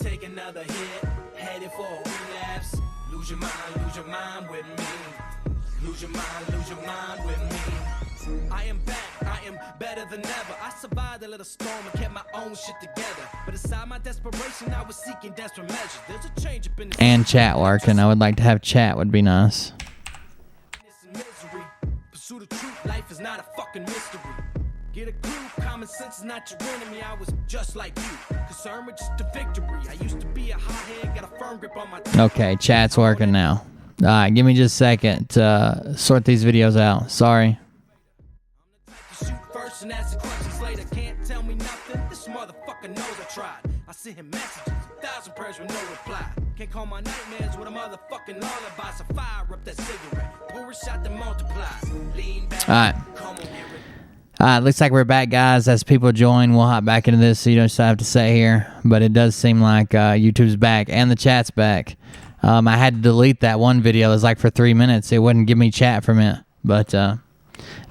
take another hit, headed for a relapse. Lose your mind with me. Lose your mind with me. I am back, I am better than ever. I survived a little storm and kept my own shit together. But aside my desperation, I was seeking desperate measures. There's a change up in the And chat working. I would like to have chat, would be nice. misery. Pursuit of truth, life is not a fucking mystery. Get a clue, common sense is not your enemy. I was just like you, concerned with just the victory. I used to be a hothead, got a firm grip on my Okay, chat's working now. Alright, give me just a second to sort these videos out. Sorry. shoot first and ask the questions later. Can't tell me nothing. This motherfucker knows I tried. I sent him messages, 1,000 prayers with no reply. Can't call my nightmares with a motherfucking lullaby. So fire up that cigarette, pour a shot that multiplies. Lean back. Alright. Looks like we're back, guys. As people join, we'll hop back into this so you don't have to sit here. But it does seem like YouTube's back and the chat's back. I had to delete that one video. It was like for 3 minutes. It wouldn't give me chat from it. But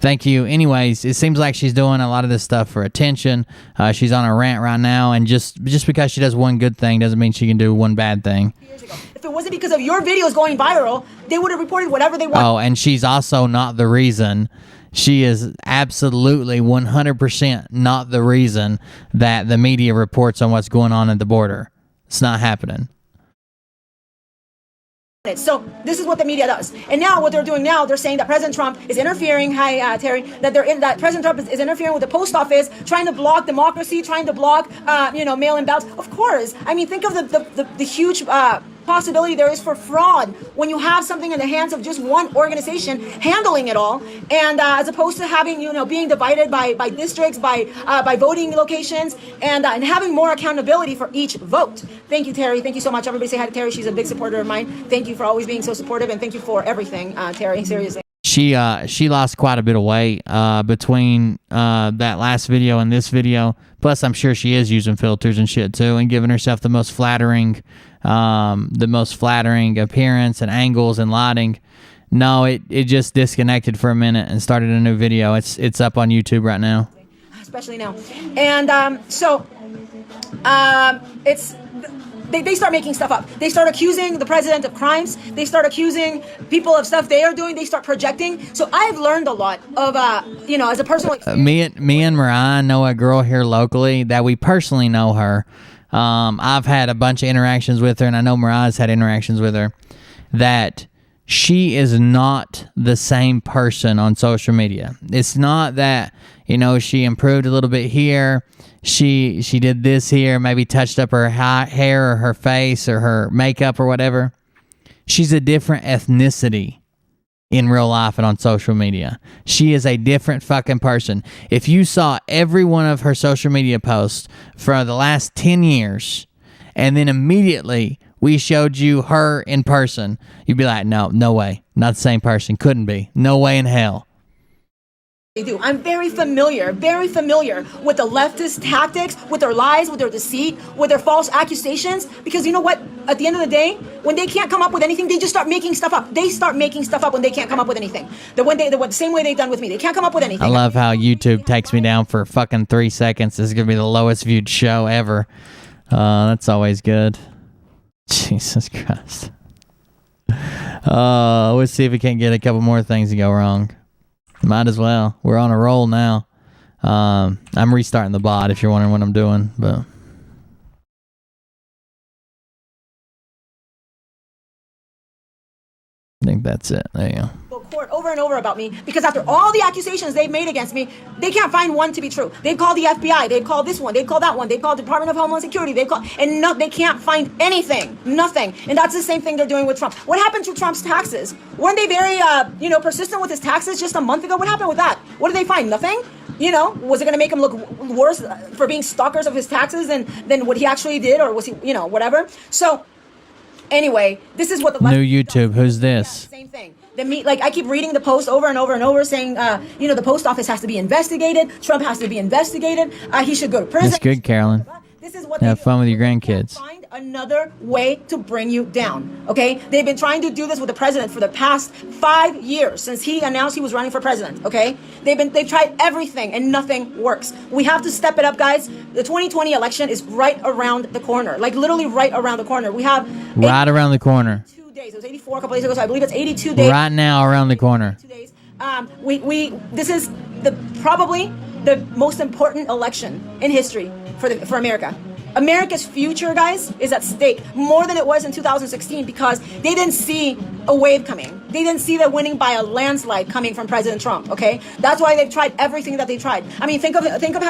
thank you. Anyways, it seems like she's doing a lot of this stuff for attention. She's on a rant right now. And just because she does one good thing doesn't mean she can do one bad thing. If it wasn't because of your videos going viral, they would have reported whatever they want. Oh, and she's also not the reason. She is absolutely 100% not the reason that the media reports on what's going on at the border. It's not happening. So this is what the media does. And now what they're doing now, they're saying that President Trump is interfering, Terry, that President Trump is interfering with the post office, trying to block democracy, trying to block, mail-in ballots. Of course. I mean, think of the huge possibility there is for fraud when you have something in the hands of just one organization handling it all, and as opposed to having, being divided by districts, by voting locations, and having more accountability for each vote. Thank you, Terry. Thank you so much. Everybody say hi to Terry. She's a big supporter of mine. Thank you for always being so supportive, and thank you for everything, Terry. Seriously. She lost quite a bit of weight between that last video and this video. Plus, I'm sure she is using filters and shit too, and giving herself the most flattering appearance and angles and lighting. No, it just disconnected for a minute and started a new video. It's up on YouTube right now. Especially now, and it's. They start making stuff up. They start accusing the president of crimes. They start accusing people of stuff they are doing. They start projecting. So I've learned a lot of, as a personal experience. Me and Mariah know a girl here locally that we personally know her. I've had a bunch of interactions with her, and I know Mariah's had interactions with her, that she is not the same person on social media. It's not that, she improved a little bit here. She did this here, maybe touched up her hair or her face or her makeup or whatever. She's a different ethnicity in real life and on social media. She is a different fucking person. If you saw every one of her social media posts for the last 10 years and then immediately we showed you her in person, you'd be like, no way. Not the same person. Couldn't be. No way in hell. They do. I'm very familiar with the leftist tactics, with their lies, with their deceit, with their false accusations. Because you know what? At the end of the day, when they can't come up with anything, they just start making stuff up. They start making stuff up when they can't come up with anything. The same way they've done with me. They can't come up with anything. I love how YouTube takes me down for fucking 3 seconds. This is going to be the lowest viewed show ever. That's always good. Jesus Christ. Let's see if we can't get a couple more things to go wrong. Might as well. We're on a roll now. I'm restarting the bot if you're wondering what I'm doing, but I think that's it. There you go. Court over and over about me because after all the accusations they've made against me, they can't find one to be true. They've called the FBI, they've called this one, they've called that one, they've called the Department of Homeland Security, they can't find anything, nothing. And that's the same thing they're doing with Trump. What happened to Trump's taxes? Weren't they very, persistent with his taxes just a month ago? What happened with that? What did they find? Nothing? Was it going to make him look worse for being stalkers of his taxes than what he actually did, or was he, whatever? So, anyway, this is what the new YouTube. Who's this? Yeah, same thing. I keep reading the post over and over and over saying, the post office has to be investigated. Trump has to be investigated. He should go to prison. That's good, Carolyn. This is what Have they do. fun with your They can't grandkids. Find another way to bring you down. Okay, they've been trying to do this with the president for the past 5 years since he announced he was running for president. Okay, they've tried everything and nothing works. We have to step it up, guys. The 2020 election is right around the corner, like literally right around the corner. We have Right around the corner. 82 days. It was 84 a couple days ago, so I believe it's 82 days. Right now, around the corner. 2 days. This is probably the most important election in history for America. America's future, guys, is at stake more than it was in 2016 because they didn't see a wave coming. They didn't see the winning by a landslide coming from President Trump. Okay, that's why they've tried everything that they tried. I mean, think of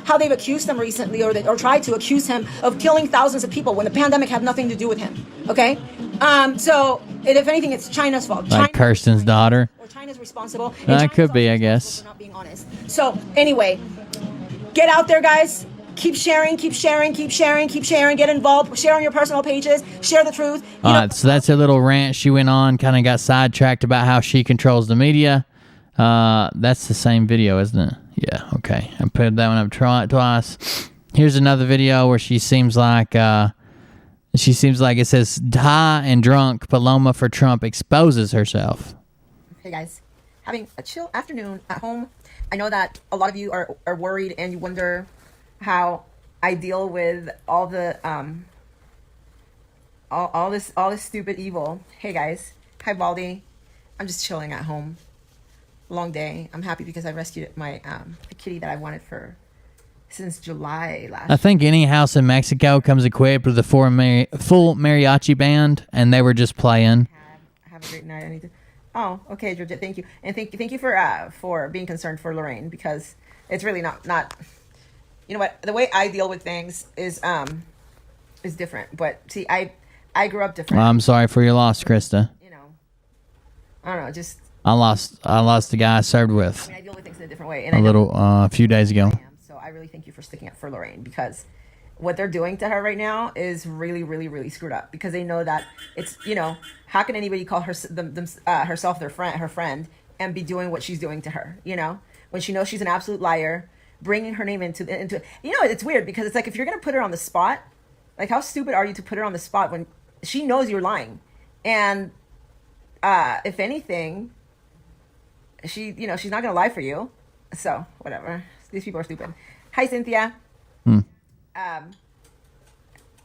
how they've accused him recently, or tried to accuse him of killing thousands of people when the pandemic had nothing to do with him. Okay, so if anything, it's China's fault. Like Kirsten's daughter. Or China's responsible. And That China's could be, also I guess. responsible for not being honest. So anyway, get out there, guys. Keep sharing, keep sharing, keep sharing, keep sharing. Get involved. Share on your personal pages. Share the truth. All right, so that's a little rant she went on, kind of got sidetracked about how she controls the media. That's the same video, isn't it? Yeah, okay. I put that one up twice. Here's another video where she seems like it says, high and drunk, Paloma for Trump exposes herself. Hey guys, having a chill afternoon at home. I know that a lot of you are worried and you wonder how I deal with all the all this stupid evil. Hey guys, hi Baldy. I'm just chilling at home. Long day. I'm happy because I rescued my a kitty that I wanted since July last. I think any house in Mexico comes equipped with a full mariachi band, and they were just playing. Have a great night. I need to. Oh, okay, Georgette. Thank you, and thank you for being concerned for Lorraine, because it's really not. You know what? The way I deal with things is different. But see, I grew up different. Well, I'm sorry for your loss, Krista. You know, I don't know. Just I lost the guy I served with I deal with things in a different way. And a few days ago. So I really thank you for sticking up for Lorraine, because what they're doing to her right now is really, really, really screwed up, because they know that it's, how can anybody call herself her friend and be doing what she's doing to her, when she knows she's an absolute liar, bringing her name into it's weird, because it's like, if you're going to put her on the spot, like, how stupid are you to put her on the spot when she knows you're lying? And if anything, she's not going to lie for you. So whatever. These people are stupid. Hi, Cynthia.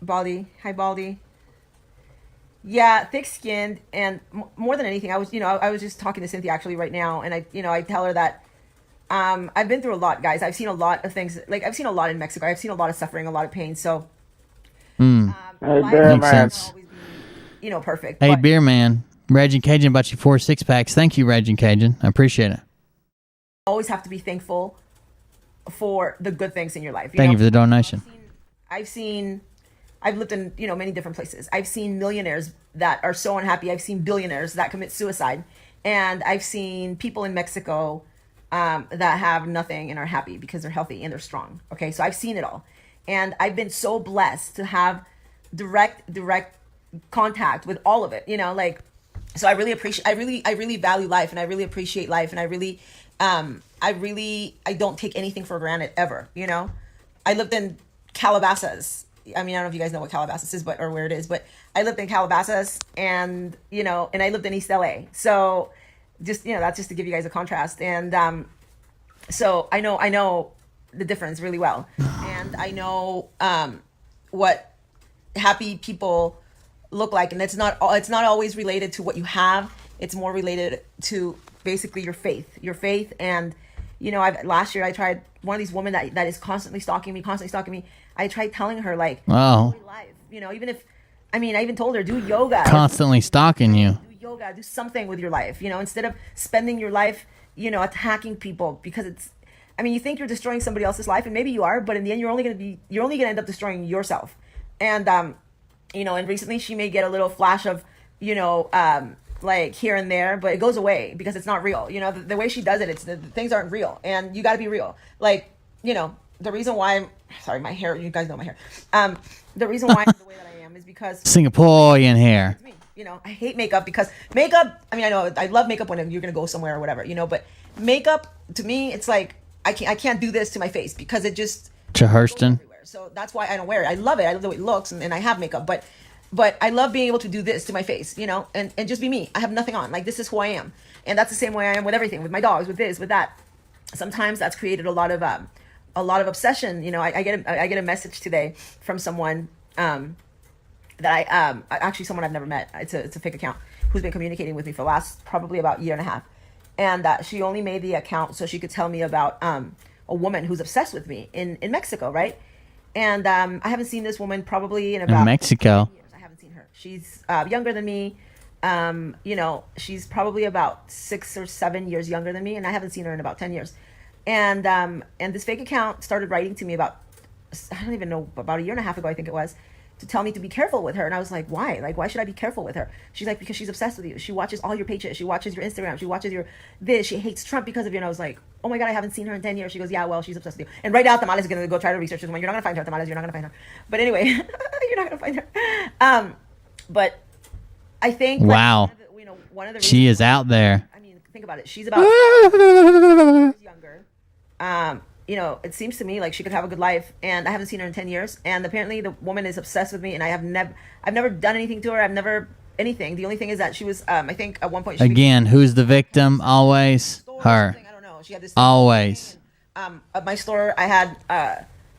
Baldy. Hi, Baldy. Yeah, thick-skinned, and more than anything, I was just talking to Cynthia actually right now, and I tell her that I've been through a lot, guys. I've seen a lot of things. Like, I've seen a lot in Mexico. I've seen a lot of suffering, a lot of pain. So, Makes sense. Be, perfect. Hey, but beer man, Reg and Cajun bought you 4 6-packs. Thank you, Reg and Cajun. I appreciate it. always have to be thankful for the good things in your life. Thank you for the donation. I've lived in, many different places. I've seen millionaires that are so unhappy. I've seen billionaires that commit suicide. And I've seen people in Mexico that have nothing and are happy because they're healthy and they're strong. Okay, so I've seen it all. And I've been so blessed to have direct contact with all of it, so I really appreciate, I really value life, and I really appreciate life. And I don't take anything for granted ever. I lived in Calabasas. I mean, I don't know if you guys know what Calabasas is, or where it is, but I lived in Calabasas, and I lived in East LA. So just, that's just to give you guys a contrast. And so I know the difference really well. And I know what happy people look like. And it's not always related to what you have. It's more related to basically your faith. And, last year I tried, one of these women that is constantly stalking me. I tried telling her, like, wow, life, even if, I even told her, do yoga. Constantly stalking you. Do yoga, do something with your life, instead of spending your life, attacking people, because you think you're destroying somebody else's life, and maybe you are, but in the end, you're only going to end up destroying yourself. And, and recently she may get a little flash of, like here and there, but it goes away because it's not real. The way she does it, the things aren't real, and you got to be real. Like, the reason why my hair, you guys know my hair. The reason why I'm the way that I am is because Singaporean hair. It's me. I hate makeup, because makeup, I know I love makeup when you're going to go somewhere or whatever, but makeup to me, it's like, I can't do this to my face because it just To Hurston. So that's why I don't wear it. I love it. I love the way it looks, and I have makeup, but I love being able to do this to my face, you know, and just be me. I have nothing on. Like, this is who I am. And that's the same way I am with everything, with my dogs, with this, with that. Sometimes that's created a lot of obsession. You know, I get a message today from someone that actually someone I've never met. It's a fake account who's been communicating with me for the last probably about year and a half. And she only made the account so she could tell me about a woman who's obsessed with me in Mexico, right? And I haven't seen this woman probably in about Mexico. 10 years. I haven't seen her. She's younger than me. You know, she's probably about 6 or 7 years younger than me, and I haven't seen her in about 10 years. And this fake account started writing to me about, I don't even know, about a year and a half ago, I think it was, to tell me to be careful with her. And I was like, why? Like, why should I be careful with her? She's like, because she's obsessed with you. She watches all your pages. She watches your Instagram. She watches your this. She hates Trump because of you. And I was like, oh my God, I haven't seen her in 10 years. She goes, yeah, well, she's obsessed with you. And right now, Tamales is going to go try to research this one. You're not going to find her, Tamales. You're not going to find her. But anyway, you're not going to find her. But I think, wow, one of the she is out there. I mean, think about it. She's about years younger. You know, it seems to me like she could have a good life, and I haven't seen her in 10 years. And apparently the woman is obsessed with me, and I've never done anything to her. I've never anything. The only thing is that she was, I think at one point, Again, who's the victim? Always her. I don't know. She had this Always. At my store, I had,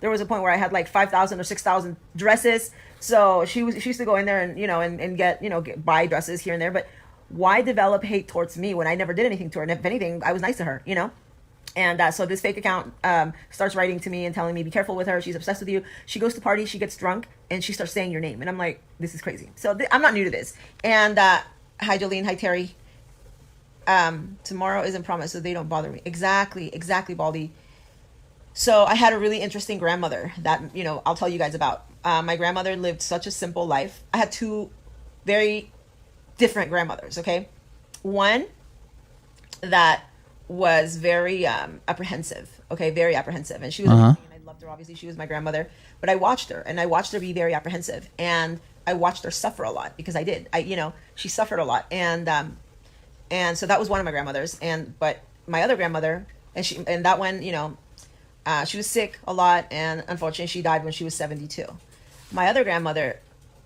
there was a point where I had like 5,000 or 6,000 dresses. So she used to go in there and, you know, and get, you know, buy dresses here and there. But why develop hate towards me when I never did anything to her? And if anything, I was nice to her, you know? And so this fake account starts writing to me and telling me, be careful with her. She's obsessed with you. She goes to parties, she gets drunk, and she starts saying your name. And I'm like, this is crazy. So I'm not new to this. And hi, Jolene. Hi, Terry. Tomorrow isn't promised, so they don't bother me. Exactly, Baldy. So I had a really interesting grandmother that, you know, I'll tell you guys about. My grandmother lived such a simple life. I had two very different grandmothers, okay? One that was very apprehensive, okay? Very apprehensive. And she was amazing, and I loved her, obviously. She was my grandmother. But I watched her, and I watched her be very apprehensive. And I watched her suffer a lot, because I did. You know, she suffered a lot. And so that was one of my grandmothers. But my other grandmother, and that one, you know, she was sick a lot, and unfortunately she died when she was 72. My other grandmother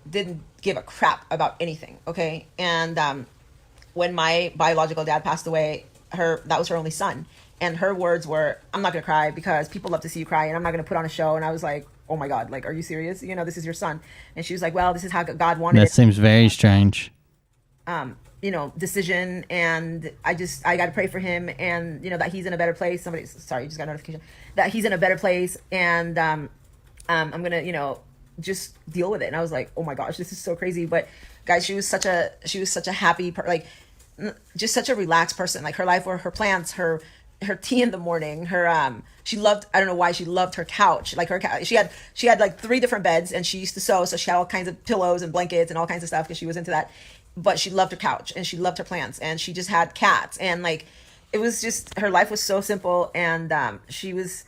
didn't give a crap about anything, okay? And when my biological dad passed away, that was her only son. And her words were, I'm not going to cry because people love to see you cry, and I'm not going to put on a show. And I was like, oh my God, like, are you serious? You know, this is your son. And she was like, well, this is how God wanted it. That seems very strange. You know, decision, and I got to pray for him, and, you know, that he's in a better place. Sorry, just got a notification that he's in a better place, and I'm going to, you know, just deal with it. And I was like, oh my gosh, this is so crazy. But guys, she was such a happy, just such a relaxed person. Like, her life were her plants, her tea in the morning, she loved, I don't know why, she loved her couch. Like, she had like 3 different beds, and she used to sew. So she had all kinds of pillows and blankets and all kinds of stuff, because she was into that. But she loved her couch, and she loved her plants, and she just had cats. And like, it was just, her life was so simple. And she was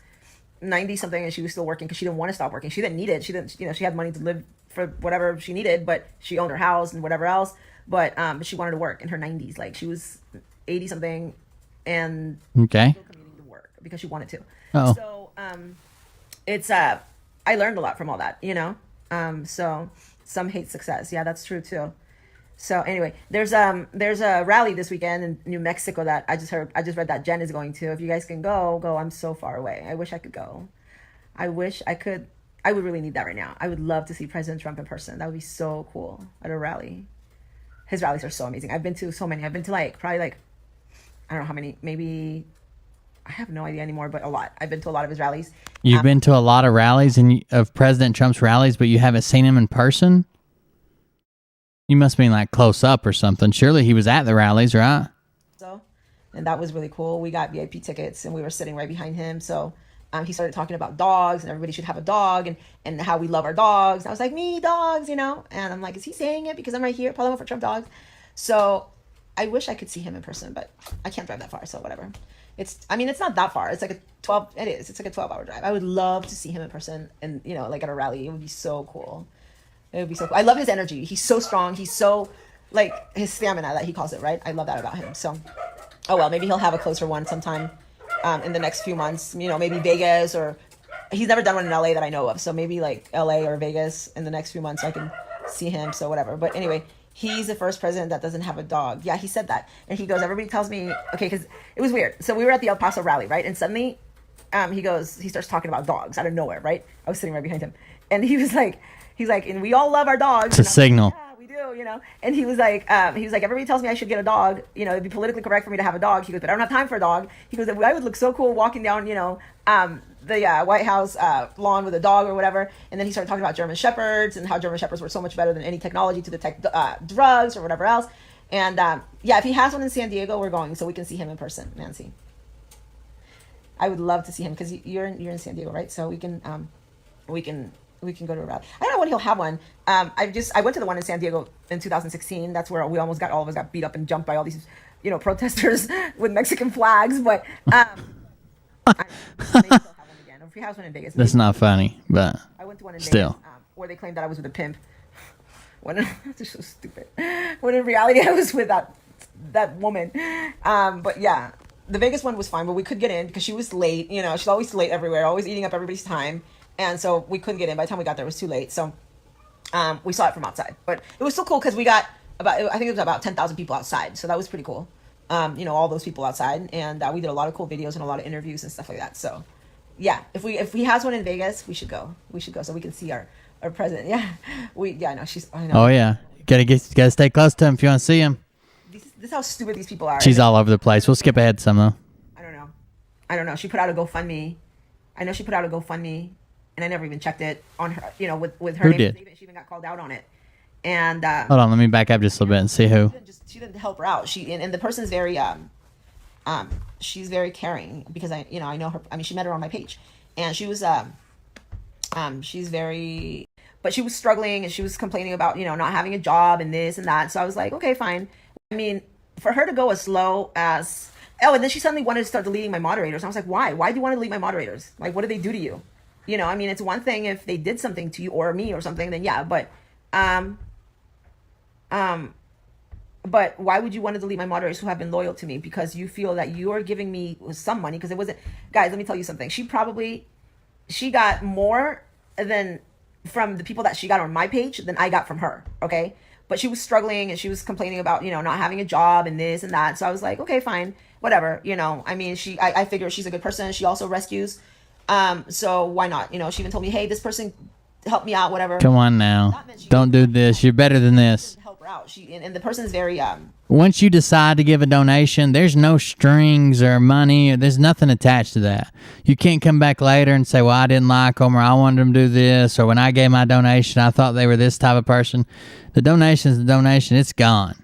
90 something, and she was still working because she didn't want to stop working. She didn't need it. She didn't, you know, she had money to live for whatever she needed, but she owned her house and whatever else. But she wanted to work in her 90s. Like, she was 80 something, and okay, still commuting to work because she wanted to. Oh. So it's I learned a lot from all that, you know. So some hate success. Yeah, that's true too. So anyway, there's a rally this weekend in New Mexico that I just read that Jen is going to. If you guys can go. I'm so far away. I wish I could go. I wish I could. I would really need that right now. I would love to see President Trump in person. That would be so cool at a rally. His rallies are so amazing. I've been to so many. I've been to probably I don't know how many, maybe, I have no idea anymore, but a lot. I've been to a lot of his rallies. You've been to a lot of rallies of President Trump's rallies, but you haven't seen him in person? You must be like close up or something. Surely he was at the rallies, right? So, and that was really cool. We got VIP tickets, and we were sitting right behind him. So he started talking about dogs, and everybody should have a dog, and how we love our dogs. And I was like, me, dogs, you know? And I'm like, is he saying it because I'm right here, Paloma for Trump dogs? So I wish I could see him in person, but I can't drive that far, so whatever. It's not that far. It's like it's like a 12-hour drive. I would love to see him in person, and, you know, like at a rally. It would be so cool. It would be so cool. I love his energy. He's so strong. He's so, like, his stamina that he calls it, right? I love that about him. So, oh well, maybe he'll have a closer one sometime in the next few months. You know, maybe Vegas or he's never done one in LA that I know of. So maybe like LA or Vegas in the next few months I can see him. So whatever. But anyway, he's the first president that doesn't have a dog. Yeah, he said that. And he goes, everybody tells me, okay, because it was weird. So we were at the El Paso rally, right? And suddenly he starts talking about dogs out of nowhere, right? I was sitting right behind him. And he's like, and we all love our dogs. It's a signal. Like, yeah, we do, And he was like, everybody tells me I should get a dog. It'd be politically correct for me to have a dog. He goes, but I don't have time for a dog. He goes, I would look so cool walking down, the White House lawn with a dog or whatever. And then he started talking about German Shepherds and how German Shepherds were so much better than any technology to detect drugs or whatever else. And if he has one in San Diego, we're going so we can see him in person, Nancy. I would love to see him because you're in San Diego, right? So we can go to a rally. I don't know when he'll have one. I went to the one in San Diego in 2016. That's where all of us got beat up and jumped by all these, protesters with Mexican flags. But I maybe they'll have one again. Or if he has one in Vegas. That's not funny, but I went to one in still. Vegas where they claimed that I was with a pimp. It's so stupid. When in reality I was with that woman. But yeah, the Vegas one was fine, but we could get in because she was late. She's always late everywhere, always eating up everybody's time. And so we couldn't get in. By the time we got there, it was too late. So we saw it from outside. But it was still cool because we got I think it was about 10,000 people outside. So that was pretty cool. All those people outside. And we did a lot of cool videos and a lot of interviews and stuff like that. So, yeah, if he has one in Vegas, we should go. We should go so we can see our president. Yeah. I know. Oh, yeah. Gotta stay close to him if you want to see him. This is how stupid these people are. She's all over the place. We'll skip ahead some, though. I don't know. She put out a GoFundMe. I know she put out a GoFundMe. And I never even checked it on her, with her Who name. did? She even got called out on it. And hold on, let me back up just a little bit and see who. She didn't help her out. And the person's very she's very caring because I know her. I mean, she met her on my page, and she was she's very, but she was struggling and she was complaining about not having a job and this and that. So I was like, okay, fine. I mean, for her to go as slow as and then she suddenly wanted to start deleting my moderators. And I was like, why? Why do you want to delete my moderators? Like, what did they do to you? I mean, it's one thing if they did something to you or me or something, then yeah, but why would you want to delete my moderators who have been loyal to me? Because you feel that you are giving me some money, because it wasn't, guys, let me tell you something. She got more than from the people that she got on my page than I got from her. Okay. But she was struggling and she was complaining about, not having a job and this and that. So I was like, okay, fine, whatever. I mean, I figure she's a good person. She also rescues. So why not? She even told me, hey, this person helped me out, whatever. Come on now. Don't do this. You're better than this. Help her out. And the person's very, once you decide to give a donation, there's no strings or money. Or there's nothing attached to that. You can't come back later and say, well, I didn't like them, or I wanted them to do this, or when I gave my donation, I thought they were this type of person. The donation's the donation. It's gone.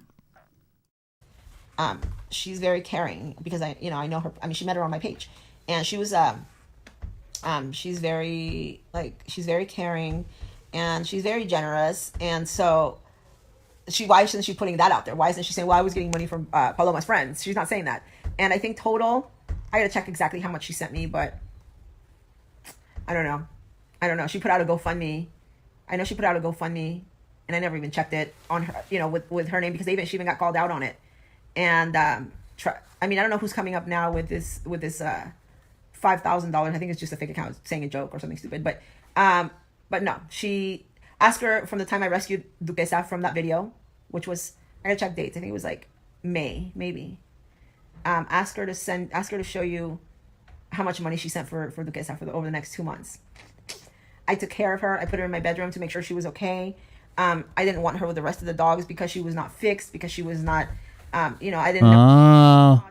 She's very caring because I know her. I mean, she met her on my page, and she was, she's very caring, and she's very generous. And so why isn't she putting that out there? Why isn't she saying, well, I was getting money from Paloma's friends? She's not saying that. And I think total, I gotta check exactly how much she sent me, but I don't know. She put out a GoFundMe. I know she put out a GoFundMe, and I never even checked it on her, with her name, because she even got called out on it. And I mean, I don't know who's coming up now with this $5,000. I think it's just a fake account saying a joke or something stupid. But no, she asked her from the time I rescued Duquesa from that video, which was, I gotta check dates. I think it was like May, maybe. Ask her to show you how much money she sent for Duquesa over the next 2 months. I took care of her. I put her in my bedroom to make sure she was okay. I didn't want her with the rest of the dogs because she was not fixed, because she was not, I didn't know.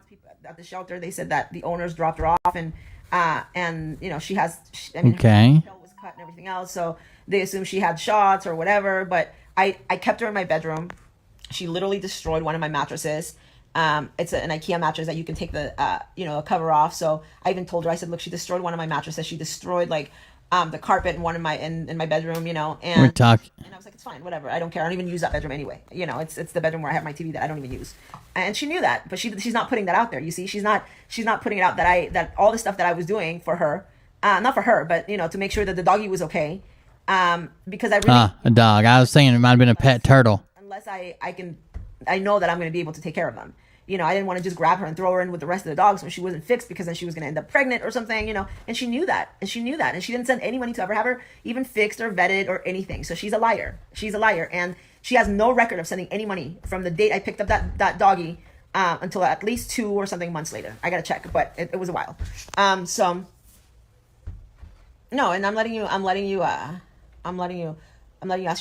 At the shelter, they said that the owners dropped her off, and she has, okay, her tail was cut and everything else, so they assumed she had shots or whatever. But I kept her in my bedroom. She literally destroyed one of my mattresses. It's an IKEA mattress that you can take the cover off. So I even told her, I said, look, she destroyed one of my mattresses. She destroyed the carpet in one of my in my bedroom, and we're talking. And I was like, it's fine, whatever. I don't care. I don't even use that bedroom anyway. It's the bedroom where I have my TV that I don't even use. And she knew that, but she's not putting that out there. You see, she's not putting it out that all the stuff that I was doing for her, not for her, but to make sure that the doggy was okay. Because I really a dog. I was saying it might have been a pet turtle. Unless I know that I'm going to be able to take care of them. You know, I didn't want to just grab her and throw her in with the rest of the dogs when she wasn't fixed, because then she was going to end up pregnant or something, you know, and she knew that. And she knew that. And she didn't send any money to ever have her even fixed or vetted or anything. So she's a liar. She's a liar. And she has no record of sending any money from the date I picked up that doggy until at least 2 or something months later. I got to check, but it was a while. So, no, and I'm letting you ask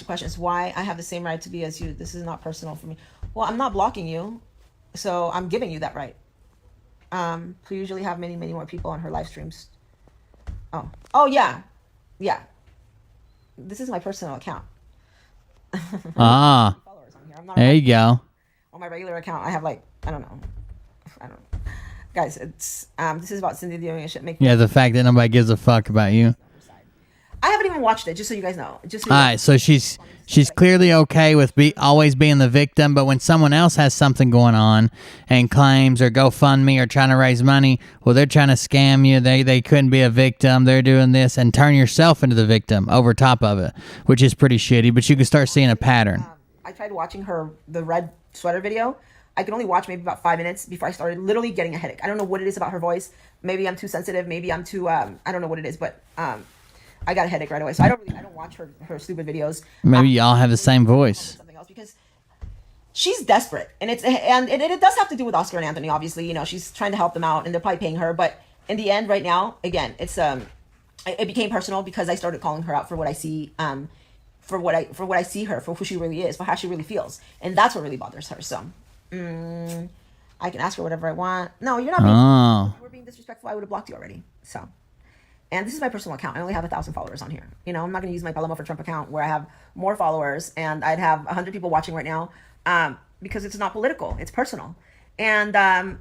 you questions. Why I have the same right to be as you. This is not personal for me. Well, I'm not blocking you. So I'm giving you that right. We usually have many, many more people on her live streams. Oh yeah. This is my personal account. Ah, there you go. On my regular account, I have like, I don't know. Guys, it's, this is about Cindy doing a shit. Yeah, the fact that nobody gives a fuck about you. I haven't even watched it, just so you guys know. All right, so she's clearly okay with always being the victim, but when someone else has something going on and claims or GoFundMe or trying to raise money, well, they're trying to scam you. They couldn't be a victim. They're doing this, and turn yourself into the victim over top of it, which is pretty shitty. But you can start seeing a pattern. I tried watching the red sweater video. I could only watch maybe about 5 minutes before I started literally getting a headache. I don't know what it is about her voice. Maybe I'm too sensitive. Maybe I'm too I don't know what it is, but I got a headache right away. So I don't watch her stupid videos. Maybe y'all have the same voice. Something else, because she's desperate, and it does have to do with Oscar and Anthony. Obviously, you know, she's trying to help them out, and they're probably paying her. But in the end, right now, again, it's it became personal because I started calling her out for what I see, for what I see her for, who she really is, for how she really feels, and that's what really bothers her. So I can ask her whatever I want. No, you're not being, if you were being disrespectful, I would have blocked you already. So. And this is my personal account. I only have 1,000 followers on here. You know, I'm not going to use my Paloma for Trump account where I have more followers and I'd have 100 people watching right now, because it's not political. It's personal. And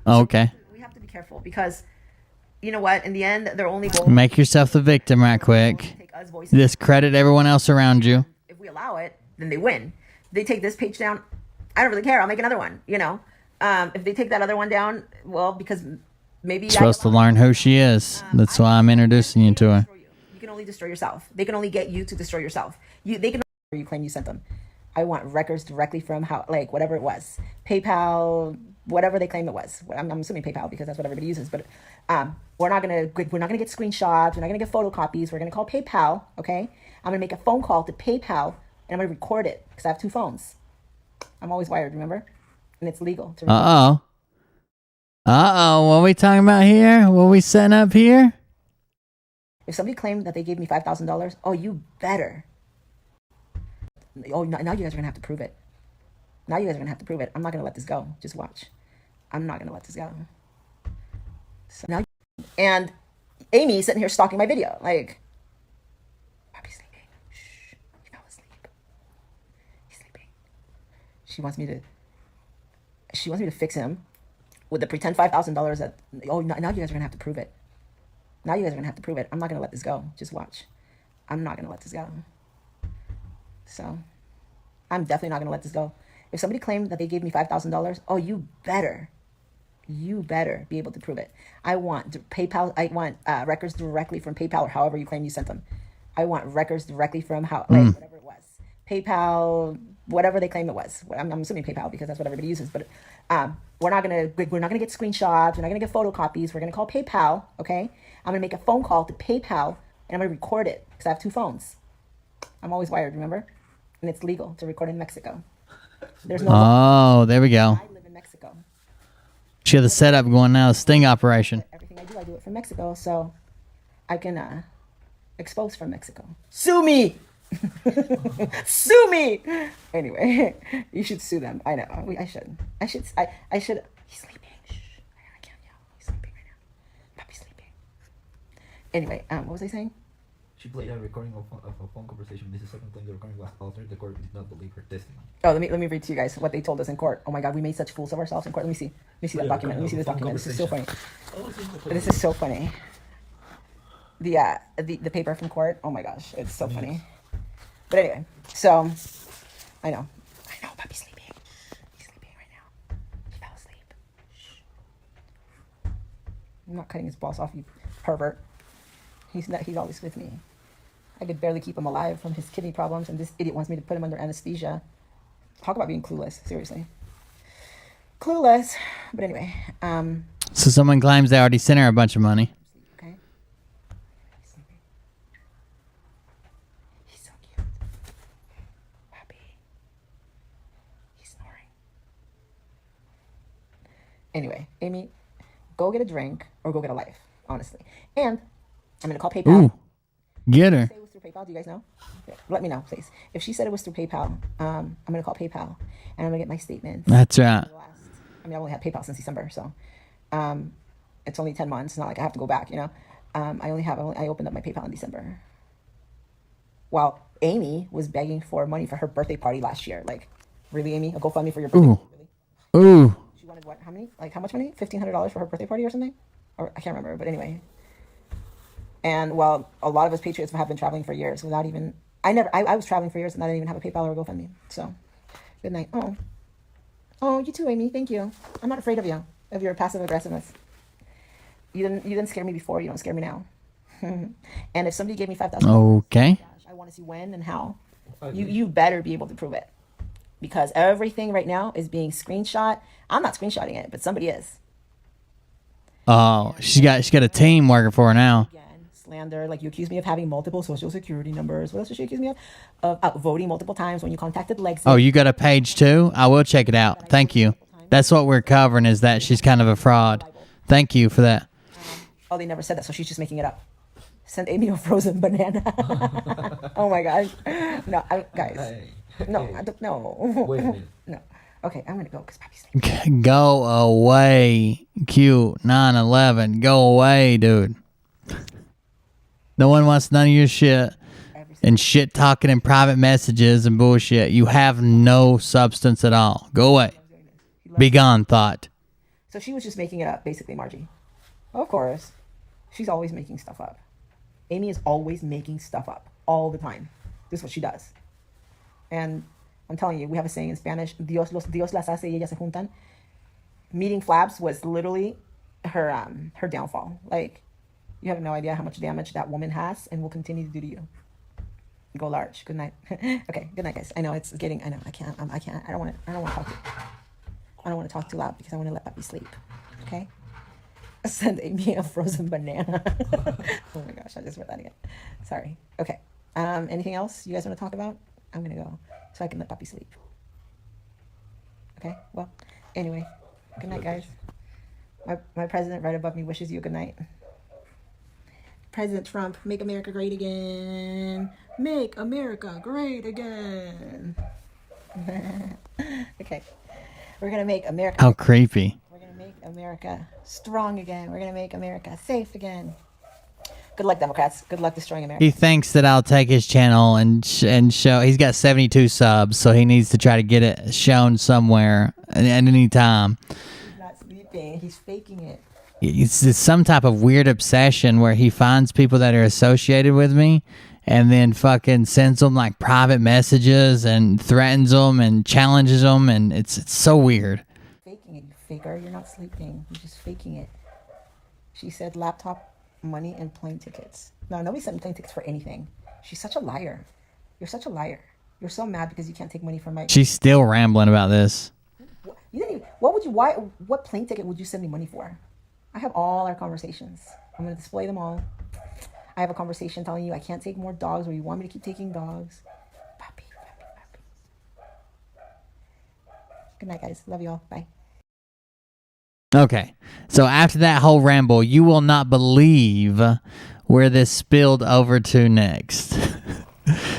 okay. So we have to be careful because, you know what? In the end, they're only goal. Make yourself the victim right quick. Discredit everyone else around you. If we allow it, then they win. They take this page down. I don't really care. I'll make another one. You know, if they take that other one down, well, because. Maybe you're supposed to learn who she is. That's why I'm introducing you to her. You can only destroy yourself. They can only get you to destroy yourself. They can you claim you sent them. I want records directly from whatever it was, PayPal, whatever they claim it was. I'm assuming PayPal because that's what everybody uses. But we're not gonna get screenshots. We're not gonna get photocopies. We're gonna call PayPal. Okay, I'm gonna make a phone call to PayPal and I'm gonna record it because I have 2 phones. I'm always wired, remember? And it's legal to record. What are we talking about here? What are we setting up here? If somebody claimed that they gave me $5,000, oh, you better. Oh, now you guys are going to have to prove it. I'm not going to let this go. Just watch. I'm not going to let this go. So now, and Amy's sitting here stalking my video. Like, Bobby's sleeping. Shh. He fell asleep. He's sleeping. She wants me to fix him. With the pretend $5,000 that, now you guys are going to have to prove it. I'm not going to let this go. Just watch. I'm not going to let this go. So, I'm definitely not going to let this go. If somebody claimed that they gave me $5,000, oh, you better be able to prove it. I want PayPal. I want records directly from PayPal or however you claim you sent them. I want records directly from whatever it was. PayPal, whatever they claim it was. I'm assuming PayPal because that's what everybody uses. But we're not gonna get screenshots. We're not gonna get photocopies. We're gonna call PayPal. Okay, I'm gonna make a phone call to PayPal and I'm gonna record it because I have 2 phones. I'm always wired, remember? And it's legal to record in Mexico. There's no. Oh, there we go. I live in Mexico. She had the setup going now, a sting operation. Everything I do it from Mexico, so I can expose from Mexico. Sue me. Sue me. Anyway, you should sue them. I know. I should. He's sleeping. Shh. I can't yell. He's sleeping right now. Puppy's sleeping. Anyway, what was I saying? She played a recording of a phone conversation. This is the second time the recording was altered. The court did not believe her testimony. Oh, let me read to you guys what they told us in court. Oh my God, we made such fools of ourselves in court. Let me see that document. Let me see this document. This is so funny. This is so funny. The paper from court. Oh my gosh, it's so funny. But anyway, so I know, Puppy's sleeping. He's sleeping right now. He fell asleep. Shh. I'm not cutting his balls off, you pervert. He's always with me. I could barely keep him alive from his kidney problems, and this idiot wants me to put him under anesthesia. Talk about being clueless, seriously. Clueless. But anyway, So someone claims they already sent her a bunch of money. okay. He's so cute. Puppy. He's snoring. Anyway, Amy, go get a drink or go get a life, honestly. And I'm going to call PayPal. Ooh, get her. Say it was through PayPal. Do you guys know? Yeah, let me know, please. If she said it was through PayPal, I'm going to call PayPal and I'm going to get my statements. That's right. I've only had PayPal since December, so it's only 10 months. It's not like I have to go back, you know. I opened up my PayPal in December. While Amy was begging for money for her birthday party last year. Like, really, Amy? A GoFundMe for your birthday? Ooh. Really? Ooh. She wanted what? How many? Like, how much money? $1,500 for her birthday party or something? Or I can't remember, but anyway. And while a lot of us Patriots have been traveling for years without even... I was traveling for years and I didn't even have a PayPal or a GoFundMe. So, good night. Oh, you too, Amy. Thank you. I'm not afraid of you, of your passive aggressiveness. You didn't scare me before. You don't scare me now. And if somebody gave me $5,000, Okay. I want to see when and how. You better be able to prove it, because everything right now is being screenshot. I'm not screenshotting it, but somebody is. Oh, she's got a team working for her now. Again, slander. Like, you accuse me of having multiple social security numbers. What else did she accuse me of? Of voting multiple times when you contacted Lexi. Oh, you got a page too? I will check it out. Thank you. That's what we're covering, is that she's kind of a fraud. Thank you for that. Oh, they never said that, so she's just making it up. Send Amy a frozen banana. Oh my gosh. No, guys. Hey. No, Hey. I don't. No. Wait a minute. No. Okay, I'm gonna go because Poppy's sleeping. Go away, Q911. Go away, dude. No one wants none of your shit and shit talking in private messages and bullshit. You have no substance at all. Go away. Be gone, thought. So she was just making it up, basically, Margie. Of course. She's always making stuff up. Amy is always making stuff up all the time. This is what she does. And I'm telling you, we have a saying in Spanish, Dios las hace y ellas se juntan. Meeting Flabs was literally her downfall. Like, you have no idea how much damage that woman has and will continue to do to you. Go large. Good night. Okay, good night, guys. I know it's getting, I know, I can't, I don't want to talk to, I don't want to talk too loud because I want to let Papi sleep. Okay? Send Amy a frozen banana. Oh my gosh, I just read that again. Sorry. Okay. Anything else you guys want to talk about? I'm going to go so I can let Papi sleep. Okay? Well, anyway. Good night, guys. My president right above me wishes you a good night. President Trump, make America great again. Make America great again. Okay. We're going to make America... How creepy. We're going to make America strong again. We're going to make America safe again. Good luck, Democrats. Good luck destroying America. He thinks that I'll take his channel and show. He's got 72 subs, so he needs to try to get it shown somewhere at any time. He's not sleeping. He's faking it. It's some type of weird obsession where he finds people that are associated with me and then fucking sends them like private messages and threatens them and challenges them, and it's so weird. Faking it, you faker. You're not sleeping. You're just faking it. She said laptop, money, and plane tickets. No, nobody sent me plane tickets for anything. She's such a liar. You're such a liar. You're so mad because you can't take money from my... She's still rambling about this. You didn't even... What plane ticket would you send me money for? I have all our conversations. I'm going to display them all. I have a conversation telling you I can't take more dogs, or you want me to keep taking dogs. Puppy. Good night, guys. Love you all. Bye. Okay, so after that whole ramble, you will not believe where this spilled over to next.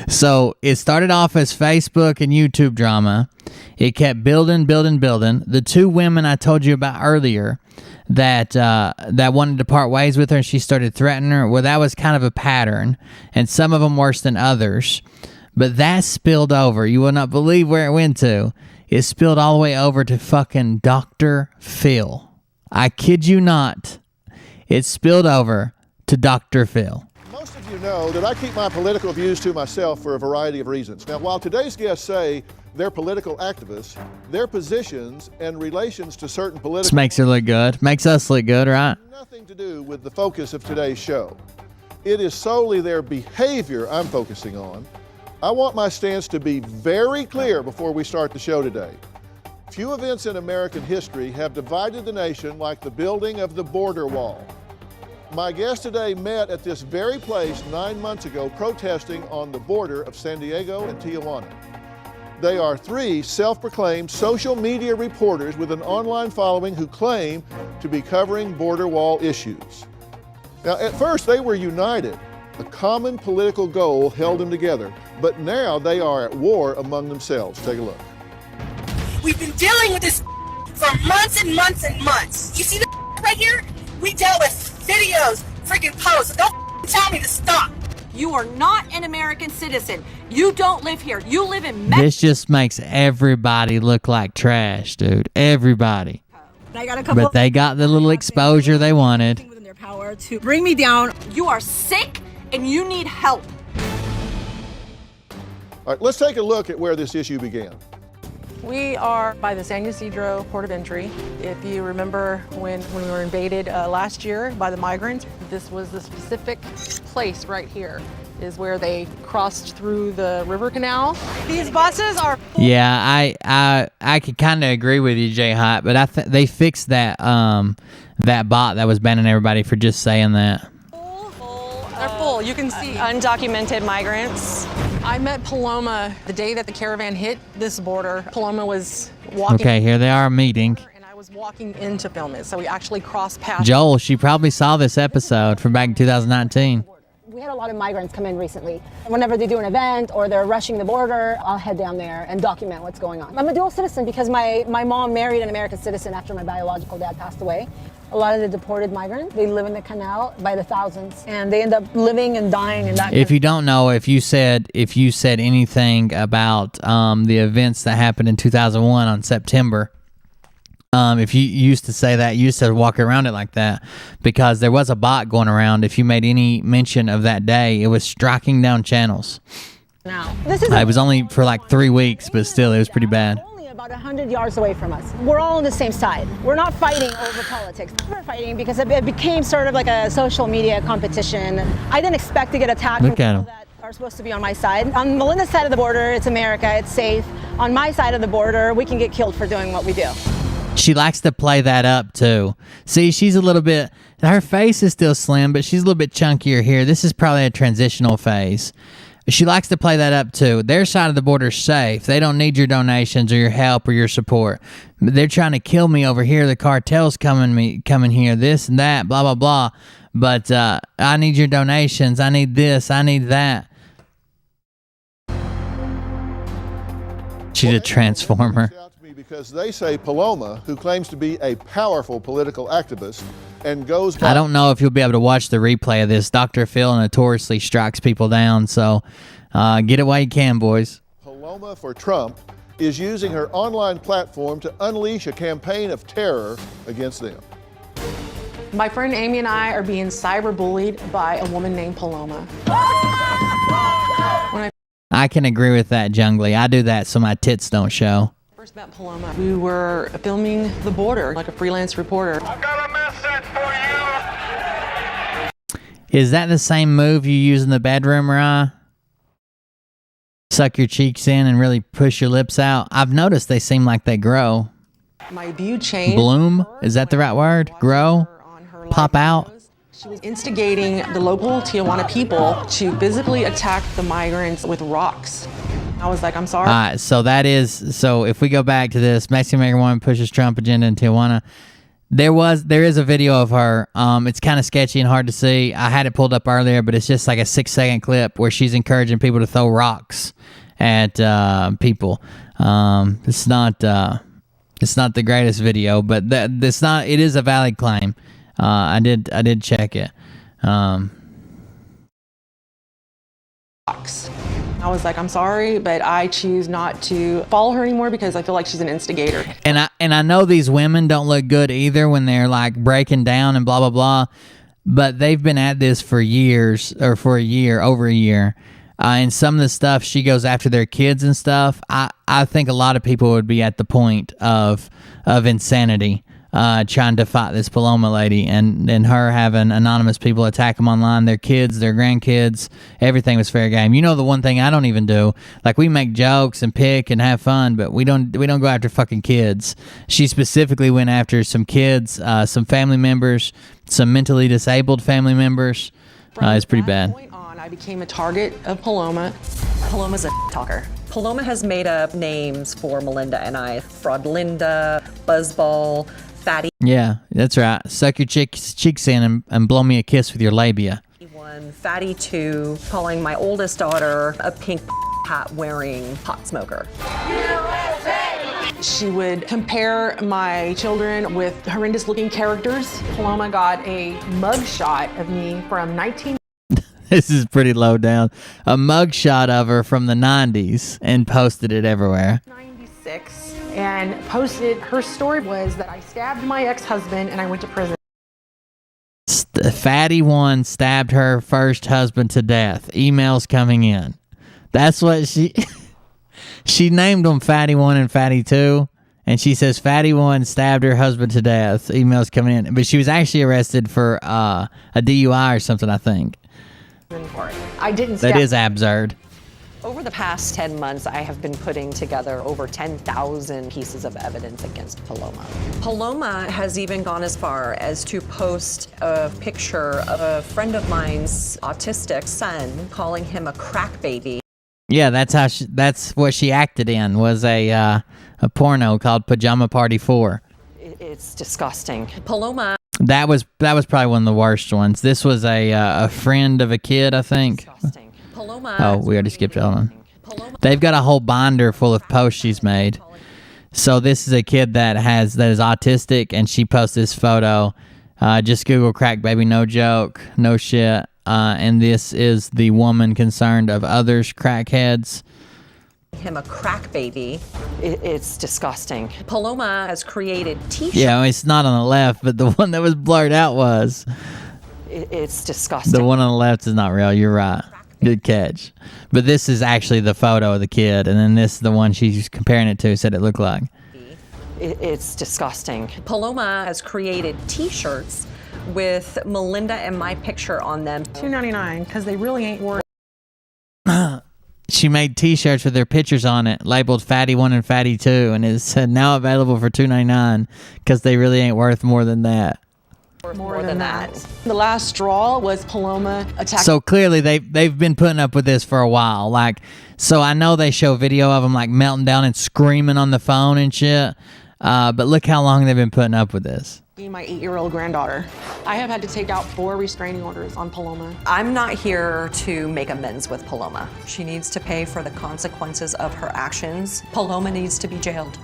So it started off as Facebook and YouTube drama. It kept building. The two women I told you about earlier that wanted to part ways with her, and she started threatening her. Well, that was kind of a pattern, and some of them worse than others. But that spilled over. You will not believe where it went to. It spilled all the way over to fucking Dr. Phil. I kid you not. It spilled over to Dr. Phil. Most of you know that I keep my political views to myself for a variety of reasons. Now, while today's guests say they're political activists, their positions and relations to certain This political... makes her look good. Makes us look good, right? Nothing to do with the focus of today's show. It is solely their behavior I'm focusing on. I want my stance to be very clear before we start the show today. Few events in American history have divided the nation like the building of the border wall. My guest today met at this very place 9 months ago protesting on the border of San Diego and Tijuana. They are three self-proclaimed social media reporters with an online following who claim to be covering border wall issues. Now, at first they were united. A common political goal held them together, but now they are at war among themselves. Take a look. We've been dealing with this for months and months and months. You see the right here? We dealt with videos, freaking posts. Don't tell me to stop. You are not an American citizen. You don't live here. You live in Mexico. This just makes everybody look like trash, dude. Everybody. I got a couple But they got the little exposure they wanted. within their power to bring me down. You are sick and you need help. All right, let's take a look at where this issue began. We are by the San Ysidro port of entry. If you remember when we were invaded last year by the migrants, this was the specific place right here is where they crossed through the river canal. These buses are Yeah, I could kind of agree with you, Jay Hot, but they fixed that that bot that was banning everybody for just saying that. they're full. You can see undocumented migrants. I met Paloma the day that the caravan hit this border. Paloma was walking. Okay, here they are meeting. And I was walking in to film it, so we actually crossed paths. Joel, she probably saw this episode from back in 2019. We had a lot of migrants come in recently. Whenever they do an event or they're rushing the border, I'll head down there and document what's going on. I'm a dual citizen because my mom married an American citizen after my biological dad passed away. A lot of the deported migrants, they live in the canal by the thousands, and they end up living and dying in that. If you don't know, if you said anything about the events that happened in 2001 on September, if you used to say that, you used to walk around it like that, because there was a bot going around. If you made any mention of that day, it was striking down channels. Now, this is It was only for like 3 weeks, but still, it was pretty bad. only about 100 yards away from us. We're all on the same side. We're not fighting over politics. We're fighting because it became sort of like a social media competition. I didn't expect to get attacked Look from at people 'em. that are supposed to be on my side. On Melinda's side of the border, it's America, it's safe. On my side of the border, we can get killed for doing what we do. She likes to play that up too. See, she's a little bit, her face is still slim, but she's a little bit chunkier here. This is probably a transitional phase. She likes to play that up too. Their side of the border is safe. They don't need your donations or your help or your support. They're trying to kill me over here. The cartel's coming here, this and that, blah, blah, blah. But I need your donations. I need this. I need that. She's a transformer. Because they say Paloma, who claims to be a powerful political activist and goes by... I don't know if you'll be able to watch the replay of this. Dr. Phil notoriously strikes people down, so get it while you can, boys. Paloma for Trump is using her online platform to unleash a campaign of terror against them. My friend Amy and I are being cyberbullied by a woman named Paloma. When I I can agree with that, Jungly. I do that so my tits don't show. first met Paloma, we were filming the border like a freelance reporter. I've got a message for you. Is that the same move you use in the bedroom, Rye? Suck your cheeks in and really push your lips out? I've noticed they seem like they grow. My view changed. Bloom? Is that the right word? Grow? Pop out? She was instigating the local Tijuana people to physically attack the migrants with rocks. I was like, I'm sorry. All right, so if we go back to this, Mexican American woman pushes Trump agenda in Tijuana. There is a video of her. It's kind of sketchy and hard to see. I had it pulled up earlier, but it's just like a 6-second clip where she's encouraging people to throw rocks at people. It's not the greatest video, but it is a valid claim. I did check it. Rocks. I was like, I'm sorry, but I choose not to follow her anymore because I feel like she's an instigator. And I know these women don't look good either when they're like breaking down and blah blah blah, but they've been at this for years, or for a year, over a year. And some of the stuff she goes after their kids and stuff. I think a lot of people would be at the point of insanity trying to fight this Paloma lady, and her having anonymous people attack them online, their kids, their grandkids, everything was fair game. You know, the one thing I don't even do, like, we make jokes and pick and have fun, but we don't go after fucking kids. She specifically went after some kids, some family members, some mentally disabled family members. It's pretty bad. Point on, I became a target of Paloma. Paloma's a talker. Paloma has made up names for Melinda and I. Fraud Linda, Buzzball, Fatty Yeah, that's right. Suck your cheeks in and blow me a kiss with your labia. 1, Fatty 2, calling my oldest daughter a pink hat wearing pot smoker. She would compare my children with horrendous looking characters. Paloma got a mug shot of me from 19. This is pretty low down. A mugshot of her from the 90s and posted it everywhere. 96, and posted, her story was that I stabbed my ex-husband and I went to prison. Fatty 1 stabbed her first husband to death. Emails coming in. That's what she named them, Fatty 1 and Fatty 2. And she says Fatty 1 stabbed her husband to death. Emails coming in. But she was actually arrested for a DUI or something, I think. For it. I didn't stab. That is absurd. Over the past 10 months, I have been putting together over 10,000 pieces of evidence against Paloma. Paloma has even gone as far as to post a picture of a friend of mine's autistic son, calling him a crack baby. Yeah, that's what she acted in, was a porno called Pajama Party 4. It's disgusting. Paloma. That was probably one of the worst ones. This was a friend of a kid, I think. Paloma. Oh, we already skipped that one. They've got a whole binder full of posts she's made. So this is a kid that is autistic, and she posts this photo. Just Google crack baby, no joke, no shit. And this is the woman concerned of others crackheads. Him a crack baby. It's disgusting. Paloma has created t-shirts. Yeah, it's not on the left, but the one that was blurred out was. It's disgusting. The one on the left is not real. You're right. Good catch. But this is actually the photo of the kid, and then this is the one she's comparing it to, said it looked like. It's disgusting. Paloma has created t-shirts with Melinda and my picture on them. $2.99, because they really ain't worth. She made t-shirts with their pictures on it, labeled Fatty 1 and Fatty 2, and it said now available for $2.99 because they really ain't worth more than that. More than that. The last straw was Paloma attacking. So clearly they've been putting up with this for a while. Like, so I know they show video of them like melting down and screaming on the phone and shit. But look how long they've been putting up with this. My 8-year-old granddaughter. I have had to take out 4 restraining orders on Paloma. I'm not here to make amends with Paloma. She needs to pay for the consequences of her actions. Paloma needs to be jailed.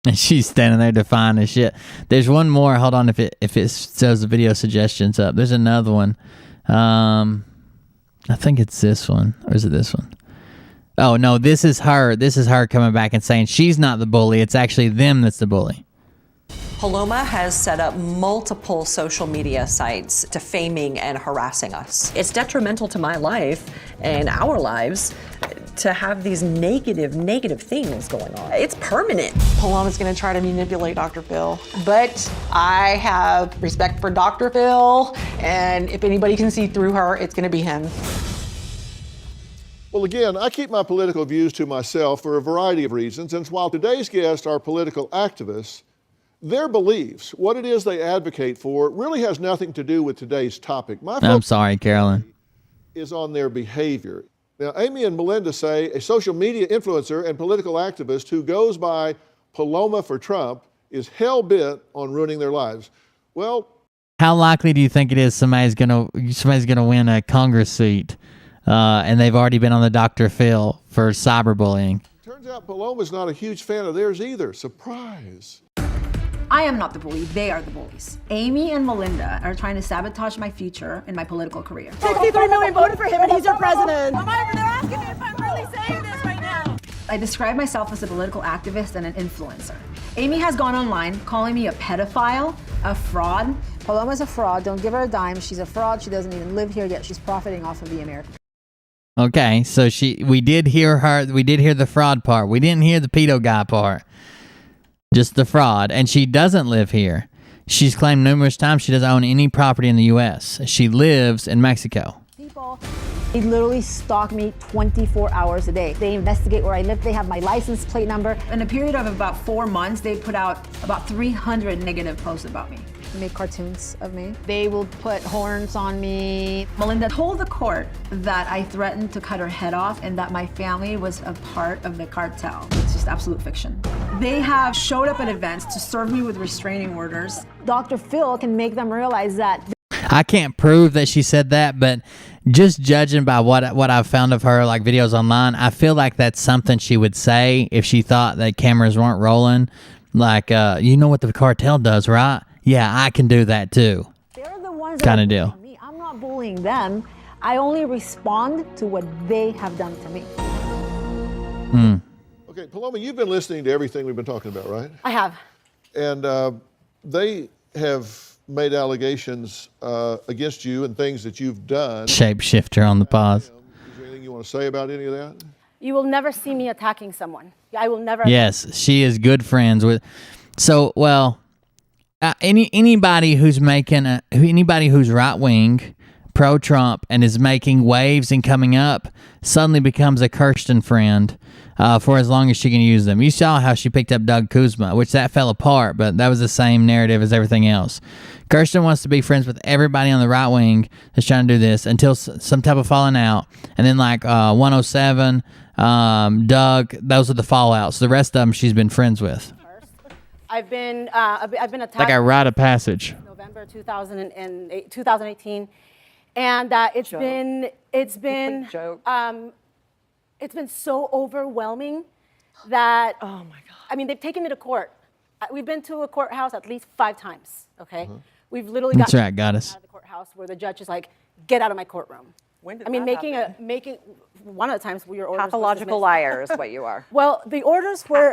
And she's standing there defying the shit. There's one more. Hold on, if it shows the video suggestions up. There's another one. I think it's this one, or is it this one? Oh no, this is her. This is her coming back and saying she's not the bully. It's actually them that's the bully. Paloma has set up multiple social media sites defaming and harassing us. It's detrimental to my life and our lives to have these negative things going on. It's permanent. Paloma's gonna try to manipulate Dr. Phil, but I have respect for Dr. Phil, and if anybody can see through her, it's gonna be him. Well, again, I keep my political views to myself for a variety of reasons, and while today's guests are political activists, their beliefs, what it is they advocate for, really has nothing to do with today's topic. I'm sorry, Carolyn. Is on their behavior. Now, Amy and Melinda say a social media influencer and political activist who goes by Paloma for Trump is hell-bent on ruining their lives. Well, how likely do you think it is somebody's gonna win a Congress seat, and they've already been on the Dr. Phil for cyberbullying? Turns out Paloma's not a huge fan of theirs either. Surprise. I am not the bully, they are the bullies. Amy and Melinda are trying to sabotage my future and my political career. 63 million voted for him and he's your president. They're asking me if I'm really saying this right now. I describe myself as a political activist and an influencer. Amy has gone online calling me a pedophile, a fraud. Paloma's a fraud, don't give her a dime. She's a fraud, she doesn't even live here yet. She's profiting off of the American. Okay, so we did hear the fraud part. We didn't hear the pedo guy part. just the fraud. And she doesn't live here. She's claimed numerous times she doesn't own any property in the U.S. She lives in Mexico. People, they literally stalk me 24 hours a day. They investigate where I live. They have my license plate number. In a period of about 4 months, they put out about 300 negative posts about me. They make cartoons of me. They will put horns on me. Melinda told the court that I threatened to cut her head off and that my family was a part of the cartel. It's just absolute fiction. They have showed up at events to serve me with restraining orders. Dr. Phil can make them realize that. I can't prove that she said that, but just judging by what I've found of her, like videos online, I feel like that's something she would say if she thought that cameras weren't rolling. Like, you know what the cartel does, right? Yeah, I can do that too. They're the ones kind that of deal. Me. I'm not bullying them. I only respond to what they have done to me. Okay, Paloma, you've been listening to everything we've been talking about, right? I have. And they have made allegations against you and things that you've done. Shapeshifter on the pause. Is there anything you want to say about any of that? You will never see me attacking someone. I will never. Yes, she is good friends with. So, well, anybody who's anybody who's right wing, pro Trump, and is making waves and coming up suddenly becomes a Kirsten friend for as long as she can use them. You saw how she picked up Doug Kuzma, which that fell apart, but that was the same narrative as everything else. Kirsten wants to be friends with everybody on the right wing that's trying to do this until some type of falling out, and then like 107, Doug, those are the fallouts. The rest of them she's been friends with. I've been attacked. Like a rite of passage. November 2018, and it's been so overwhelming that Oh my God. I mean, they've taken me to court. We've been to a courthouse at least 5 times. Okay, we've literally That's gotten right, goddess. out of the courthouse where the judge is like, "Get out of my courtroom." When did I mean, that making one of the times your orders Pathological liar is what you are. Well, the orders were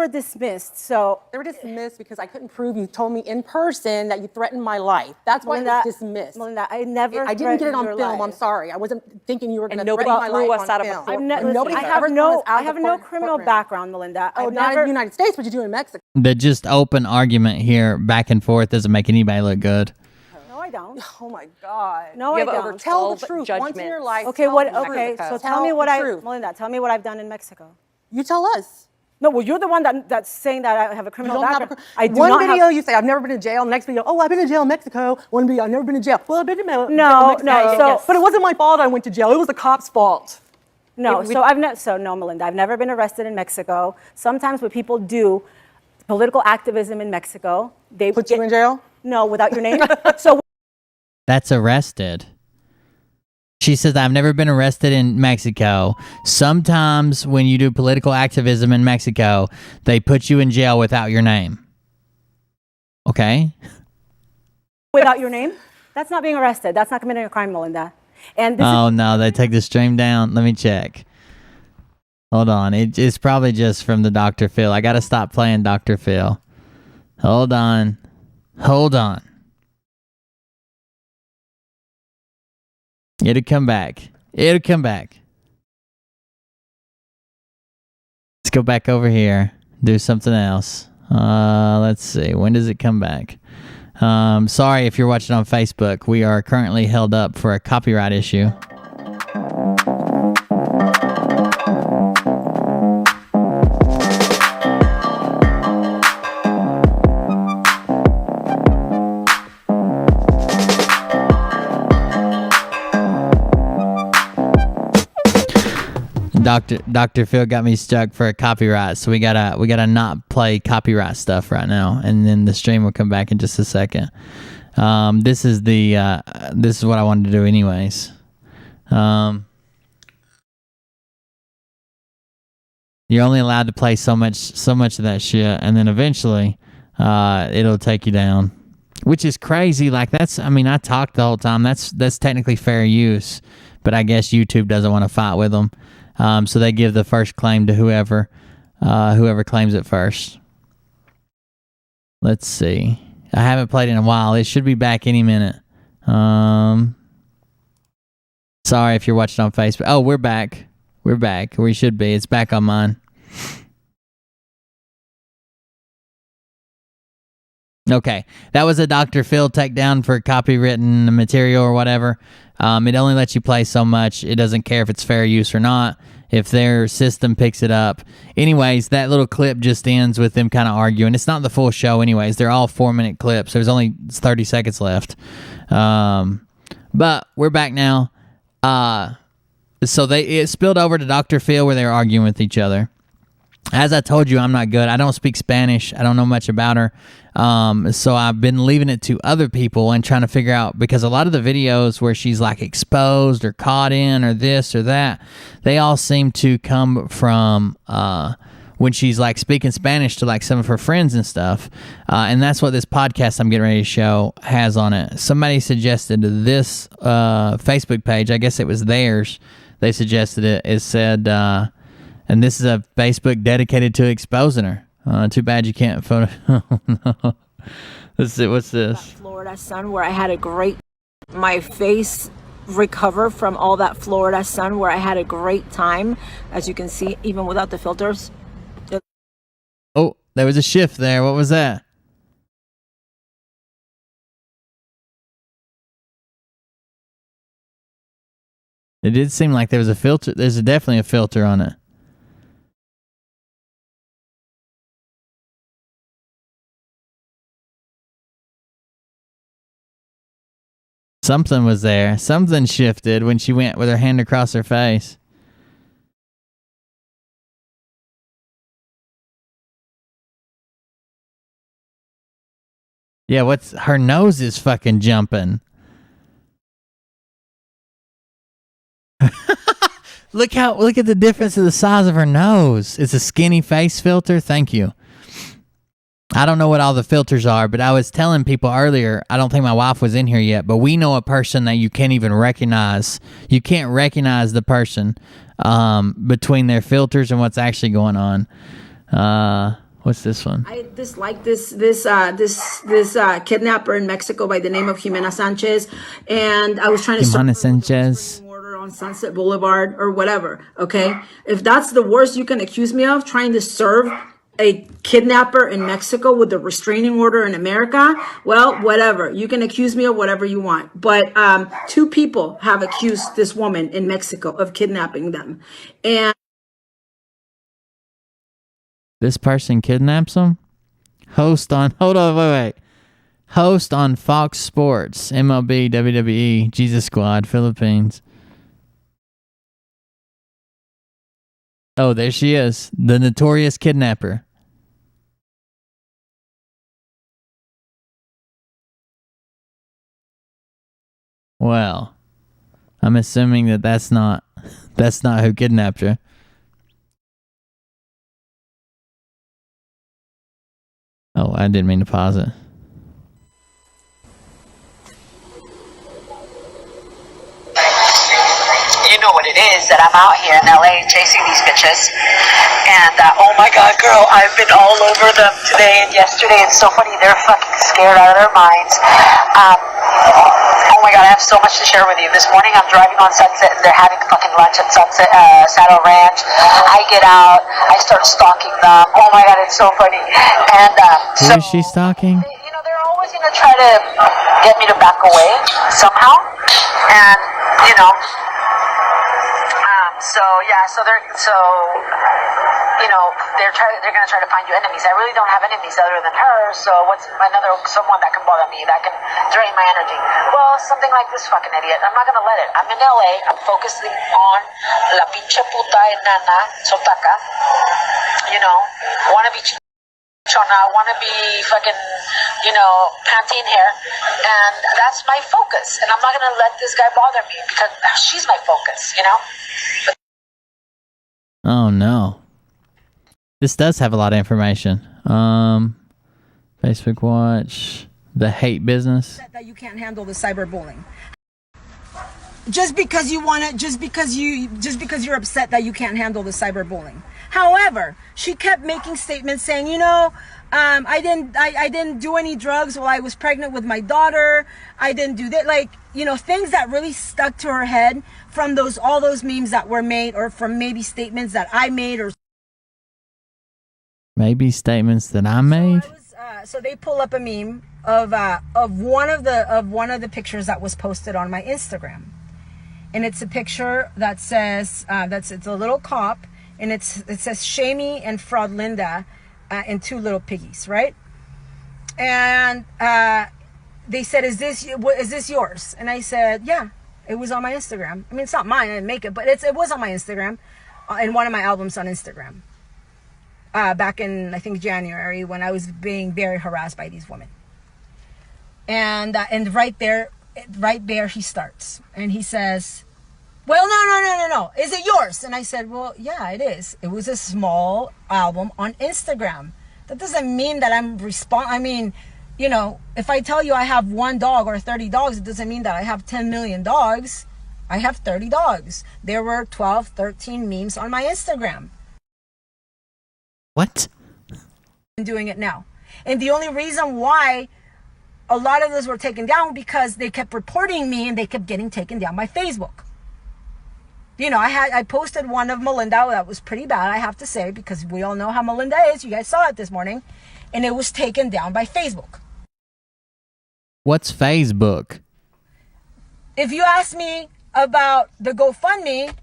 dismissed. So They were dismissed because I couldn't prove you told me in person that you threatened my life. That's why it was dismissed. Melinda, I never. I didn't get it on threatened your film. I'm life. sorry. I wasn't thinking you were going to nobody threaten my threw life us on out of a film. court. Nobody I have no criminal background, Melinda. Oh, I've not never, in the United States, but you do in Mexico. The just open argument here back and forth doesn't make anybody look good. No, I don't. Oh my God. No, You I have over don't. Tell the 12 truth once in your judgments. life. Okay, tell what? the Okay, truth. so tell me the what truth. Melinda, tell me what I've done in Mexico. You tell us. No, well, you're the one that's saying that I have a You criminal don't have background. a, I do one not video have. you say I've never been to jail. Next video, oh, I've been to jail in Mexico. One video, I've never been to jail. Well, I've been to jail in Mexico. no, But it wasn't my fault I went to jail. It was the cop's fault. No, no, Melinda, I've never been arrested in Mexico. Sometimes what people do, political activism in Mexico, they Put you in jail? No, without your name. So That's arrested. She says, I've never been arrested in Mexico. Sometimes when you do political activism in Mexico, they put you in jail without your name. Okay? without your name, that's not being arrested. That's not committing a crime, Melinda. And this Oh, no, they take the stream down. Let me check. Hold on. It's probably just from the Dr. Phil. I got to stop playing Dr. Phil. Hold on. Hold on. It'll come back. It'll come back. Let's go back over here. Do something else. Let's see. When does it come back? Sorry if you're watching on Facebook. We are currently held up for a copyright issue. Dr. Phil got me stuck for a copyright, so we gotta not play copyright stuff right now, and then the stream will come back in just a second. This is what I wanted to do anyways. You're only allowed to play so much of that shit, and then eventually it'll take you down, which is crazy. Like I talked the whole time. That's technically fair use, but I guess YouTube doesn't want to fight with them. So they give the first claim to whoever claims it first. Let's see. I haven't played in a while. It should be back any minute. Sorry if you're watching on Facebook. Oh, we're back. We're back. We should be. It's back on mine. Okay, that was a Dr. Phil takedown for copywritten material or whatever. It only lets you play so much. It doesn't care if it's fair use or not, if their system picks it up. Anyways, that little clip just ends with them kind of arguing. It's not the full show anyways. They're all 4-minute clips. There's only 30 seconds left. But we're back now. So it spilled over to Dr. Phil where they were arguing with each other. As I told you, I'm not good. I don't speak Spanish. I don't know much about her. So I've been leaving it to other people and trying to figure out, because a lot of the videos where she's like exposed or caught in or this or that, they all seem to come from when she's like speaking Spanish to like some of her friends and stuff. And that's what this podcast I'm getting ready to show has on it. Somebody suggested this Facebook page. I guess it was theirs. They suggested it. It said... and this is a Facebook dedicated to exposing her. Too bad you can't photo. Oh, no. Let's see. What's this? Florida sun, where I had a great... My face recovered from all that Florida sun, where I had a great time. As you can see, even without the filters. Oh, there was a shift there. What was that? It did seem like there was a filter. There's definitely a filter on it. Something was there. Something shifted when she went with her hand across her face. Yeah, her nose is fucking jumping. Look at the difference of the size of her nose. It's a skinny face filter. Thank you. I don't know what all the filters are, but I was telling people earlier, I don't think my wife was in here yet, but we know a person that you can't even recognize. You can't recognize the person between their filters and what's actually going on. What's this one? I dislike this kidnapper in Mexico by the name of Jimena Sanchez, and I was trying to Jimena Sanchez on Sunset Boulevard or whatever. Okay, if that's the worst you can accuse me of, trying to serve a kidnapper in Mexico with a restraining order in America, well, whatever. You can accuse me of whatever you want. But 2 people have accused this woman in Mexico of kidnapping them. And this person kidnaps them? Host on Fox Sports, MLB, WWE, Jesus Squad, Philippines. Oh, there she is. The notorious kidnapper. Well, I'm assuming that's not who kidnapped her. Oh, I didn't mean to pause it. You know what it is, that I'm out here in LA chasing these bitches. And oh my god, girl, I've been all over them today and yesterday. It's so funny, they're fucking scared out of their minds. Oh my god, I have so much to share with you. This morning I'm driving on Sunset and they're having fucking lunch at Sunset Saddle Ranch. I get out, I start stalking them. Oh my god, it's so funny. And who is she stalking? You know, they're always gonna try to get me to back away somehow. And you know, they're gonna try to find you enemies. I really don't have enemies other than her, so what's someone that can bother me, that can drain my energy? Well, something like this fucking idiot. I'm not gonna let it. I'm in LA, I'm focusing on la pinche puta enana sotaca, you know, wanna be chona, wanna be fucking, you know, Pantene hair, and that's my focus, and I'm not gonna let this guy bother me because she's my focus, you know? Oh no. This does have a lot of information. Facebook Watch, the hate business. That you can't handle the cyberbullying. Just because you want it, just because you're upset that you can't handle the cyberbullying. However, she kept making statements saying, you know, I didn't do any drugs while I was pregnant with my daughter. I didn't do that. Like, you know, things that really stuck to her head from all those memes that were made, or from maybe statements that I made, or maybe statements that I made. So I was So they pull up a meme of one of the pictures that was posted on my Instagram, and it's a picture that says it's a little cop, and it says Shamey and Fraud Linda, and two little piggies, right? And they said, "Is this yours?" And I said, "Yeah, it was on my Instagram. I mean, it's not mine. I didn't make it, but it was on my Instagram, in one of my albums on Instagram." Back in, I think, January, when I was being very harassed by these women. And right there he starts. And he says, "Well, no. Is it yours?" And I said, "Well, yeah, it is. It was a small album on Instagram. That doesn't mean that I mean, you know, if I tell you I have 1 dog or 30 dogs, it doesn't mean that I have 10 million dogs. I have 30 dogs. There were 12, 13 memes on my Instagram." What? I'm doing it now. And the only reason why a lot of those were taken down, because they kept reporting me and they kept getting taken down by Facebook. You know, I posted one of Melinda that was pretty bad, I have to say, because we all know how Melinda is. You guys saw it this morning. And it was taken down by Facebook. What's Facebook? If you ask me about the GoFundMe,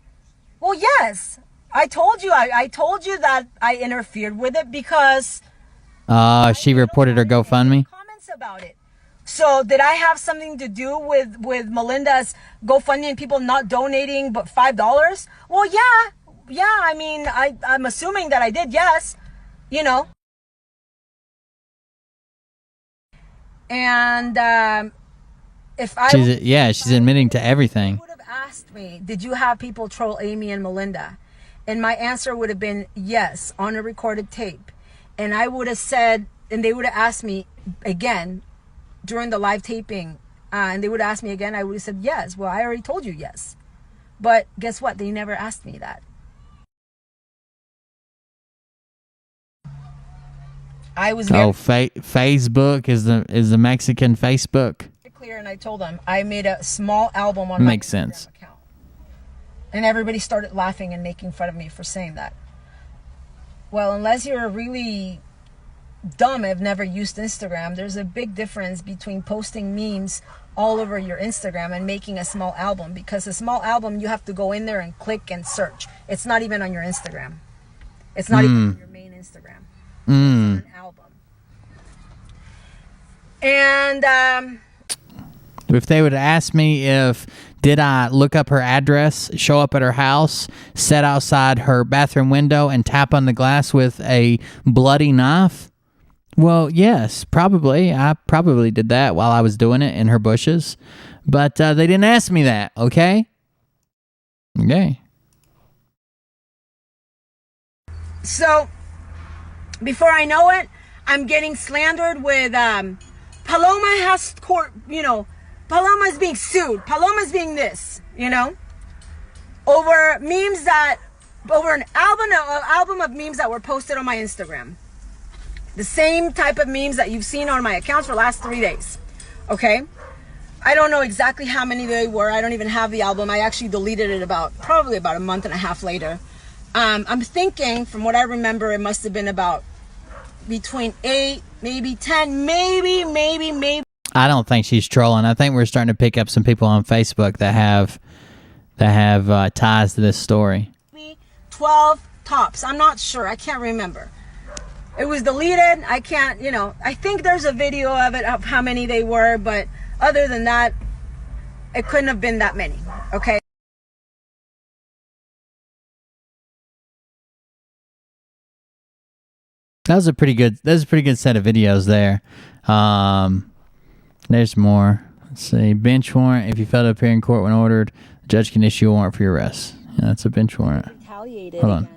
well, yes. I told you that I interfered with it because she reported her GoFundMe. Comments about it. So did I have something to do with Melinda's GoFundMe and people not donating but $5? Well, yeah. I mean, I'm assuming that I did. Yes, you know. And if I she's admitting to everything. Would have asked me, did you have people troll Amy and Melinda? And my answer would have been yes, on a recorded tape. And I would have said, and they would have asked me again during the live taping, and they would ask me again, I would have said yes. Well, I already told you yes. But guess what? They never asked me that. I was Facebook is the Mexican Facebook. Clear, and I told them I made a small album on Makes my sense. account. And everybody started laughing and making fun of me for saying that. Well, unless you're really dumb, I've never used Instagram. There's a big difference between posting memes all over your Instagram and making a small album, because a small album, you have to go in there and click and search. It's not even on your Instagram. It's not even on your main Instagram. It's an album. And if they would ask me if did I look up her address, show up at her house, sit outside her bathroom window, and tap on the glass with a bloody knife? Well, yes, probably. I probably did that while I was doing it in her bushes. But they didn't ask me that, okay? Okay. So, before I know it, I'm getting slandered with Paloma has court, you know, Paloma's being sued. Paloma's being this, you know, over memes over an album of memes that were posted on my Instagram. The same type of memes that you've seen on my accounts for the last 3 days. Okay? I don't know exactly how many they were. I don't even have the album. I actually deleted it probably about a month and a half later. I'm thinking, from what I remember, it must have been about between 8, maybe 10, maybe. I don't think she's trolling. I think we're starting to pick up some people on Facebook that have ties to this story. 12 tops. I'm not sure. I can't remember. It was deleted. I can't, you know, I think there's a video of it, of how many they were, but other than that, it couldn't have been that many. Okay. That was a pretty good set of videos there. There's more. Let's see. Bench warrant. If you fail to appear in court when ordered, the judge can issue a warrant for your arrest. Yeah, that's a bench warrant. Retaliated. Hold on.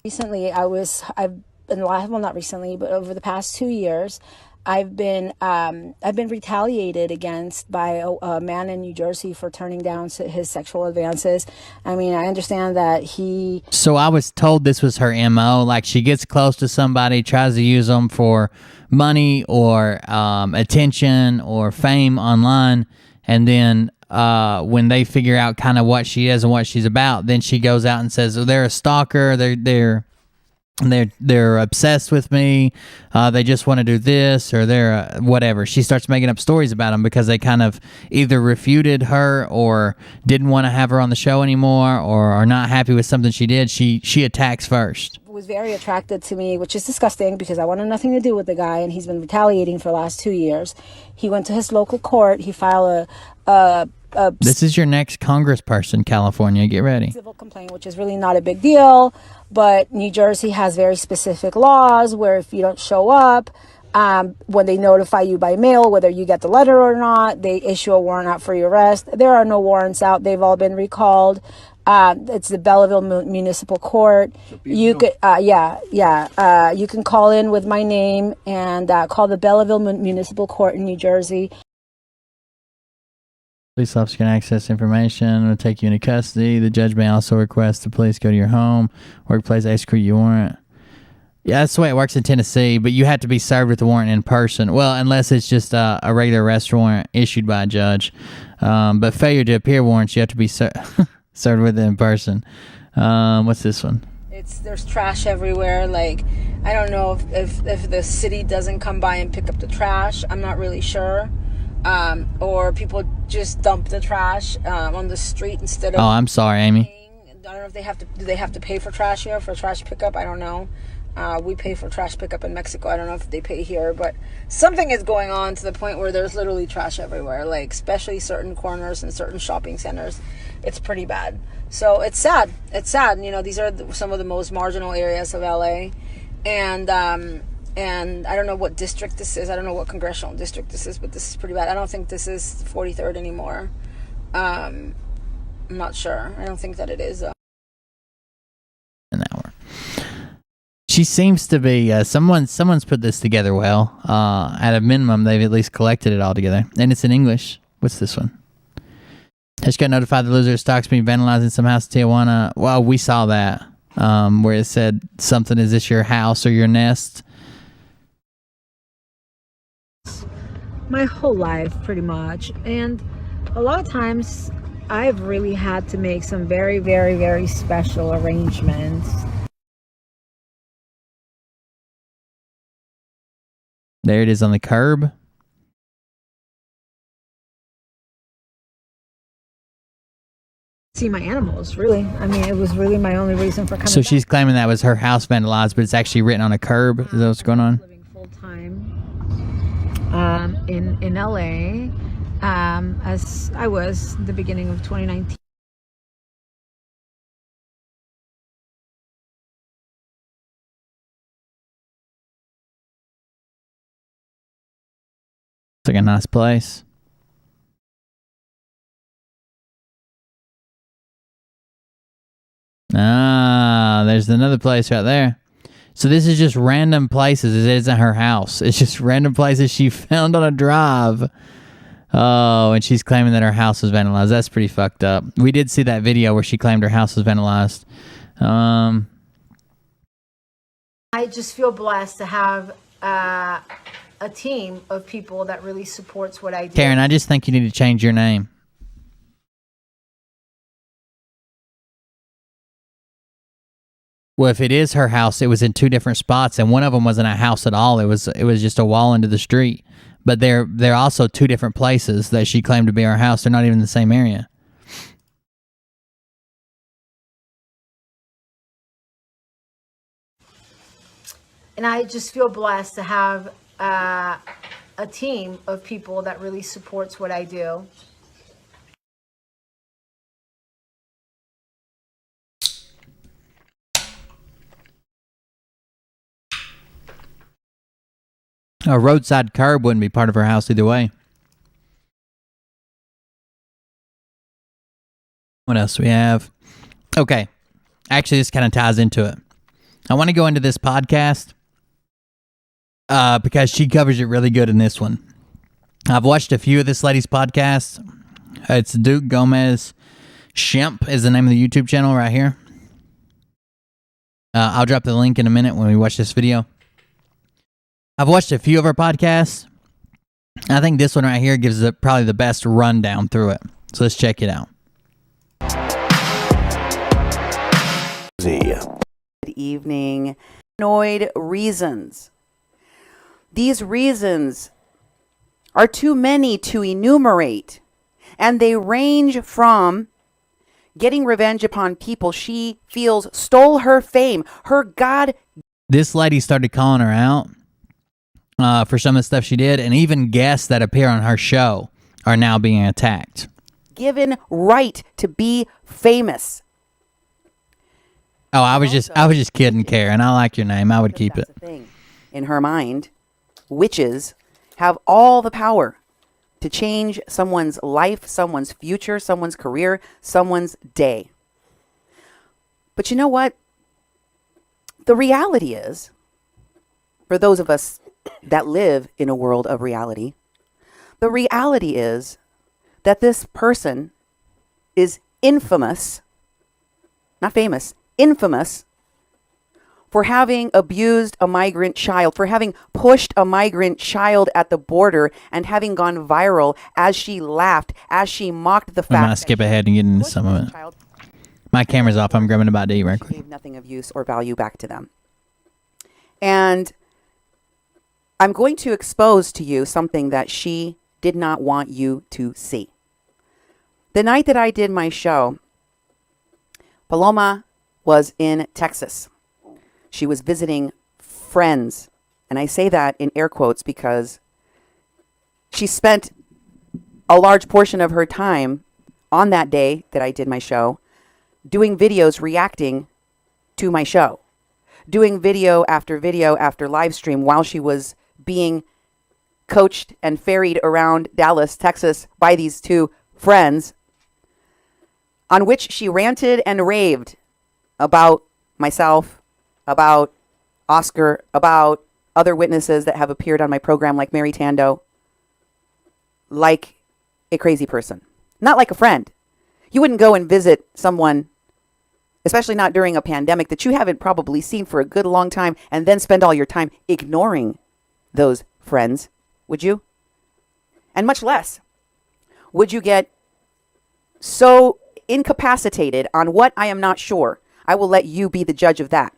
Recently, not recently, but over the past 2 years, I've been retaliated against by a man in New Jersey for turning down his sexual advances. I mean, I understand that he... So I was told this was her MO. Like, she gets close to somebody, tries to use them for money or attention or fame online, and then when they figure out kind of what she is and what she's about, then she goes out and says, "Oh, they're a stalker. They're they're obsessed with me. They just want to do this, or they're whatever. She starts making up stories about them because they kind of either refuted her or didn't want to have her on the show anymore, or are not happy with something she did. She attacks first. Was very attracted to me, which is disgusting because I wanted nothing to do with the guy, and he's been retaliating for the last 2 years. He went to his local court. He filed a This is your next congressperson, California. Get ready. Civil complaint, which is really not a big deal, but New Jersey has very specific laws where if you don't show up, when they notify you by mail, whether you get the letter or not, they issue a warrant out for your arrest. There are no warrants out. They've all been recalled. It's the Belleville Municipal Court. You could, you can call in with my name and call the Belleville Municipal Court in New Jersey. Police officer can access information. Will take you into custody. The judge may also request the police go to your home, workplace, execute your warrant. Yeah, that's the way it works in Tennessee, but you have to be served with the warrant in person. Well, unless it's just a regular arrest warrant issued by a judge. But failure to appear warrants, you have to be served with it in person. What's this one? There's trash everywhere. Like, I don't know if the city doesn't come by and pick up the trash. I'm not really sure. Or people just dump the trash on the street instead of. Oh, I'm sorry, Amy. I don't know if do they have to pay for trash here for trash pickup? I don't know. We pay for trash pickup in Mexico. I don't know if they pay here, but something is going on to the point where there's literally trash everywhere, like especially certain corners and certain shopping centers. It's pretty bad. So it's sad. It's sad. You know, these are some of the most marginal areas of LA, and I don't know what district this is. I don't know what congressional district this is, but this is pretty bad. I don't think this is 43rd anymore. I'm not sure. I don't think that it is. An hour. She seems to be someone's put this together well. At a minimum, they've at least collected it all together, and it's in English. What's this one? Just got notified the loser of stocks being vandalized in some house in Tijuana. Well, we saw that where it said something. Is this your house or your nest? My whole life, pretty much, and a lot of times I've really had to make some very, very, very special arrangements. There it is on the curb. See my animals, really. I mean, it was really my only reason for coming. So she's claiming that was her house vandalized, but it's actually written on a curb. Is that what's going on? Living full time in LA, as I was the beginning of 2019. It's like a nice place. Ah, there's another place right there. So this is just random places. It isn't her house. It's just random places she found on a drive. Oh, and she's claiming that her house was vandalized. That's pretty fucked up. We did see that video where she claimed her house was vandalized. I just feel blessed to have a team of people that really supports what I do. Karen, I just think you need to change your name. Well, if it is her house, it was in two different spots, and one of them wasn't a house at all. It was just a wall into the street. But they're also two different places that she claimed to be her house. They're not even in the same area. And I just feel blessed to have a team of people that really supports what I do. A roadside curb wouldn't be part of her house either way. What else do we have? Okay. Actually, this kind of ties into it. I want to go into this podcast because she covers it really good in this one. I've watched a few of this lady's podcasts. It's Duke Gomez Shemp is the name of the YouTube channel right here. I'll drop the link in a minute when we watch this video. I've watched a few of her podcasts. I think this one right here gives probably the best rundown through it. So let's check it out. Good evening. paranoid reasons. These reasons are too many to enumerate, and they range from getting revenge upon people she feels stole her fame, her God. This lady started calling her out for some of the stuff she did, and even guests that appear on her show are now being attacked. Given right to be famous. Oh, I was just kidding, Karen. I like your name. I would keep it. In her mind, witches have all the power to change someone's life, someone's future, someone's career, someone's day. But you know what? The reality is, for those of us that live in a world of reality, the reality is that this person is infamous, not famous, infamous for having abused a migrant child, for having pushed a migrant child at the border and having gone viral as she laughed, as she mocked the fact. I'm going to skip ahead and get into some of it. My camera's off. I'm grabbing a bite to eat right quick. Gave nothing of use or value back to them. And I'm going to expose to you something that she did not want you to see. The night that I did my show, Paloma was in Texas. She was visiting friends. And I say that in air quotes because she spent a large portion of her time on that day that I did my show doing videos reacting to my show, doing video after live stream while she was being coached and ferried around Dallas, Texas by these two friends, on which she ranted and raved about myself, about Oscar, about other witnesses that have appeared on my program like Mary Tando, like a crazy person, not like a friend. You wouldn't go and visit someone, especially not during a pandemic that you haven't probably seen for a good long time, and then spend all your time ignoring those friends, would you? And much less would you get so incapacitated on what I am not sure. I will let you be the judge of that.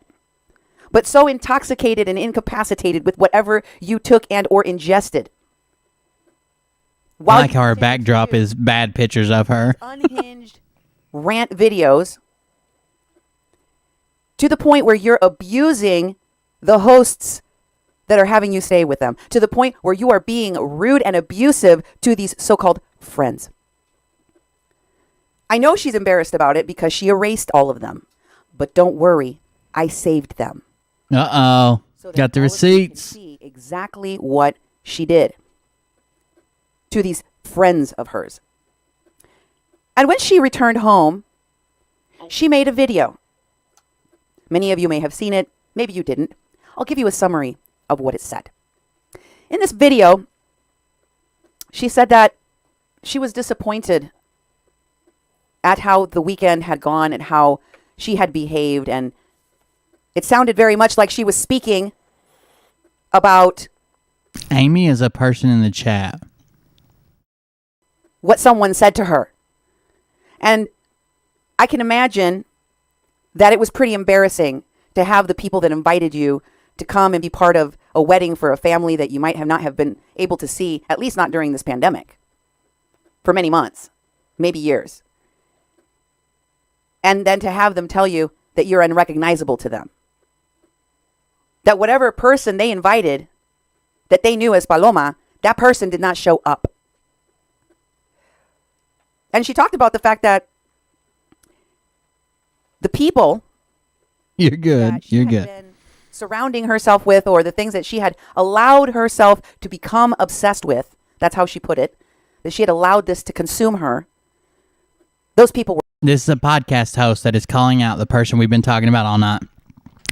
But so intoxicated and incapacitated with whatever you took and or ingested. I like how her backdrop is bad pictures of her. Unhinged rant videos to the point where you're abusing the hosts that are having you stay with them, to the point where you are being rude and abusive to these so-called friends. I know she's embarrassed about it because she erased all of them, but don't worry, I saved them. Uh-oh. So got the receipts. See exactly what she did to these friends of hers. And when she returned home, she made a video. Many of you may have seen it. Maybe you didn't. I'll give you a summary of what it said. In this video, she said that she was disappointed at how the weekend had gone and how she had behaved. And it sounded very much like she was speaking about Amy is a person in the chat. What someone said to her. And I can imagine that it was pretty embarrassing to have the people that invited you to come and be part of a wedding for a family that you might have not have been able to see, at least not during this pandemic, for many months, maybe years. And then to have them tell you that you're unrecognizable to them. That whatever person they invited that they knew as Paloma, that person did not show up. And she talked about the fact that the people You're good. You're good. surrounding herself with, or the things that she had allowed herself to become obsessed with, that's how she put it, that she had allowed this to consume her, those people were... This is a podcast host that is calling out the person we've been talking about all night,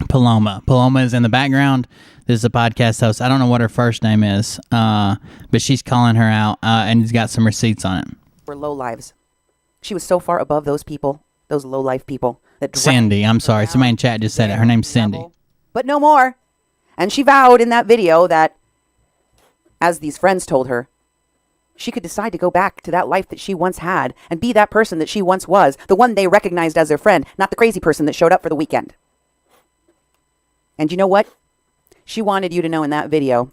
Paloma. Paloma is in the background. This is a podcast host. I don't know what her first name is, but she's calling her out, and he's got some receipts on it. Were low lives. She was so far above those people, those low life people. That Cindy, I'm sorry. Somebody in chat just said it. Her name's Cindy. But no more. And she vowed in that video that, as these friends told her, she could decide to go back to that life that she once had and be that person that she once was, the one they recognized as their friend, not the crazy person that showed up for the weekend. And you know what? She wanted you to know in that video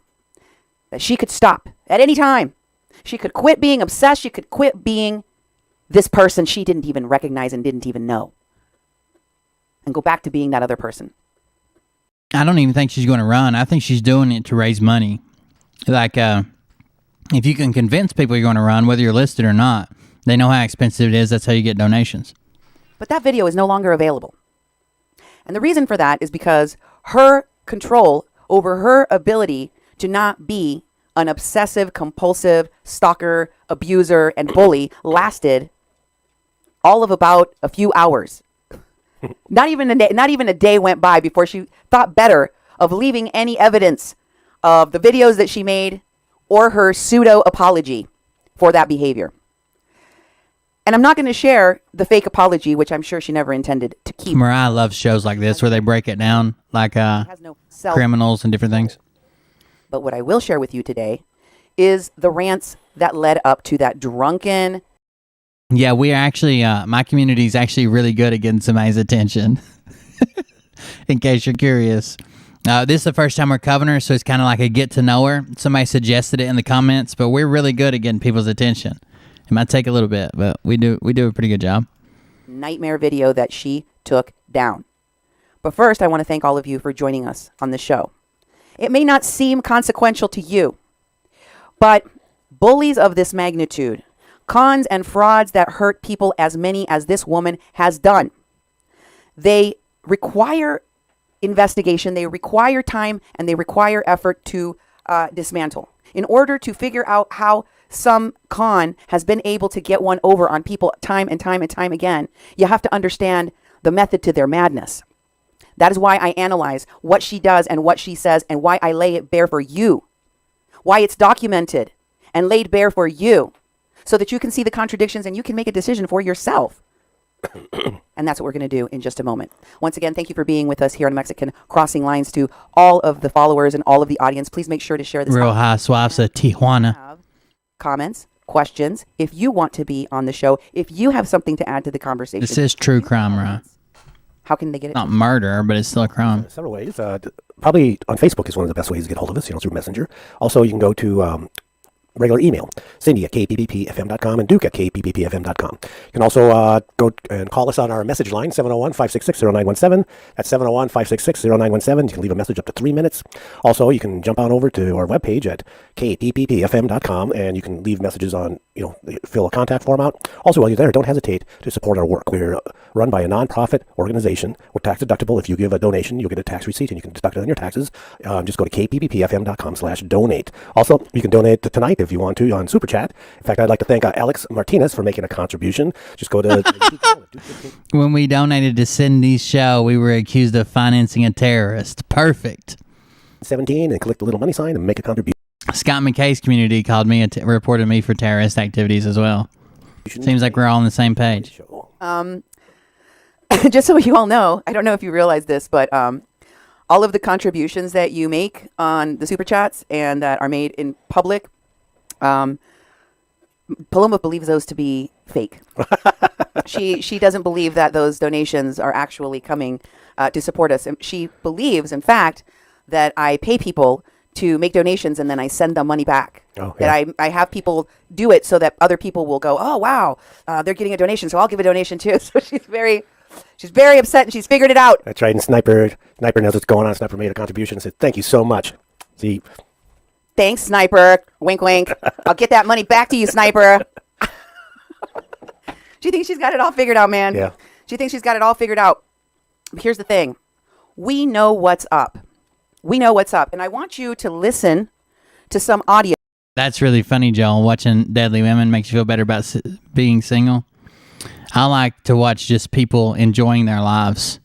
that she could stop at any time. She could quit being obsessed. She could quit being this person she didn't even recognize and didn't even know, and go back to being that other person. I don't even think she's going to run. I think she's doing it to raise money. Like, if you can convince people you're going to run, whether you're listed or not, they know how expensive it is. That's how you get donations. But that video is no longer available. And the reason for that is because her control over her ability to not be an obsessive, compulsive stalker, abuser, and bully lasted all of about a few hours. Not even a day went by before she thought better of leaving any evidence of the videos that she made or her pseudo apology for that behavior. And I'm not going to share the fake apology, which I'm sure she never intended to keep. Mariah loves shows like this where they break it down, like criminals and different things. But what I will share with you today is the rants that led up to that drunken. Yeah, we are actually, my community is actually really good at getting somebody's attention. In case you're curious. This is the first time we're covering her, so it's kind of like a get to know her. Somebody suggested it in the comments, but we're really good at getting people's attention. It might take a little bit, but we do a pretty good job. Nightmare video that she took down. But first, I want to thank all of you for joining us on the show. It may not seem consequential to you, but bullies of this magnitude, cons and frauds that hurt people as many as this woman has done, they require investigation, they require time, and they require effort to dismantle. In order to figure out how some con has been able to get one over on people time and time and time again, you have to understand the method to their madness. That is why I analyze what she does and what she says, and why I lay it bare for you. Why it's documented and laid bare for you, so that you can see the contradictions and you can make a decision for yourself. And that's what we're going to do in just a moment. Once again, thank you for being with us here on Mexican Crossing Lines. To all of the followers and all of the audience, please make sure to share this. Real Housewives of Tijuana. Comments, questions, if you want to be on the show, if you have something to add to the conversation. This is true crime, right? How can they get it? Not murder, but it's still a crime. Several ways. Probably on Facebook is one of the best ways to get hold of us, through Messenger. Also, you can go to regular email, Cindy at kpppfm.com and Duke at kpppfm.com. You can also go and call us on our message line, 701-566-0917. That's 701-566-0917. You can leave a message up to 3 minutes. Also, you can jump on over to our webpage at kpppfm.com and you can leave messages on, fill a contact form out. Also, while you're there, don't hesitate to support our work. We're run by a nonprofit organization. We're tax deductible. If you give a donation, you'll get a tax receipt and you can deduct it on your taxes. Just go to kpppfm.com/donate. Also, you can donate tonight if you want to on Super Chat. In fact, I'd like to thank Alex Martinez for making a contribution. Just go to... When we donated to Cindy's show, we were accused of financing a terrorist. Perfect. 17 and click the little money sign and make a contribution. Scott McKay's community called me, reported me for terrorist activities as well. Seems like we're all on the same page. Just so you all know, I don't know if you realize this, but all of the contributions that you make on the Super Chats and that are made in public, Paloma believes those to be fake. She doesn't believe that those donations are actually coming to support us. And she believes, in fact, that I pay people to make donations and then I send them money back. Oh, yeah. That I have people do it so that other people will go, oh, wow, they're getting a donation, so I'll give a donation too. So she's very upset and she's figured it out. That's right. And Sniper knows what's going on. Sniper made a contribution and said, thank you so much. See, thanks, Sniper. Wink, wink. I'll get that money back to you, Sniper. She thinks she's got it all figured out, man. Yeah. She thinks she's got it all figured out. But here's the thing. We know what's up. We know what's up. And I want you to listen to some audio. That's really funny, Joel. Watching Deadly Women makes you feel better about being single. I like to watch just people enjoying their lives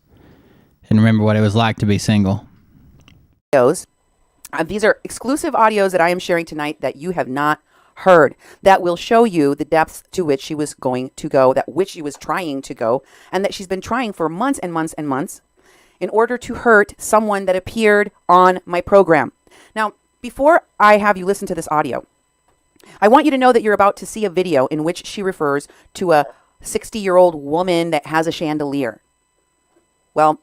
and remember what it was like to be single. These are exclusive audios that I am sharing tonight that you have not heard, that will show you the depths to which she was going to go, that which she was trying to go, and that she's been trying for months and months and months in order to hurt someone that appeared on my program. Now, before I have you listen to this audio, I want you to know that you're about to see a video in which she refers to a 60-year-old woman that has a chandelier. Well,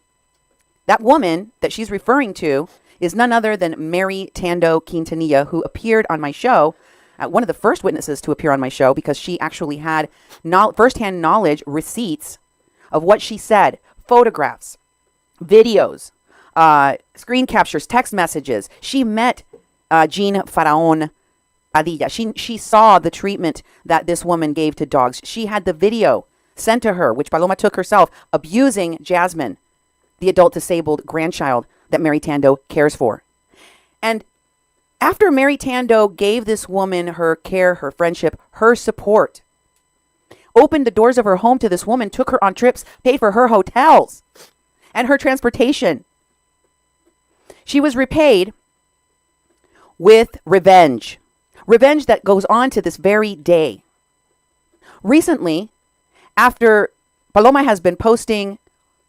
That woman that she's referring to is none other than Mary Tando Quintanilla, who appeared on my show, one of the first witnesses to appear on my show, because she actually had firsthand knowledge, receipts of what she said, photographs, videos, screen captures, text messages. She met Jean Faraon Padilla. She saw the treatment that this woman gave to dogs. She had the video sent to her, which Paloma took herself, abusing Jasmine, the adult disabled grandchild that Mary Tando cares for. And after Mary Tando gave this woman her care, her friendship, her support, opened the doors of her home to this woman, took her on trips, paid for her hotels and her transportation, she was repaid with revenge. Revenge that goes on to this very day. Recently, after Paloma has been posting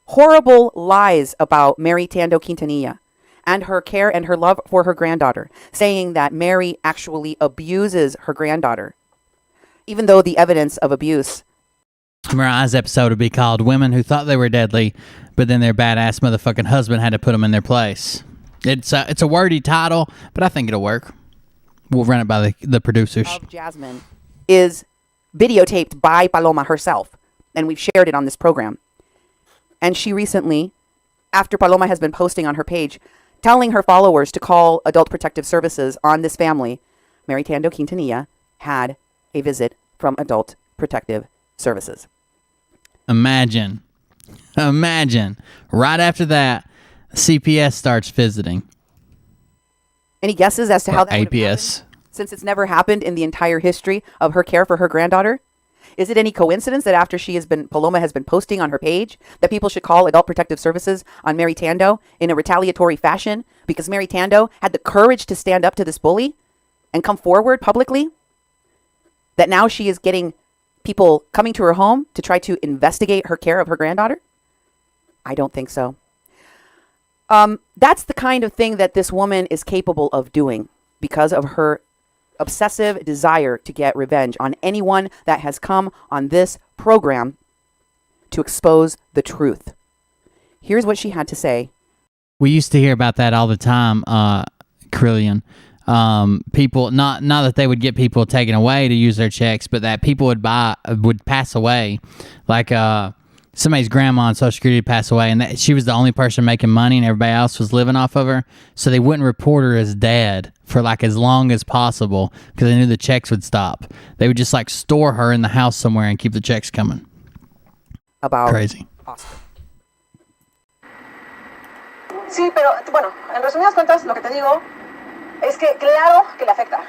horrible lies about Mary Tando Quintanilla and her care and her love for her granddaughter, saying that Mary actually abuses her granddaughter, even though the evidence of abuse. Mariah's episode would be called Women Who Thought They Were Deadly, but then their badass motherfucking husband had to put them in their place. It's a wordy title, but I think it'll work. We'll run it by the producers. Of Jasmine is videotaped by Paloma herself, and we've shared it on this program. And she recently, after Paloma has been posting on her page, telling her followers to call Adult Protective Services on this family, Mary Tando Quintanilla had a visit from Adult Protective Services. Imagine, right after that, CPS starts visiting. Any guesses as to how that would have APS. happened, since it's never happened in the entire history of her care for her granddaughter? Is it any coincidence that after Paloma has been posting on her page, that people should call Adult Protective Services on Mary Tando in a retaliatory fashion because Mary Tando had the courage to stand up to this bully and come forward publicly? That now she is getting people coming to her home to try to investigate her care of her granddaughter? I don't think so. That's the kind of thing that this woman is capable of doing because of her obsessive desire to get revenge on anyone that has come on this program to expose the truth. Here's what she had to say. We used to hear about that all the time, Carillion. People, not that they would get people taken away to use their checks, but that people would pass away. Like somebody's grandma on Social Security passed away, and she was the only person making money, and everybody else was living off of her. So they wouldn't report her as dead for like as long as possible because they knew the checks would stop. They would just like store her in the house somewhere and keep the checks coming. Crazy. Oscar. Sí, pero bueno, en resumidas cuentas, lo que te digo es que claro que le afecta.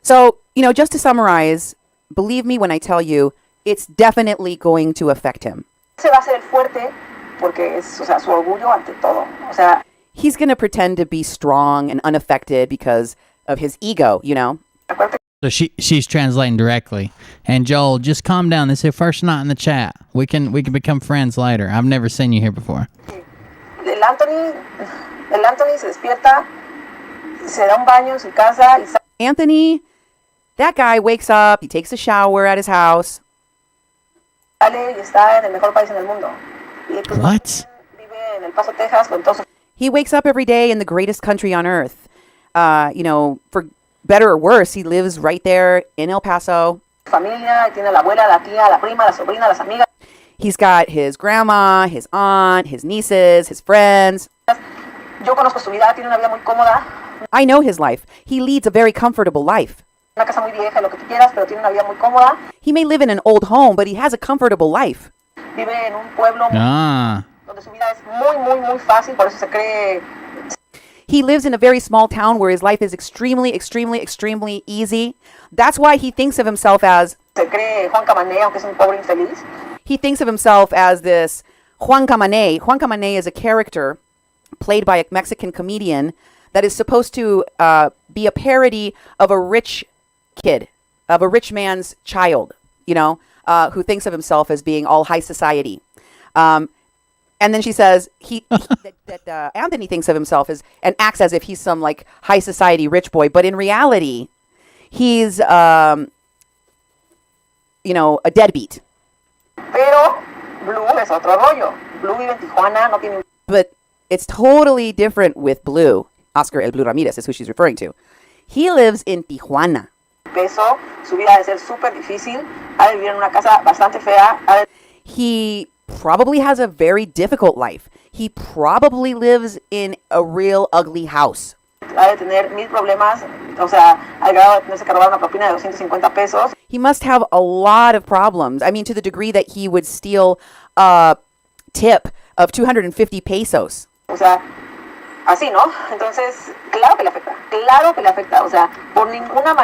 So, just to summarize, believe me when I tell you, it's definitely going to affect him. Se va a hacer el fuerte porque es, su orgullo ante todo. He's going to pretend to be strong and unaffected because of his ego, So she's translating directly. And Joel, just calm down. This is your first night in the chat. We can become friends later. I've never seen you here before. El Anthony se despierta, se da un baño en su casa y Anthony, that guy wakes up, he takes a shower at his house. sale y está en el mejor país en el mundo. What? Vive en El Paso, Texas, con todos. He wakes up every day in the greatest country on earth. For better or worse, he lives right there in El Paso. Familia, tiene la abuela, la tía, la prima, la sobrina, las amigas. He's got his grandma, his aunt, his nieces, his friends. Yo conozco su vida, tiene una vida muy cómoda. I know his life. He leads a very comfortable life. Una casa muy vieja, lo que tú quieras, pero tiene una vida muy cómoda. He may live in an old home, but he has a comfortable life. Vive en un pueblo donde su vida es muy, muy, muy fácil, por eso se cree. He lives in a very small town where his life is extremely, extremely, extremely easy. That's why he thinks of himself as... Se cree Juan Camané, aunque es un pobre infeliz. He thinks of himself as this Juan Camané. Juan Camané is a character played by a Mexican comedian that is supposed to be a parody of a rich kid, of a rich man's child, who thinks of himself as being all high society. And then she says that Anthony thinks of himself as and acts as if he's some like high society rich boy, but in reality, he's a deadbeat. Pero Blue es otro rollo. Blue vive en Tijuana, no tiene. But it's totally different with Blue. Oscar El Blue Ramirez is who she's referring to. He lives in Tijuana. Peso, su vida ha de ser súper difícil, ha de vivir en una casa bastante fea. He probably has a very difficult life. He probably lives in a real ugly house. Ha de tener mil problemas, o sea, al grado de tenerse que robar una propina de 250 pesos. He must have a lot of problems. I mean, to the degree that he would steal a tip of 250 pesos. O sea, así, ¿no? Entonces, claro que le afecta. Claro que le afecta. O sea, por ninguna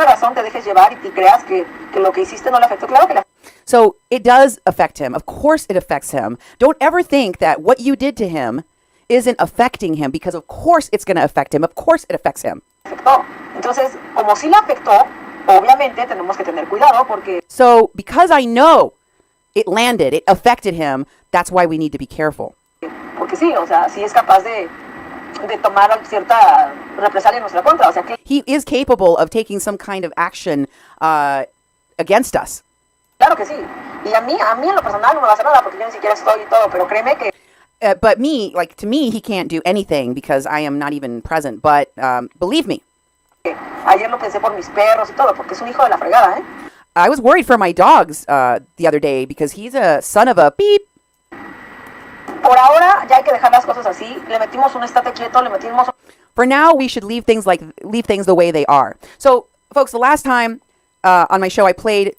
razón te dejes llevar y creas que lo que hiciste no le afectó. Claro que le afecta. So it does affect him. Of course it affects him. Don't ever think that what you did to him isn't affecting him, because of course it's going to affect him. Of course it affects him. Afectó. Entonces, como sí le afectó, obviamente tenemos que tener cuidado porque... So because I know it landed, it affected him, that's why we need to be careful. Porque sí, o sea, sí es capaz de tomar cierta represalia en nuestra contra. O sea, que... He is capable of taking some kind of action against us. Claro que sí. Y a mí en lo personal no me va a hacer nada porque yo ni siquiera estoy y todo, pero créeme que... But me, like, to me, he can't do anything because I am not even present. But believe me. Ayer lo pensé por mis perros y todo, porque es un hijo de la fregada, ¿eh? I was worried for my dogs the other day because he's a son of a beep. Por ahora ya hay que dejar las cosas así. Le metimos un estate quieto, le metimos... For now, we should leave things the way they are. So, folks, the last time on my show I played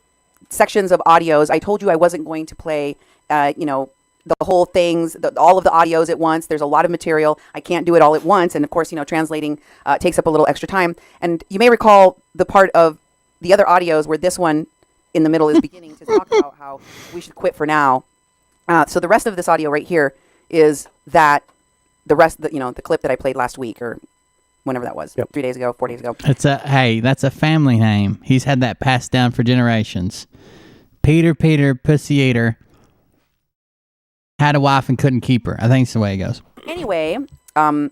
sections of audios. I told you I wasn't going to play, the whole things, all of the audios at once. There's a lot of material. I can't do it all at once. And of course, translating takes up a little extra time. And you may recall the part of the other audios where this one in the middle is beginning to talk about how we should quit for now. So the rest of this audio right here is that the rest, the clip that I played last week or whenever that was, 3 days ago, 4 days ago. That's a family name. He's had that passed down for generations. Peter, Pussy Eater, had a wife and couldn't keep her. I think it's the way it goes. Anyway, the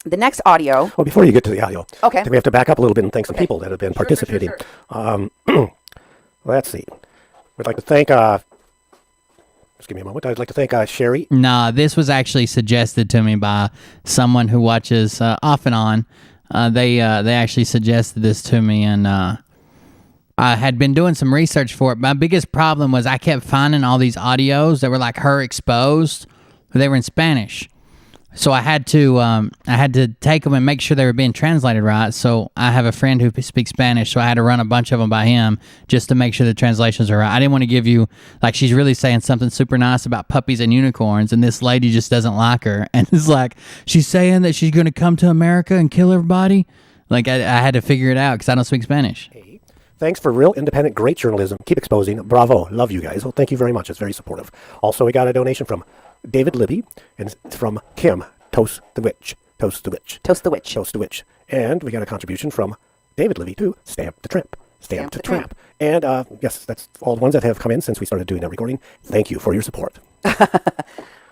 next audio. Well, before you get to the audio, okay, I think we have to back up a little bit and thank some people that have been participating. Sure. Let's see. We'd like to thank. Just give me a moment. I'd like to thank Sherry. Nah, this was actually suggested to me by someone who watches off and on. They actually suggested this to me, and I had been doing some research for it. My biggest problem was I kept finding all these audios that were like her exposed. They were in Spanish. So I had to take them and make sure they were being translated right. So I have a friend who speaks Spanish, so I had to run a bunch of them by him just to make sure the translations are right. I didn't want to give you, like, she's really saying something super nice about puppies and unicorns, and this lady just doesn't like her. And it's like, she's saying that she's going to come to America and kill everybody. Like, I had to figure it out because I don't speak Spanish. Hey, thanks for real, independent, great journalism. Keep exposing. Bravo. Love you guys. Well, thank you very much. It's very supportive. Also, we got a donation from David Libby, and it's from Kim, Toast the Witch. Toast the Witch. Toast the Witch. Toast the Witch. And we got a contribution from David Libby to Stamp the Tramp. Stamp the Tramp. And yes, that's all the ones that have come in since we started doing that recording. Thank you for your support.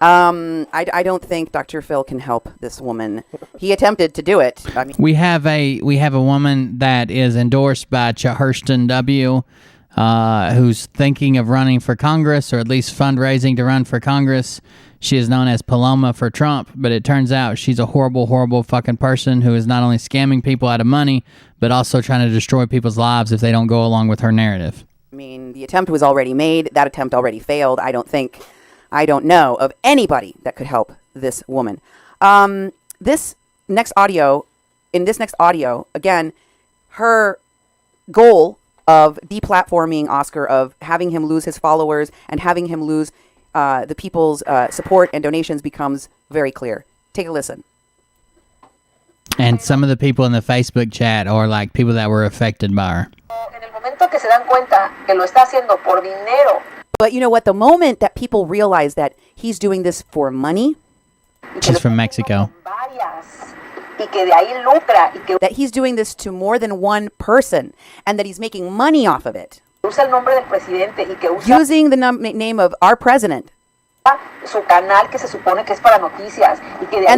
I don't think Dr. Phil can help this woman. He attempted to do it. I mean, we have a woman that is endorsed by Hurston W., who's thinking of running for Congress, or at least fundraising to run for Congress. She is known as Paloma for Trump, but it turns out she's a horrible, horrible fucking person who is not only scamming people out of money, but also trying to destroy people's lives if they don't go along with her narrative. I mean, the attempt was already made. That attempt already failed. I don't know of anybody that could help this woman. In this next audio, again, her goal of deplatforming Oscar, of having him lose his followers and having him lose the people's support and donations becomes very clear. Take a listen. And some of the people in the Facebook chat are like people that were affected by her. But you know what? The moment that people realize that he's doing this for money. She's from Mexico. That he's doing this to more than one person and that he's making money off of it. Using the name of our president. And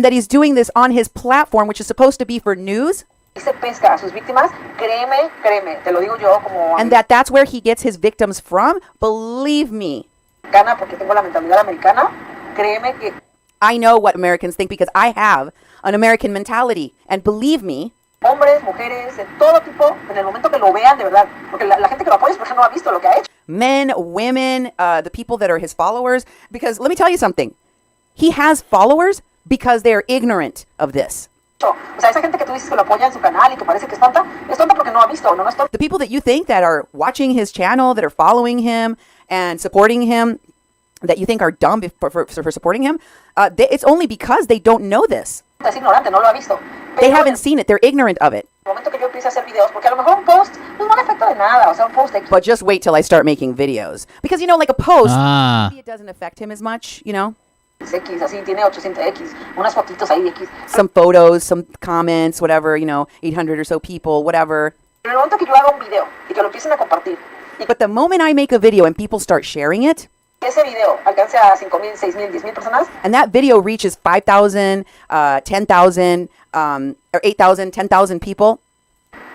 that he's doing this on his platform, which is supposed to be for news. And that's where he gets his victims from. Believe me. I know what Americans think because I have an American mentality. And believe me, Hombres, mujeres, de todo tipo, en el momento que lo vean, de verdad, porque la gente que lo apoya es porque no ha visto lo que ha hecho. men, women, the people that are his followers, because let me tell you something. He has followers because they're ignorant of this. O sea, esa gente que tú dices que lo apoya en su canal y que parece que es tonta porque no ha visto, no es tonta. The people that you think that are watching his channel, that are following him and supporting him, that you think are dumb for supporting him, it's only because they don't know this. Es ignorante, no lo ha visto. They haven't seen it. They're ignorant of it. El momento que yo empiece a hacer videos, porque a lo mejor un post pues no le afecta de nada, o sea, un post X. But just wait till I start making videos. Because, you know, like a post, maybe it doesn't affect him as much, you know? X, así tiene 800X, unas fotitos ahí X. Some photos, some comments, whatever, you know, 800 or so people, whatever. Pero el momento que yo haga un video y que lo empiecen a compartir. But the moment I make a video and people start sharing it, Ese video alcance a 5,000, 6,000, 10,000 personas. and that video reaches 5,000, 10,000, or 8,000, 10,000 people.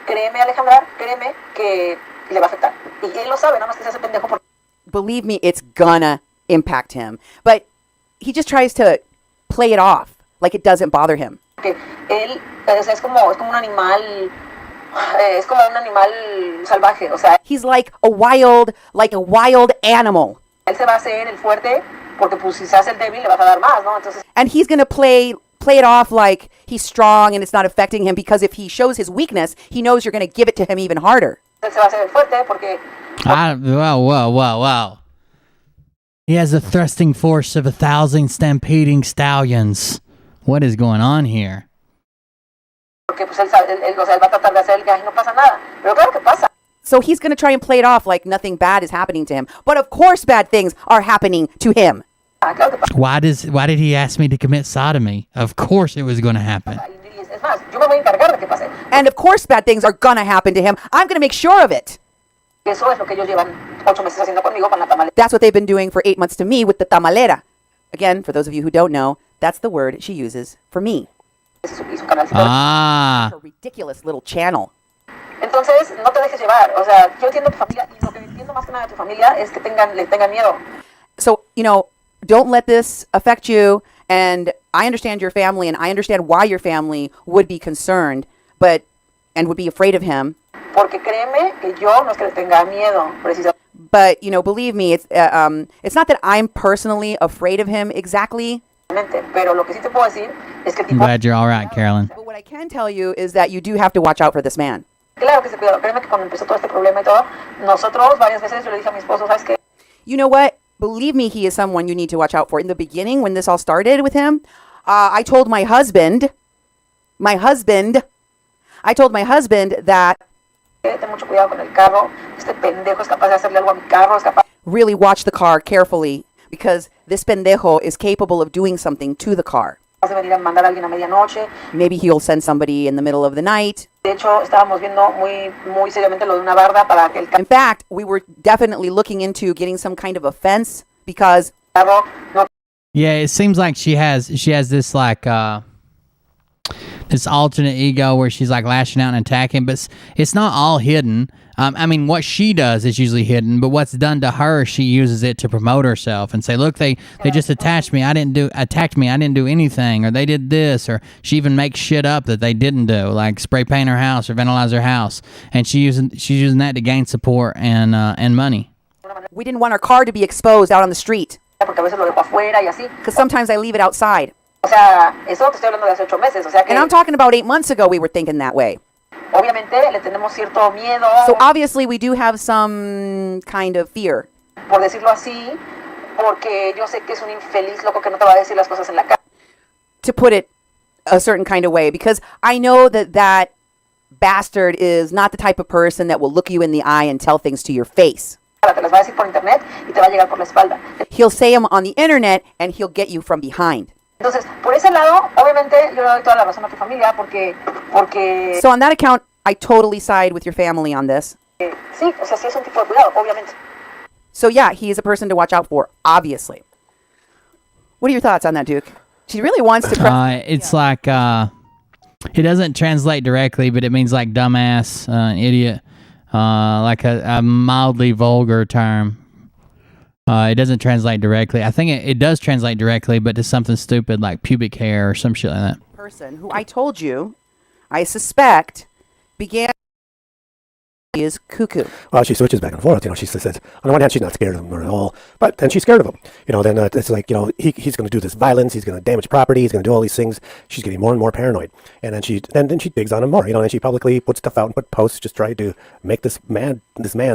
Créeme, Alejandra, créeme que le va a afectar. Y él lo sabe, nada más que se hace pendejo por... Believe me, it's gonna impact him. But he just tries to play it off like it doesn't bother him. Porque él, o sea, es como un animal... Es como un animal salvaje, o sea... He's like a wild animal. Él se va a hacer el fuerte porque pues si se hace el débil le vas a dar más, ¿no? Entonces... And he's gonna play it off like he's strong and it's not affecting him, because if he shows his weakness, he knows you're gonna give it to him even harder. Él se va a hacer el fuerte porque... Wow. He has a thrusting force of 1,000 stampeding stallions. What is going on here? Porque pues él va a tratar de hacer el que no pasa nada. Pero claro que pasa. So he's going to try and play it off like nothing bad is happening to him. But of course bad things are happening to him. Why did he ask me to commit sodomy? Of course it was going to happen. Es más, yo me voy a encargar de que pase. And of course bad things are going to happen to him. I'm going to make sure of it. Eso es lo que ellos llevan 8 meses haciendo conmigo con la tamalera. That's what they've been doing for 8 months to me with the tamalera. Again, for those of you who don't know, that's the word she uses for me. Ah. A ridiculous little channel. Entonces, no te dejes llevar. O sea, yo entiendo tu familia y lo que entiendo más que nada de tu familia es que le tengan miedo. So, you know, don't let this affect you. And I understand your family, and I understand why your family would be concerned, and would be afraid of him. Porque créeme que yo no es que le tenga miedo, precisamente. But, you know, believe me, it's not that I'm personally afraid of him exactly. Pero lo que sí te puedo decir es que I'm glad you're all right, Carolyn. But what I can tell you is that you do have to watch out for this man. Claro que se cuidó. Créeme que cuando empezó todo este problema y todo, nosotros varias veces yo le dije a mi esposo, ¿sabes qué? You know what? Believe me, he is someone you need to watch out for. In the beginning, when this all started with him, I told my husband that Ten mucho cuidado con el carro. Este pendejo es capaz de hacerle algo a mi carro, es capaz. Really watch the car carefully, because this pendejo is capable of doing something to the car. De venir a mandar a alguien a medianoche. Maybe he'll send somebody in the middle of the night. De hecho, estábamos viendo muy seriamente lo de una barda para que el In fact, we were definitely looking into getting some kind of a fence, because carro no. Yeah, it seems like she has this like this alternate ego where she's like lashing out and attacking, but it's not all hidden. I mean, what she does is usually hidden, but what's done to her, she uses it to promote herself and say, "Look, they just attacked me. I didn't do anything, or they did this," or she even makes shit up that they didn't do, like spray paint her house or vandalize her house, and she's using that to gain support and money. We didn't want our car to be exposed out on the street, because sometimes I leave it outside. O sea, eso te estoy hablando de hace 8 meses, o sea que... And I'm talking about 8 months ago we were thinking that way. Obviamente le tenemos cierto miedo. So obviously we do have some kind of fear. Por decirlo así, porque yo sé que es un infeliz loco que no te va a decir las cosas en la cara. To put it a certain kind of way, because I know that bastard is not the type of person that will look you in the eye and tell things to your face. Te las va a decir por internet y te va a llegar por la espalda. He'll say them on the internet and he'll get you from behind. Entonces, por ese lado, obviamente, yo le doy toda la razón a tu familia porque... So on that account, I totally side with your family on this. Sí, o sea, sí es un tipo de cuidado, obviamente. So yeah, he is a person to watch out for, obviously. What are your thoughts on that, Duke? She really wants to... It's like... it doesn't translate directly, but it means like dumbass, idiot, like a mildly vulgar term. It doesn't translate directly. I think it does translate directly, but to something stupid like pubic hair or some shit like that. Person who I told you, I suspect, began is cuckoo. Well, she switches back and forth. She says, on the one hand, she's not scared of him at all, but then she's scared of him. Then it's like, he's going to do this violence. He's going to damage property. He's going to do all these things. She's getting more and more paranoid. And then she digs on him more, and she publicly puts stuff out and put posts just trying to make this man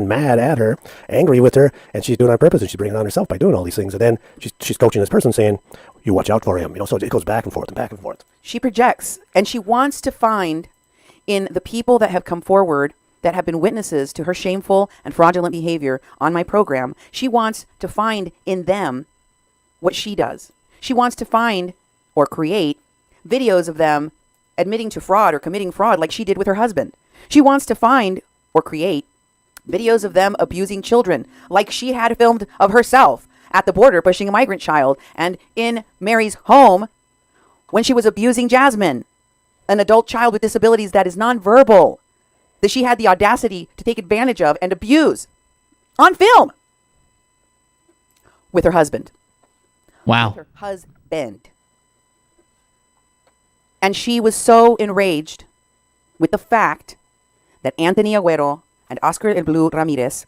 mad at her, angry with her, and she's doing it on purpose, and she's bringing it on herself by doing all these things. And then she's coaching this person saying, you watch out for him. So it goes back and forth and back and forth. She projects, and she wants to find in the people that have come forward that have been witnesses to her shameful and fraudulent behavior on my program, she wants to find in them what she does. She wants to find or create videos of them admitting to fraud or committing fraud like she did with her husband. She wants to find or create videos of them abusing children like she had filmed of herself at the border pushing a migrant child, and in Mary's home when she was abusing Jasmine, an adult child with disabilities that is nonverbal, that she had the audacity to take advantage of and abuse on film with her husband. Wow. With her husband. And she was so enraged with the fact that Anthony Agüero and Oscar El Blue Ramirez.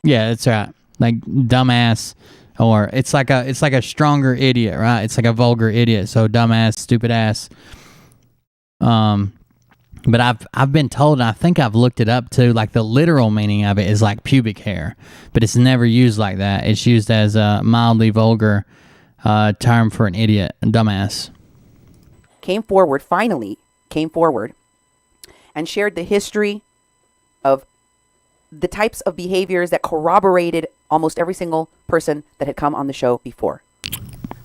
Yeah, that's right. Like dumbass, or it's like a stronger idiot, right? It's like a vulgar idiot. So dumbass, stupid ass. But I've been told, and I think I've looked it up too, like the literal meaning of it is like pubic hair, but it's never used like that. It's used as a mildly vulgar term for an idiot, a dumbass. Finally came forward, and shared the history of the types of behaviors that corroborated almost every single person that had come on the show before.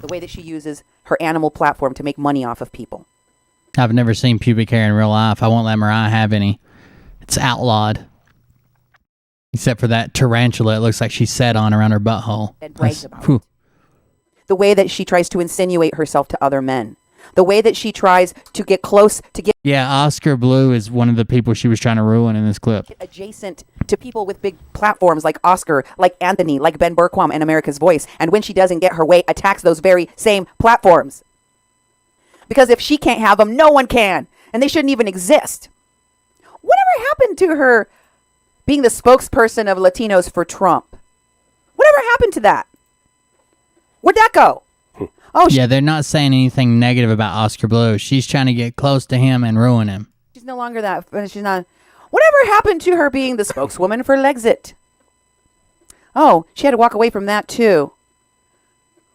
The way that she uses her animal platform to make money off of people. I've never seen pubic hair in real life. I won't let Mariah have any. It's outlawed. Except for that tarantula it looks like she sat on around her butthole. That brags about it. The way that she tries to insinuate herself to other men. The way that she tries to get close to get... Yeah, Oscar Blue is one of the people she was trying to ruin in this clip. Adjacent to people with big platforms like Oscar, like Anthony, like Ben Bergquam and America's Voice. And when she doesn't get her way, attacks those very same platforms. Because if she can't have them, no one can. And they shouldn't even exist. Whatever happened to her being the spokesperson of Latinos for Trump? Whatever happened to that? Where'd that go? Oh, yeah, they're not saying anything negative about Oscar Blue. She's trying to get close to him and ruin him. She's no longer that. She's not. Whatever happened to her being the spokeswoman for Lexit? Oh, she had to walk away from that too.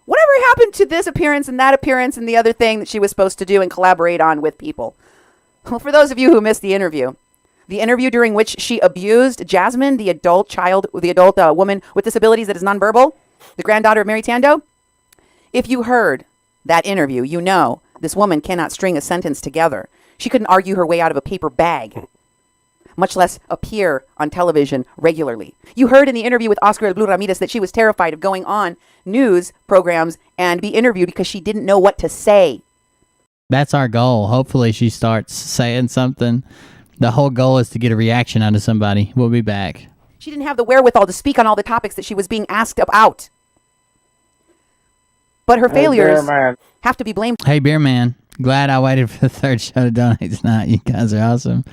Whatever happened to this appearance and that appearance and the other thing that she was supposed to do and collaborate on with people? Well, for those of you who missed the interview during which she abused Jasmine, the adult woman with disabilities that is nonverbal, the granddaughter of Mary Tando. If you heard that interview, you know this woman cannot string a sentence together. She couldn't argue her way out of a paper bag, much less appear on television regularly. You heard in the interview with Oscar El Blue Ramirez that she was terrified of going on news programs and be interviewed because she didn't know what to say. That's our goal. Hopefully she starts saying something. The whole goal is to get a reaction out of somebody. We'll be back. She didn't have the wherewithal to speak on all the topics that she was being asked about. But her failures have to be blamed. Hey, Beer Man. Glad I waited for the third show to donate tonight. You guys are awesome.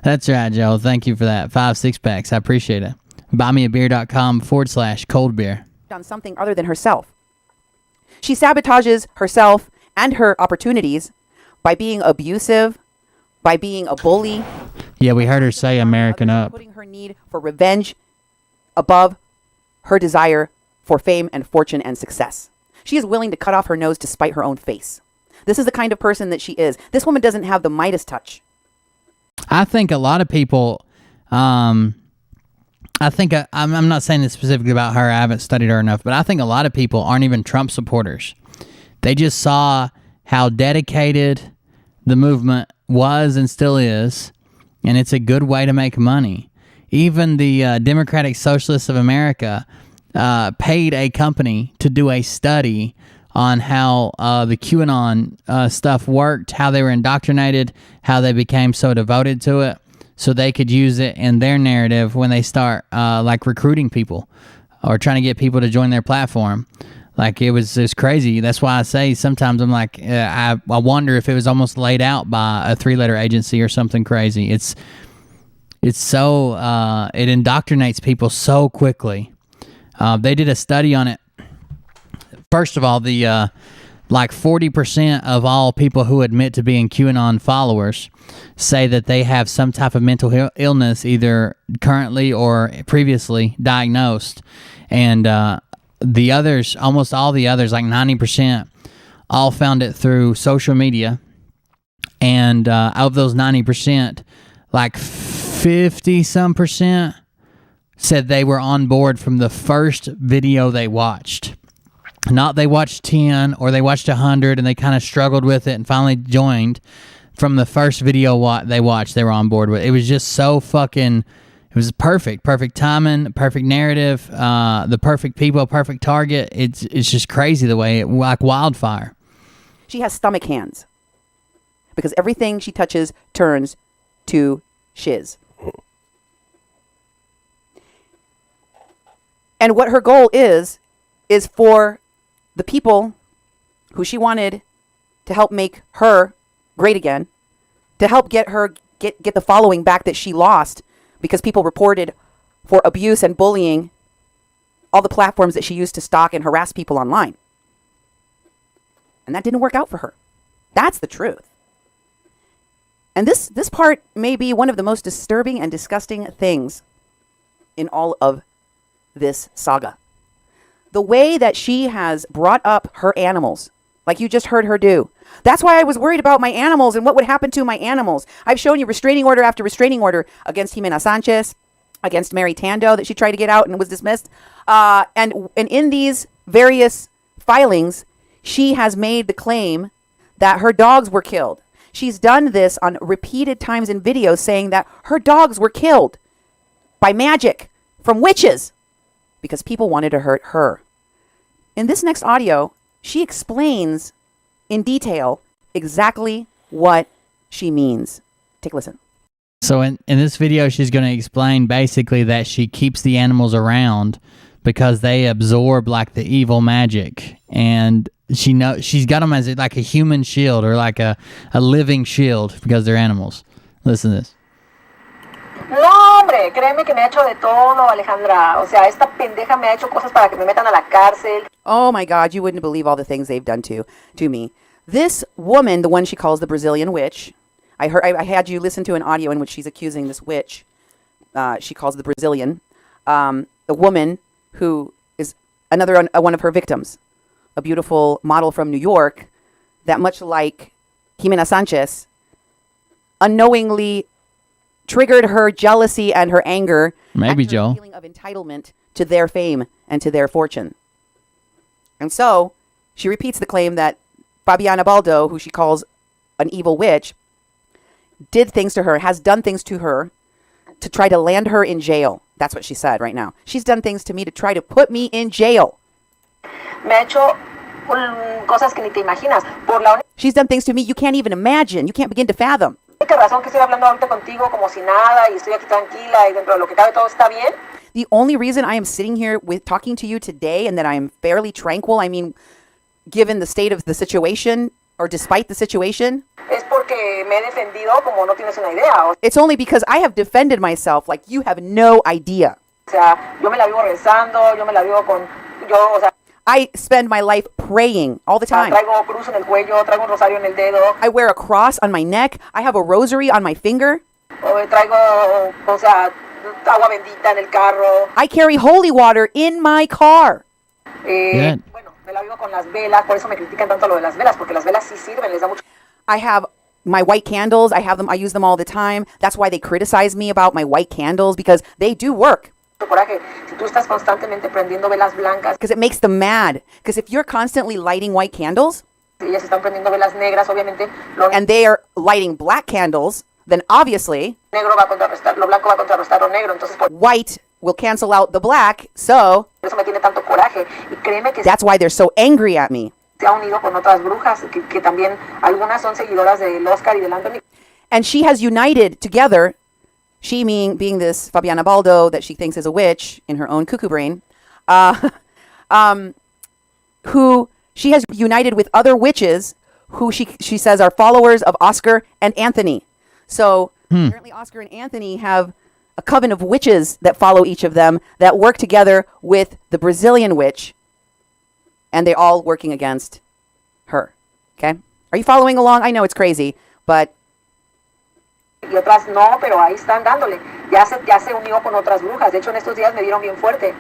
That's right, Joe. Thank you for that. 5 6-packs. I appreciate it. buymeabeer.com/cold beer. On something other than herself. She sabotages herself and her opportunities by being abusive, by being a bully. Yeah, we heard her say American up. Putting her need for revenge above her desire for fame and fortune and success. She is willing to cut off her nose to spite her own face. This is the kind of person that she is. This woman doesn't have the Midas touch. I think a lot of people, I'm not saying this specifically about her. I haven't studied her enough, but I think a lot of people aren't even Trump supporters. They just saw how dedicated the movement was and still is, and it's a good way to make money. Even the Democratic Socialists of America paid a company to do a study on how the QAnon stuff worked, how they were indoctrinated, how they became so devoted to it, so they could use it in their narrative when they start recruiting people. or trying to get people to join their platform. Like it was crazy. That's why I say sometimes I'm like, I wonder if it was almost laid out by a 3-letter agency or something crazy. It's so, it indoctrinates people so quickly. They did a study on it. First of all, the like 40% of all people who admit to being QAnon followers say that they have some type of mental illness, either currently or previously diagnosed. And the others, almost all the others, like 90%, all found it through social media. And of those 90%, like 50-some% said they were on board from the first video they watched. Not they watched 10 or they watched 100 and they kind of struggled with it and finally joined. From the first video they watched, they were on board with it. It was just so fucking... It was perfect timing, perfect narrative, the perfect people, perfect target. It's just crazy the way like wildfire. She has stomach hands because everything she touches turns to shiz. And what her goal is for the people who she wanted to help make her great again, to help get her get the following back that she lost because people reported for abuse and bullying all the platforms that she used to stalk and harass people online. And that didn't work out for her. That's the truth. And this part may be one of the most disturbing and disgusting things in all of this saga. The way that she has brought up her animals, like you just heard her do. That's why I was worried about my animals and what would happen to my animals. I've shown you restraining order after restraining order against Jimena Sanchez, against Mary Tando that she tried to get out and was dismissed. And in these various filings, she has made the claim that her dogs were killed. She's done this on repeated times in videos saying that her dogs were killed by magic from witches because people wanted to hurt her. In this next audio, she explains in detail exactly what she means. Take a listen. So in this video, she's going to explain basically that she keeps the animals around because they absorb like the evil magic. And she's got them as like a human shield or like a living shield because they're animals. Listen to this. No, hombre, créeme que me ha hecho de todo, Alejandra. O sea, esta pendeja me ha hecho cosas para que me metan a la cárcel. Oh my God, you wouldn't believe all the things they've done to me. This woman, the one she calls the Brazilian witch, I had you listen to an audio in which she's accusing this witch, she calls the Brazilian, the woman who is another one of her victims, a beautiful model from New York that, much like Jimena Sanchez, unknowingly triggered her jealousy and her anger. Maybe, and her Joe. feeling of entitlement to their fame and to their fortune. And so she repeats the claim that Fabiana Baldo, who she calls an evil witch, did things to her, has done things to her to try to land her in jail. That's what she said right now. She's done things to me to try to put me in jail. Me ha hecho cosas que ni te imaginas. Por la She's done things to me you can't even imagine. You can't begin to fathom. única razón que estoy hablando ahorita contigo como si nada y estoy aquí tranquila y dentro de lo que cabe todo está bien. The only reason I am sitting here with talking to you today and that I am fairly tranquil, I mean, given the state of the situation or despite the situation, Es porque me he defendido como no tienes una idea. it's only because I have defended myself like you have no idea. O sea, yo me la vivo rezando, yo me la vivo con, o sea, I spend my life praying all the time. traigo cruz en el cuello, traigo un rosario en el dedo, I wear a cross on my neck. I have a rosary on my finger. traigo, o sea, agua bendita en el carro. I carry holy water in my car. Yeah. Bueno, me la vivo con las velas, por eso me critican tanto lo de las velas, porque las velas sí sirven, les da mucho. I have my white candles. I use them all the time. That's why they criticize me about my white candles, because they do work. Coraje. Si tú estás constantemente prendiendo velas blancas, Because it makes them mad. Because if you're constantly lighting white candles, si ellas están prendiendo velas negras, obviamente and they are lighting black candles, then obviously negro va a contrarrestar, lo blanco va a contrarrestar lo negro, entonces por white will cancel out the black. So eso me tiene tanto coraje. Y créeme que that's why they're so angry at me. se ha unido con otras brujas que también algunas son seguidoras del Oscar y del Anthony. And she has united together, she being this Fabiana Baldo that she thinks is a witch in her own cuckoo brain, who she has united with other witches who she says are followers of Oscar and Anthony. So apparently Oscar and Anthony have a coven of witches that follow each of them that work together with the Brazilian witch, and they're all working against her. Okay? Are you following along? I know it's crazy, but... Y otras no, pero ahí están dándole. Ya se unió con otras brujas. De hecho, en estos días me dieron bien fuerte.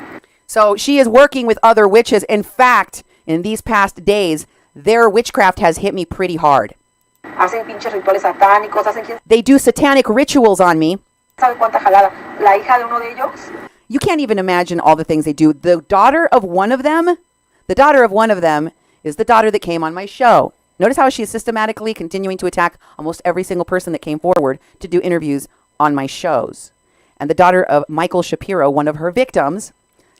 So she is working with other witches. In fact, in these past days, their witchcraft has hit me pretty hard. Hacen pinches rituales satánicos, They do satanic rituals on me. ¿Sabe cuánta jalada? La hija de uno de ellos. You can't even imagine all the things they do. The daughter of one of them is the daughter that came on my show. Notice how she is systematically continuing to attack almost every single person that came forward to do interviews on my shows. And the daughter of Michael Shapiro, one of her victims,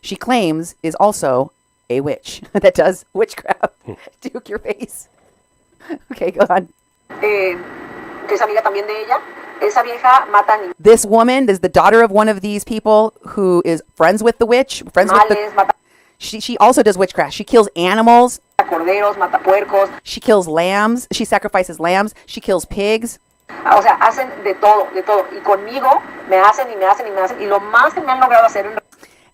she claims is also a witch that does witchcraft. Duke your face. Okay, go on. Que es amiga también de ella. Esa vieja mata niños. This woman is the daughter of one of these people who is friends with the witch. She also does witchcraft. She kills animals. Corderos, mata puercos. She kills lambs. She sacrifices lambs. She kills pigs. O sea, hacen de todo, de todo. Y conmigo me hacen y me hacen y me hacen. Y lo más que me han logrado hacer.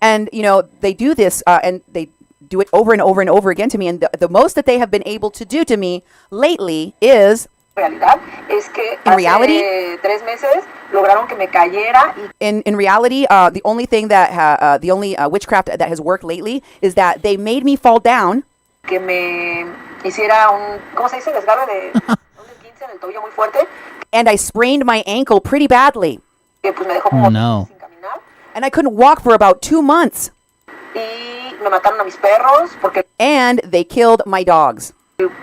And, you know, they do this and they do it over and over and over again to me. And the most that they have been able to do to me lately is... realidad es que in reality, 3 meses lograron que me cayera. In reality, the only thing that the only witchcraft that has worked lately is that they made me fall down. Que me hiciera un, ¿cómo se dice? Desgarre de un esguince en el tobillo muy fuerte. And I sprained my ankle pretty badly. Que pues me dejó como no. sin caminar. And I couldn't walk for about 2 months. Y me mataron a mis perros porque. And they killed my dogs.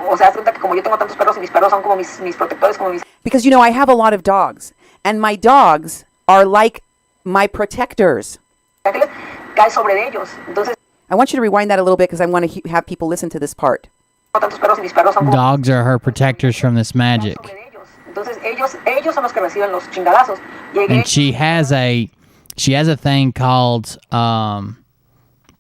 O sea, que como yo tengo tantos perros y mis perros son como mis protectores, como mis... Because, you know, I have a lot of dogs. And my dogs are like my protectors. Cae sobre ellos. Entonces, I want you to rewind that a little bit because I want to have people listen to this part. Dogs are her protectors from this magic. Entonces, ellos son los que reciben los chingadazos. And she has a thing called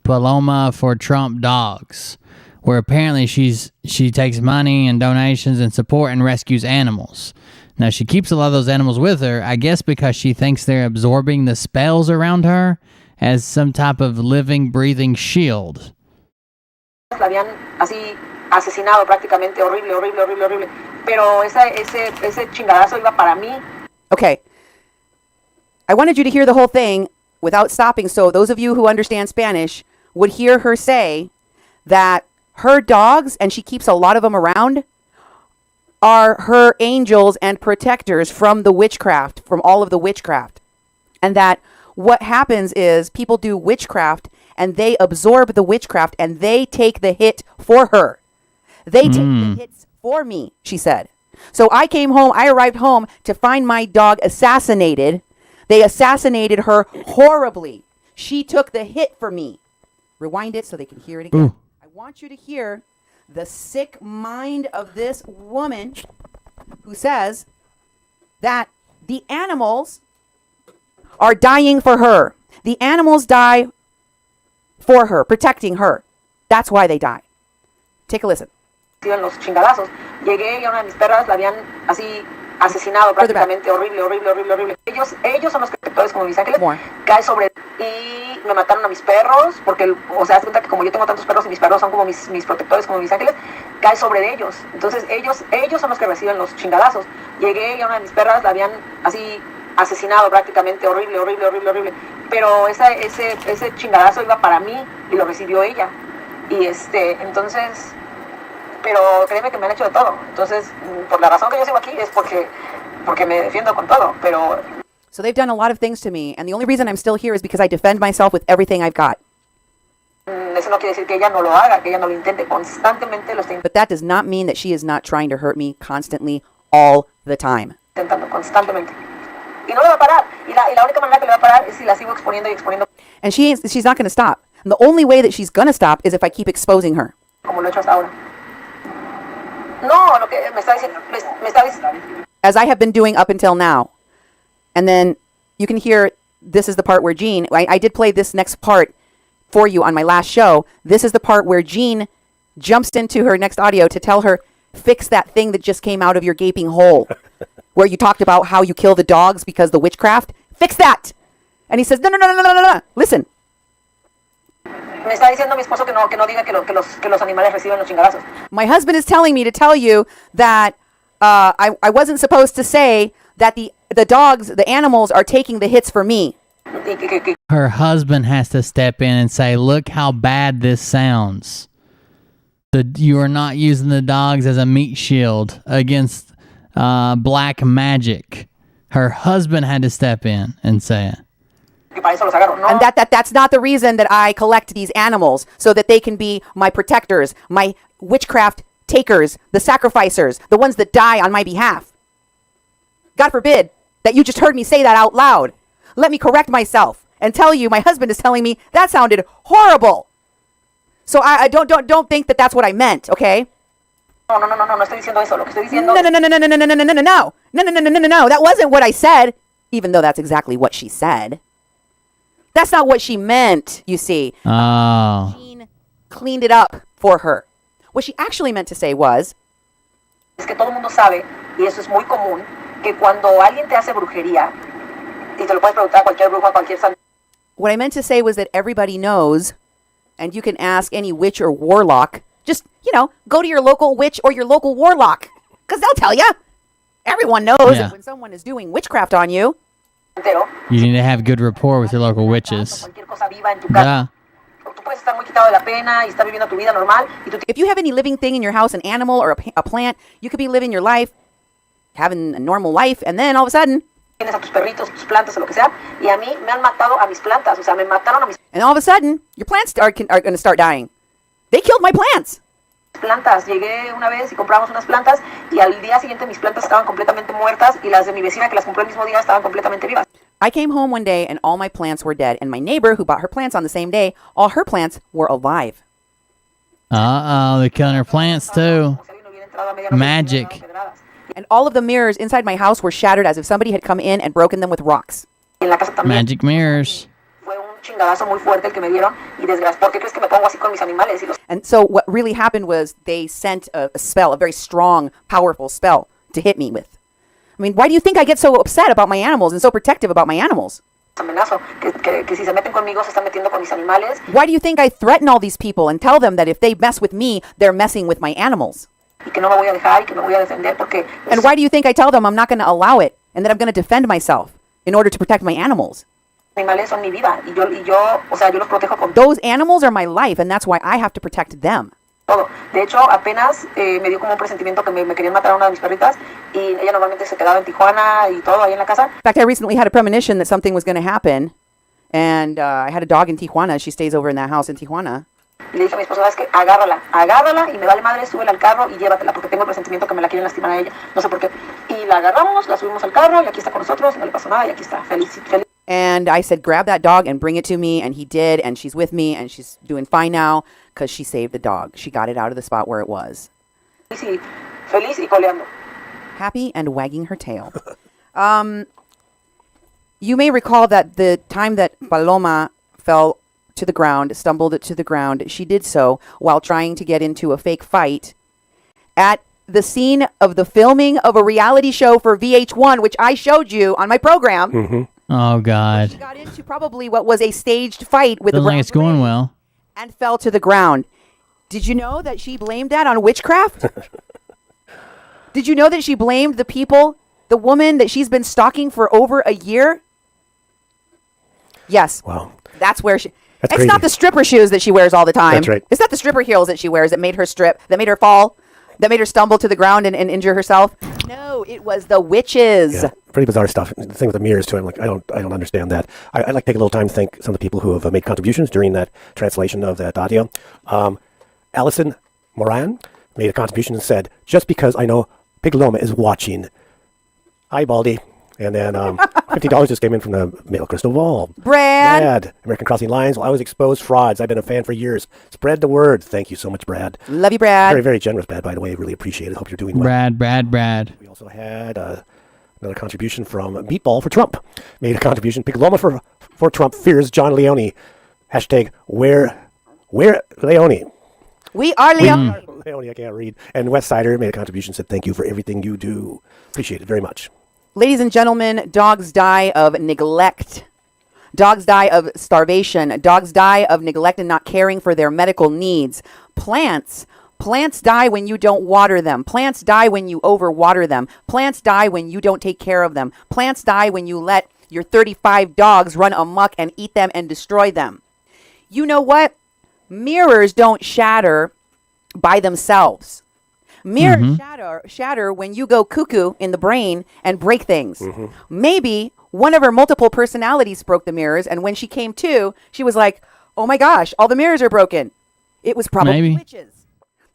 Paloma for Trump Dogs, where apparently she takes money and donations and support and rescues animals. Now, she keeps a lot of those animals with her, I guess because she thinks they're absorbing the spells around her as some type of living, breathing shield. La habían así asesinado prácticamente, horrible. Pero ese chingadazo iba para mí. Okay. I wanted you to hear the whole thing without stopping, so those of you who understand Spanish would hear her say that her dogs, and she keeps a lot of them around, are her angels and protectors from the witchcraft, from all of the witchcraft. And that what happens is people do witchcraft and they absorb the witchcraft and they take the hit for her. They take the hits for me, she said. So I arrived home to find my dog assassinated. They assassinated her horribly. She took the hit for me. Rewind it so they can hear it again. I want you to hear the sick mind of this woman who says that the animals are dying for her. The animals die for her, protecting her. That's why they die. Take a listen. Los chingadazos. Llegué y a una de mis perras la habían así asesinado prácticamente, horrible. Ellos son los protectores como mis ángeles. Cae sobre y me mataron a mis perros porque, o sea, haz cuenta que como yo tengo tantos perros y mis perros son como mis protectores como mis ángeles, cae sobre ellos. Entonces ellos son los que reciben los chingadazos. Llegué y a una de mis perras la habían así asesinado prácticamente, horrible. Pero ese chingadazo iba para mí y lo recibió ella. Y entonces, pero créeme que me han hecho de todo. Entonces, por la razón que yo sigo aquí es porque me defiendo con todo, pero... So they've done a lot of things to me, and the only reason I'm still here is because I defend myself with everything I've got. Eso no quiere decir que ella no lo haga, que ella no lo intente, constantemente lo está But that does not mean that she is not trying to hurt me constantly, all the time. intentando, constantemente. Y no le va a parar. Y la única manera que le va a parar es si la sigo exponiendo y exponiendo. And she's not going to stop. And the only way that she's going to stop is if I keep exposing her. Como lo he hecho hasta ahora. No, lo que me está diciendo, me está diciendo. As I have been doing up until now. And then you can hear, this is the part where Jean, I did play this next part for you on my last show. This is the part where Jean jumps into her next audio to tell her, fix that thing that just came out of your gaping hole, where you talked about how you kill the dogs because the witchcraft. Fix that. And he says, no. Listen. Me está diciendo mi esposo que no diga que los animales reciben los chingadazos. My husband is telling me to tell you that I wasn't supposed to say that the dogs, the animals, are taking the hits for me. Her husband has to step in and say, look how bad this sounds. You are not using the dogs as a meat shield against black magic. Her husband had to step in and say it. And that's not the reason that I collect these animals, so that they can be my protectors, my witchcraft takers, the sacrificers, the ones that die on my behalf. God forbid that you just heard me say that out loud. Let me correct myself and tell you my husband is telling me that sounded horrible. So I don't think that that's what I meant, okay? No estoy diciendo eso. Lo que estoy diciendo. No. That wasn't what I said, even though that's exactly what she said. That's not what she meant, you see. Oh. Jean cleaned it up for her. What she actually meant to say was, Es que todo el mundo sabe, y eso es muy común, que cuando alguien te hace brujería, y te lo puedes preguntar a cualquier brujo, a cualquier santo. What I meant to say was that everybody knows, and you can ask any witch or warlock, just, go to your local witch or your local warlock, because they'll tell you. Everyone knows that when someone is doing witchcraft on you. You need to have good rapport with your local witches. Yeah. If you have any living thing in your house, an animal or a plant, you could be living your life, having a normal life, and then all of a sudden, and all of a sudden, your plants are going to start dying. They killed my plants. Llegué una vez y compramos unas plantas y al día siguiente mis plantas estaban completamente muertas y las de mi vecina que las compró el mismo día estaban completamente vivas. I came home one day and all my plants were dead, and my neighbor who bought her plants on the same day, all her plants were alive. They're killing her plants too. Magic. And all of the mirrors inside my house were shattered as if somebody had come in and broken them with rocks. Magic mirrors. And so what really happened was they sent a spell, a very strong, powerful spell to hit me with. I mean, why do you think I get so upset about my animals and so protective about my animals? Why do you think I threaten all these people and tell them that if they mess with me, they're messing with my animals? And why do you think I tell them I'm not going to allow it and that I'm going to defend myself in order to protect my animals? Those animals are my life, and that's why I have to protect them. De hecho, apenas me dio como un presentimiento que me querían matar a una de mis perritas y ella normalmente se quedaba en Tijuana y todo ahí en la casa. In fact, I recently had a premonition that something was going to happen, and I had a dog in Tijuana. She stays over in that house in Tijuana. Y le dije a mi esposa, ¿sabes qué? Agárrala y me vale madre, súbela al carro y llévatela porque tengo el presentimiento que me la quieren lastimar a ella. No sé por qué. Y la agarramos, la subimos al carro y aquí está con nosotros, no le pasó nada y aquí está, feliz. And I said, grab that dog and bring it to me. And he did. And she's with me. And she's doing fine now because she saved the dog. She got it out of the spot where it was. Feliz y coleando. Happy and wagging her tail. You may recall that the time that Paloma fell to the ground, stumbled to the ground, she did so while trying to get into a fake fight at the scene of the filming of a reality show for VH1, which I showed you on my program. Mm-hmm. Oh, God. She got into probably what was a staged fight with Doesn't the like it's going well. And fell to the ground. Did you know that she blamed that on witchcraft? Did you know that she blamed the people, the woman that she's been stalking for over a year? Yes. Wow. That's where she... That's it's crazy. not the stripper shoes that she wears all the time. That's right. It's not the stripper heels that she wears that made her strip, that made her fall, that made her stumble to the ground and injure herself. No, it was the witches. Yeah, pretty bizarre stuff. The thing with the mirrors too. I'm like, I don't understand that. I'd like to take a little time to thank some of the people who have made contributions during that translation of that audio. Allison Moran made a contribution and said, "Just because I know Paloma is watching." Hi, Baldy. And then $50 just came in from the Male Crystal Ball. Brad. American Crossing Lines. Well, I was exposed frauds. I've been a fan for years. Spread the word. Thank you so much, Brad. Love you, Brad. Very, very generous, Brad, by the way. Really appreciate it. Hope you're doing well. Brad. We also had another contribution from Meatball for Trump. Made a contribution. Paloma for Trump fears John Leone. Hashtag where Leone. We are Leone. Leone, I can't read. And Westsider made a contribution, said thank you for everything you do. Appreciate it very much. Ladies and gentlemen, dogs die of neglect. Dogs die of starvation. Dogs die of neglect and not caring for their medical needs. Plants die when you don't water them. Plants die when you overwater them. Plants die when you don't take care of them. Plants die when you let your 35 dogs run amok and eat them and destroy them. You know what? Mirrors don't shatter by themselves. Mirrors shatter when you go cuckoo in the brain and break things. Maybe one of her multiple personalities broke the mirrors, and when she came to, she was like, oh my gosh, all the mirrors are broken. It was probably witches.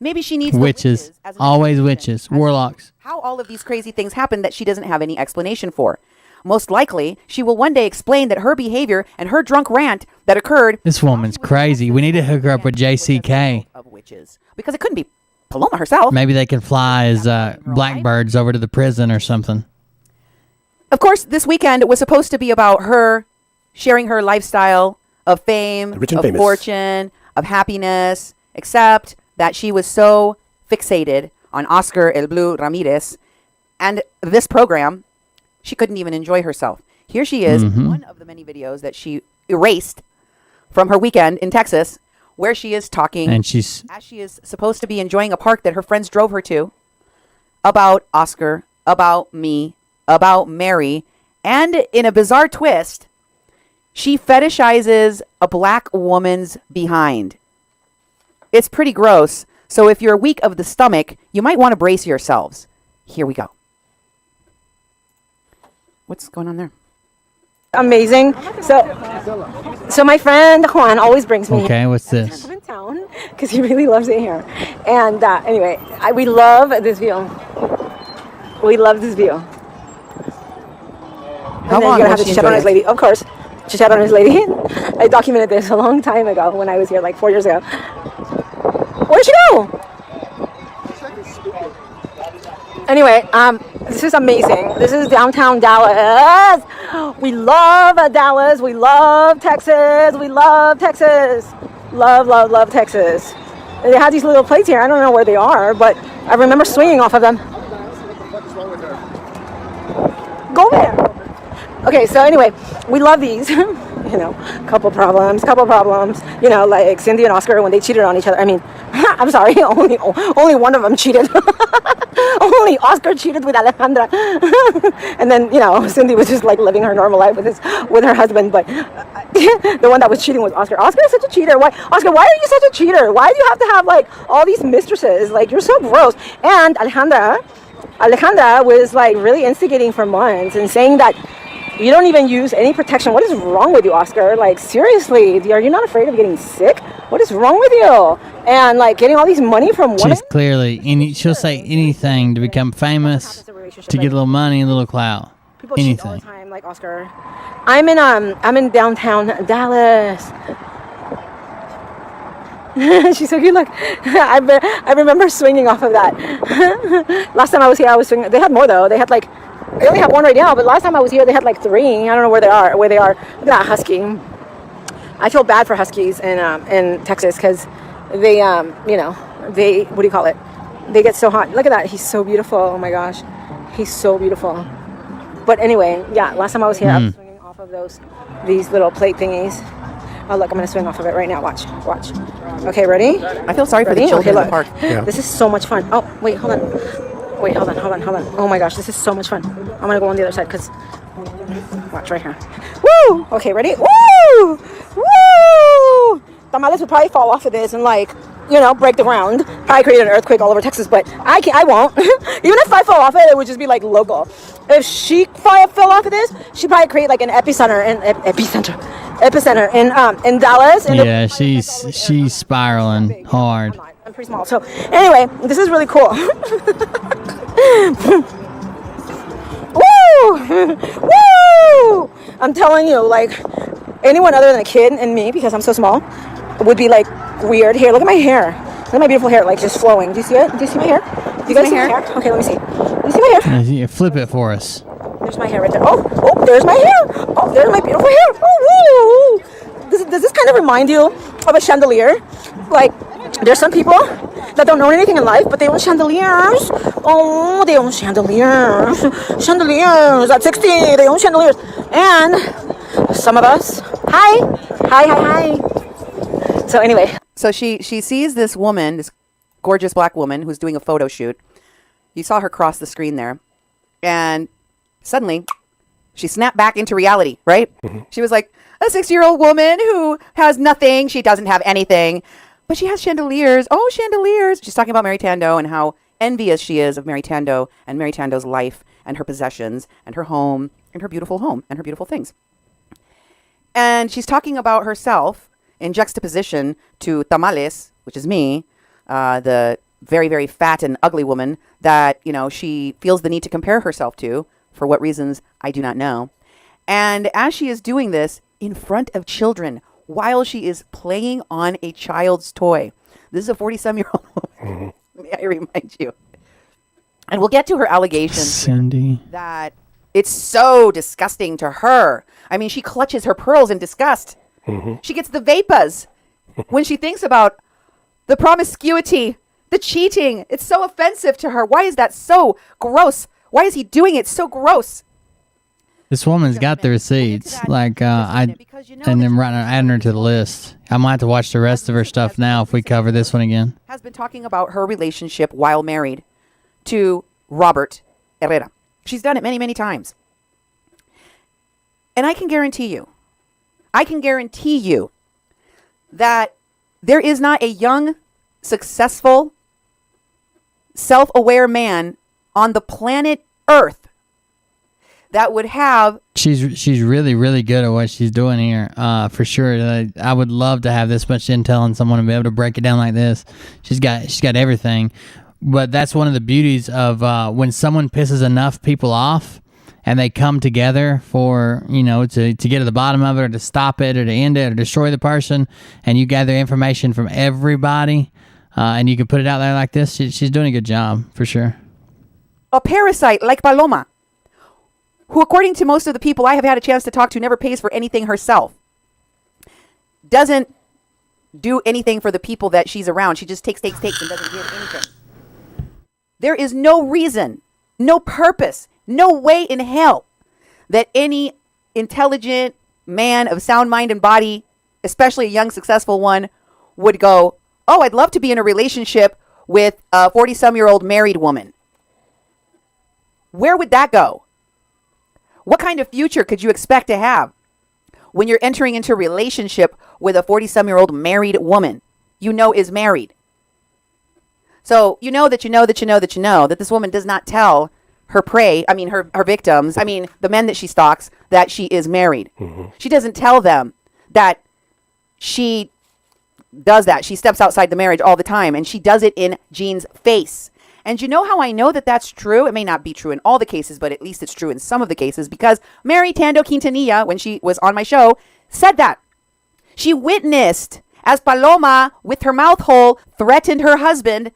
Maybe she needs witches. The witches as an Always witches. Warlocks. how all of these crazy things happen that she doesn't have any explanation for. Most likely, she will one day explain that her behavior and her drunk rant that occurred. This woman's crazy. We need to hook her up with JCK. Of witches, because it couldn't be Paloma herself. Maybe they can fly as blackbirds over to the prison or something. Of course, this weekend was supposed to be about her sharing her lifestyle of fame, Rich and of famous. fortune, of happiness, except that she was so fixated on Oscar El Blue Ramirez and this program, she couldn't even enjoy herself. Here she is, one of the many videos that she erased from her weekend in Texas, where she is talking, and she's as she is supposed to be enjoying a park that her friends drove her to, about Oscar, about me, about Mary, and in a bizarre twist, she fetishizes a black woman's behind. It's pretty gross, so if you're weak of the stomach, you might want to brace yourselves. Here we go. What's going on there? Amazing. So my friend Juan always brings me okay. What's this? in town because he really loves it here. And anyway, we love this view. We love this view. How and then long you're gonna will have to she chat on enjoy his it? lady, of course. Chat on his lady. I documented this a long time ago when I was here, like 4 years ago. Where'd she go? Anyway, this is amazing. This is downtown Dallas. We love Dallas. We love Texas. We love Texas. Love, love, love Texas. They have these little plates here. I don't know where they are, but I remember swinging off of them. Go there. Okay, so anyway, we love these. You know, couple problems. You know, like Cindy and Oscar when they cheated on each other. I mean, I'm sorry, only one of them cheated. Only Oscar cheated with Alejandra. And then, you know, Cindy was just like living her normal life with her husband. But the one that was cheating was Oscar. Oscar is such a cheater. Oscar, why are you such a cheater? Why do you have to have like all these mistresses? Like, you're so gross. And Alejandra was like really instigating for months and saying that you don't even use any protection. What is wrong with you, Oscar? Like, seriously, are you not afraid of getting sick? What is wrong with you? And like getting all these money from women. She's clearly she'll say anything to become famous, to get a little money, a little clout. People cheat all the time, like Oscar. I'm in downtown Dallas. She's so cute. Look, I remember swinging off of that. Last time I was here, I was swinging. They had more though. They had like. They only have one right now, but last time I was here, they had like 3. I don't know where they are. Look at that husky. I feel bad for huskies in Texas because they, you know, they, what do you call it? They get so hot. Look at that. He's so beautiful. Oh my gosh. He's so beautiful. But anyway, yeah, last time I was here, I was swinging off of these little plate thingies. Oh, look, I'm going to swing off of it right now. Watch. Okay, ready? I feel sorry for the children in the park. Yeah. This is so much fun. Oh, wait, hold on. Oh my gosh, this is so much fun. I'm gonna go on the other side because, watch right here. Woo! Okay, ready? Woo! Woo! Tamales would probably fall off of this and like, you know, break the ground. Probably create an earthquake all over Texas, but I won't. Even if I fell off it would just be like local. If she fell off of this, she'd probably create like an epicenter in Dallas. Yeah, she's spiraling hard. I'm pretty small. So anyway, this is really cool. Woo! Woo! I'm telling you, like, anyone other than a kid and me, because I'm so small, would be like weird. Here, look at my hair. Look at my beautiful hair, like just flowing. Do you see it? Do you see my hair? Do you guys see my hair? Okay, let me see. Do you see my hair? Yeah, flip it for us. There's my hair right there. Oh, there's my hair. Oh, there's my beautiful hair. Oh, woo! Does does this kind of remind you of a chandelier? Like, there's some people that don't know anything in life, but they own chandeliers. Oh, they own chandeliers. Chandeliers. At 60, they own chandeliers. And some of us, hi. So anyway. So she sees this woman, this gorgeous black woman who's doing a photo shoot. You saw her cross the screen there. And suddenly, she snapped back into reality, right? Mm-hmm. She was like, a 60-year-old woman who has nothing. She doesn't have anything. But she has chandeliers. Oh, chandeliers. She's talking about Mary Tando and how envious she is of Mary Tando and Mary Tando's life and her possessions and her home and her beautiful home and her beautiful things. And she's talking about herself in juxtaposition to Tamales, which is me, the very, very fat and ugly woman that, she feels the need to compare herself to. For what reasons, I do not know. And as she is doing this in front of children, while she is playing on a child's toy. This is a 40-some-year-old woman. Mm-hmm. May I remind you. And we'll get to her allegations. Cindy. That it's so disgusting to her. I mean, she clutches her pearls in disgust. Mm-hmm. She gets the vapas when she thinks about the promiscuity, the cheating. It's so offensive to her. Why is that so gross? Why is he doing it so gross? This woman's got the receipts, and then adding her to the list. I might have to watch the rest of her stuff now if we cover this one again. Has been talking about her relationship while married to Robert Herrera. She's done it many, many times. And I can guarantee you that there is not a young, successful, self-aware man on the planet Earth that would have. She's really, really good at what she's doing here, for sure. I would love to have this much intel on someone and be able to break it down like this. She's got everything. But that's one of the beauties of when someone pisses enough people off and they come together for, to get to the bottom of it or to stop it or to end it or destroy the person, and you gather information from everybody and you can put it out there like this. She's doing a good job, for sure. A parasite like Paloma, who, according to most of the people I have had a chance to talk to, never pays for anything herself, doesn't do anything for the people that she's around. She just takes and doesn't give anything. There is no reason, no purpose, no way in hell that any intelligent man of sound mind and body, especially a young, successful one, would go, oh, I'd love to be in a relationship with a 40-some-year-old married woman. Where would that go? What kind of future could you expect to have when you're entering into a relationship with a 40-some-year-old married woman is married? So that this woman does not tell her her victims, the men that she stalks, that she is married. Mm-hmm. She doesn't tell them that she does that. She steps outside the marriage all the time, and she does it in Jean's face. And you know how I know that that's true? It may not be true in all the cases, but at least it's true in some of the cases, because Mary Tando Quintanilla, when she was on my show, said that. She witnessed as Paloma, with her mouth hole, threatened her husband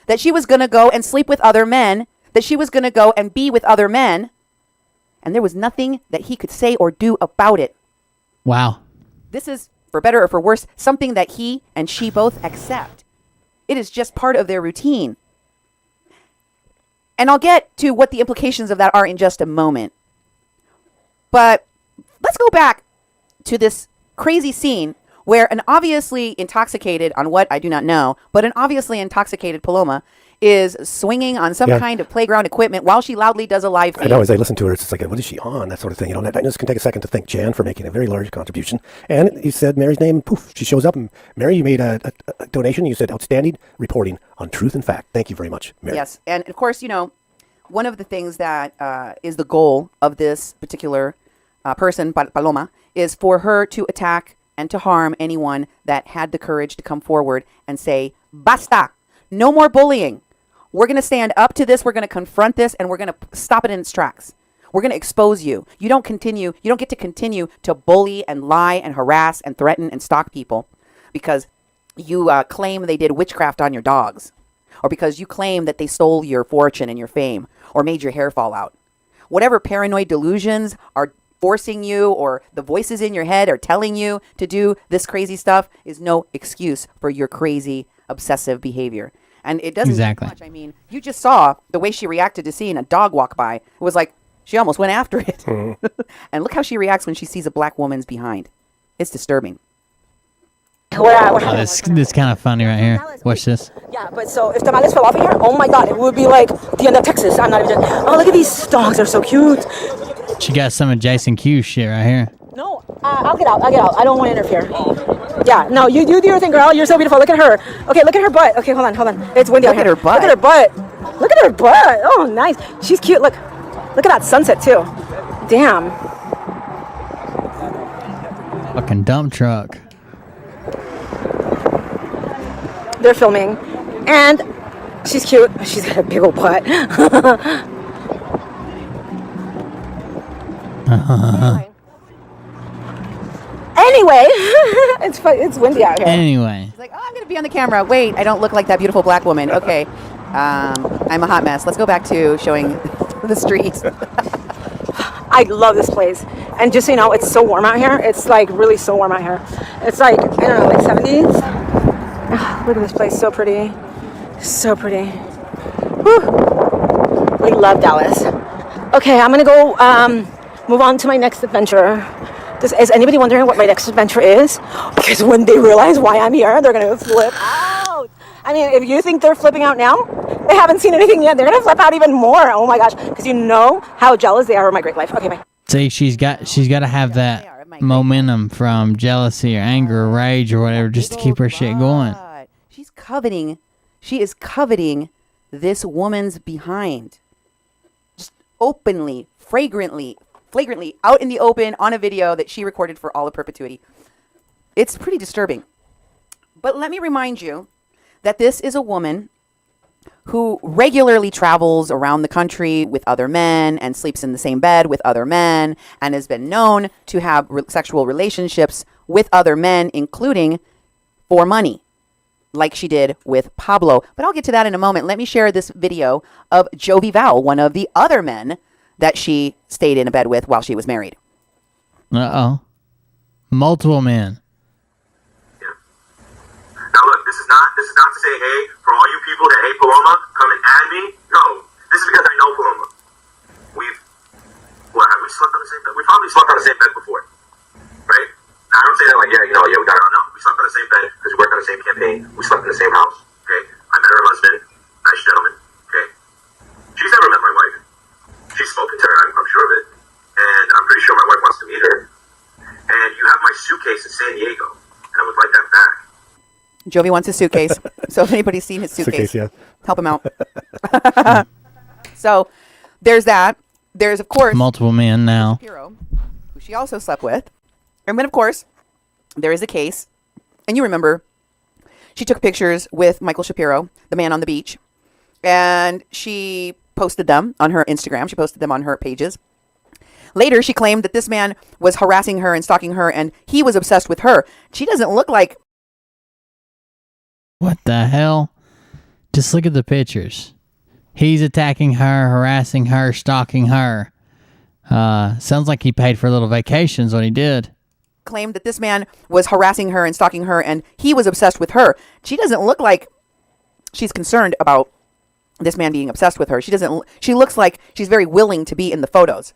that she was going to go and sleep with other men, that she was going to go and be with other men, and there was nothing that he could say or do about it. Wow. This is, for better or for worse, something that he and she both accept. It is just part of their routine. And I'll get to what the implications of that are in just a moment. But let's go back to this crazy scene where an obviously intoxicated, on what I do not know, but an obviously intoxicated Paloma is swinging on some kind of playground equipment while she loudly does a live feed. I know, as I listen to her, it's just like, what is she on? That sort of thing. That just can take a second to thank Jan for making a very large contribution. And you said Mary's name, poof, she shows up. And Mary, you made a donation. You said outstanding reporting on truth and fact. Thank you very much, Mary. Yes, and of course, one of the things that is the goal of this particular person, Paloma, is for her to attack and to harm anyone that had the courage to come forward and say, basta, no more bullying. We're going to stand up to this. We're going to confront this, and we're going to stop it in its tracks. We're going to expose you. You don't get to continue to bully and lie and harass and threaten and stalk people because you claim they did witchcraft on your dogs, or because you claim that they stole your fortune and your fame or made your hair fall out. Whatever paranoid delusions are forcing you or the voices in your head are telling you to do this crazy stuff is no excuse for your crazy obsessive behavior. And it doesn't take much. I mean, you just saw the way she reacted to seeing a dog walk by. It was like she almost went after it. And look how she reacts when she sees a black woman's behiend. It's disturbing. This kind of funny right here. Watch this. Yeah, but so if tamales fell off here, oh my God, it would be like the end of Texas. I'm not even. Oh, look at these dogs. They're so cute. She got some of Jason Q shit right here. No, I'll get out. I don't want to interfere. Yeah, no, you do your thing, girl. You're so beautiful. Look at her. Okay, look at her butt. Okay, hold on. It's windy out here. Look at her butt. Look at her butt. Look at her butt. Oh, nice. She's cute. Look at that sunset too. Damn. Fucking dump truck. They're filming, and she's cute. She's got a big old butt. Anyway, it's windy out here. Anyway. It's like, oh, I'm going to be on the camera. Wait, I don't look like that beautiful black woman. Okay. I'm a hot mess. Let's go back to showing the streets. I love this place. And just so you know, it's so warm out here. It's like really so warm out here. It's like, I don't know, like 70s. Look at this place. So pretty. So pretty. Whew. We love Dallas. Okay, I'm going to go move on to my next adventure. Is anybody wondering what my next adventure is? Because when they realize why I'm here, they're going to flip out. I mean, if you think they're flipping out now, they haven't seen anything yet. They're going to flip out even more. Oh my gosh. Because you know how jealous they are of my great life. Okay, bye. See, she's got to have that momentum from jealousy or anger or rage or whatever just to keep her shit going. She's coveting. She is coveting this woman's behind. Just openly, flagrantly out in the open on a video that she recorded for all of perpetuity. It's pretty disturbing. But let me remind you that this is a woman who regularly travels around the country with other men and sleeps in the same bed with other men and has been known to have sexual relationships with other men, including for money, like she did with Pablo. But I'll get to that in a moment. Let me share this video of Jovi Val, one of the other men that she stayed in a bed with while she was married. Uh-oh. Multiple men. Yeah. Now look, this is not to say, hey, for all you people that hate Paloma, come and add me. No, this is because I know Paloma. Have we slept on the same bed? We probably slept on the same bed before, right? Now, I don't say that like, we got it on. No, we slept on the same bed because we worked on the same campaign. We slept in the same house, okay? I met her husband, nice gentleman, okay? She's never met my wife. She's spoken to her, I'm sure of it. And I'm pretty sure my wife wants to meet her. And you have my suitcase in San Diego. And I would like that back. Jovi wants his suitcase. So if anybody's seen his suitcase, help him out. So there's that. There's, of course, multiple men now. Shapiro, who she also slept with. And then, of course, there is a case. And you remember, she took pictures with Michael Shapiro, the man on the beach. And she posted them on her Instagram. She posted them on her pages. Later, she claimed that this man was harassing her and stalking her, and he was obsessed with her. She doesn't look like... What the hell? Just look at the pictures. He's attacking her, harassing her, stalking her. Sounds like he paid for a little vacations what he did. Claimed that this man was harassing her and stalking her, and he was obsessed with her. She doesn't look like she's concerned about this man being obsessed with her. She looks like she's very willing to be in the photos.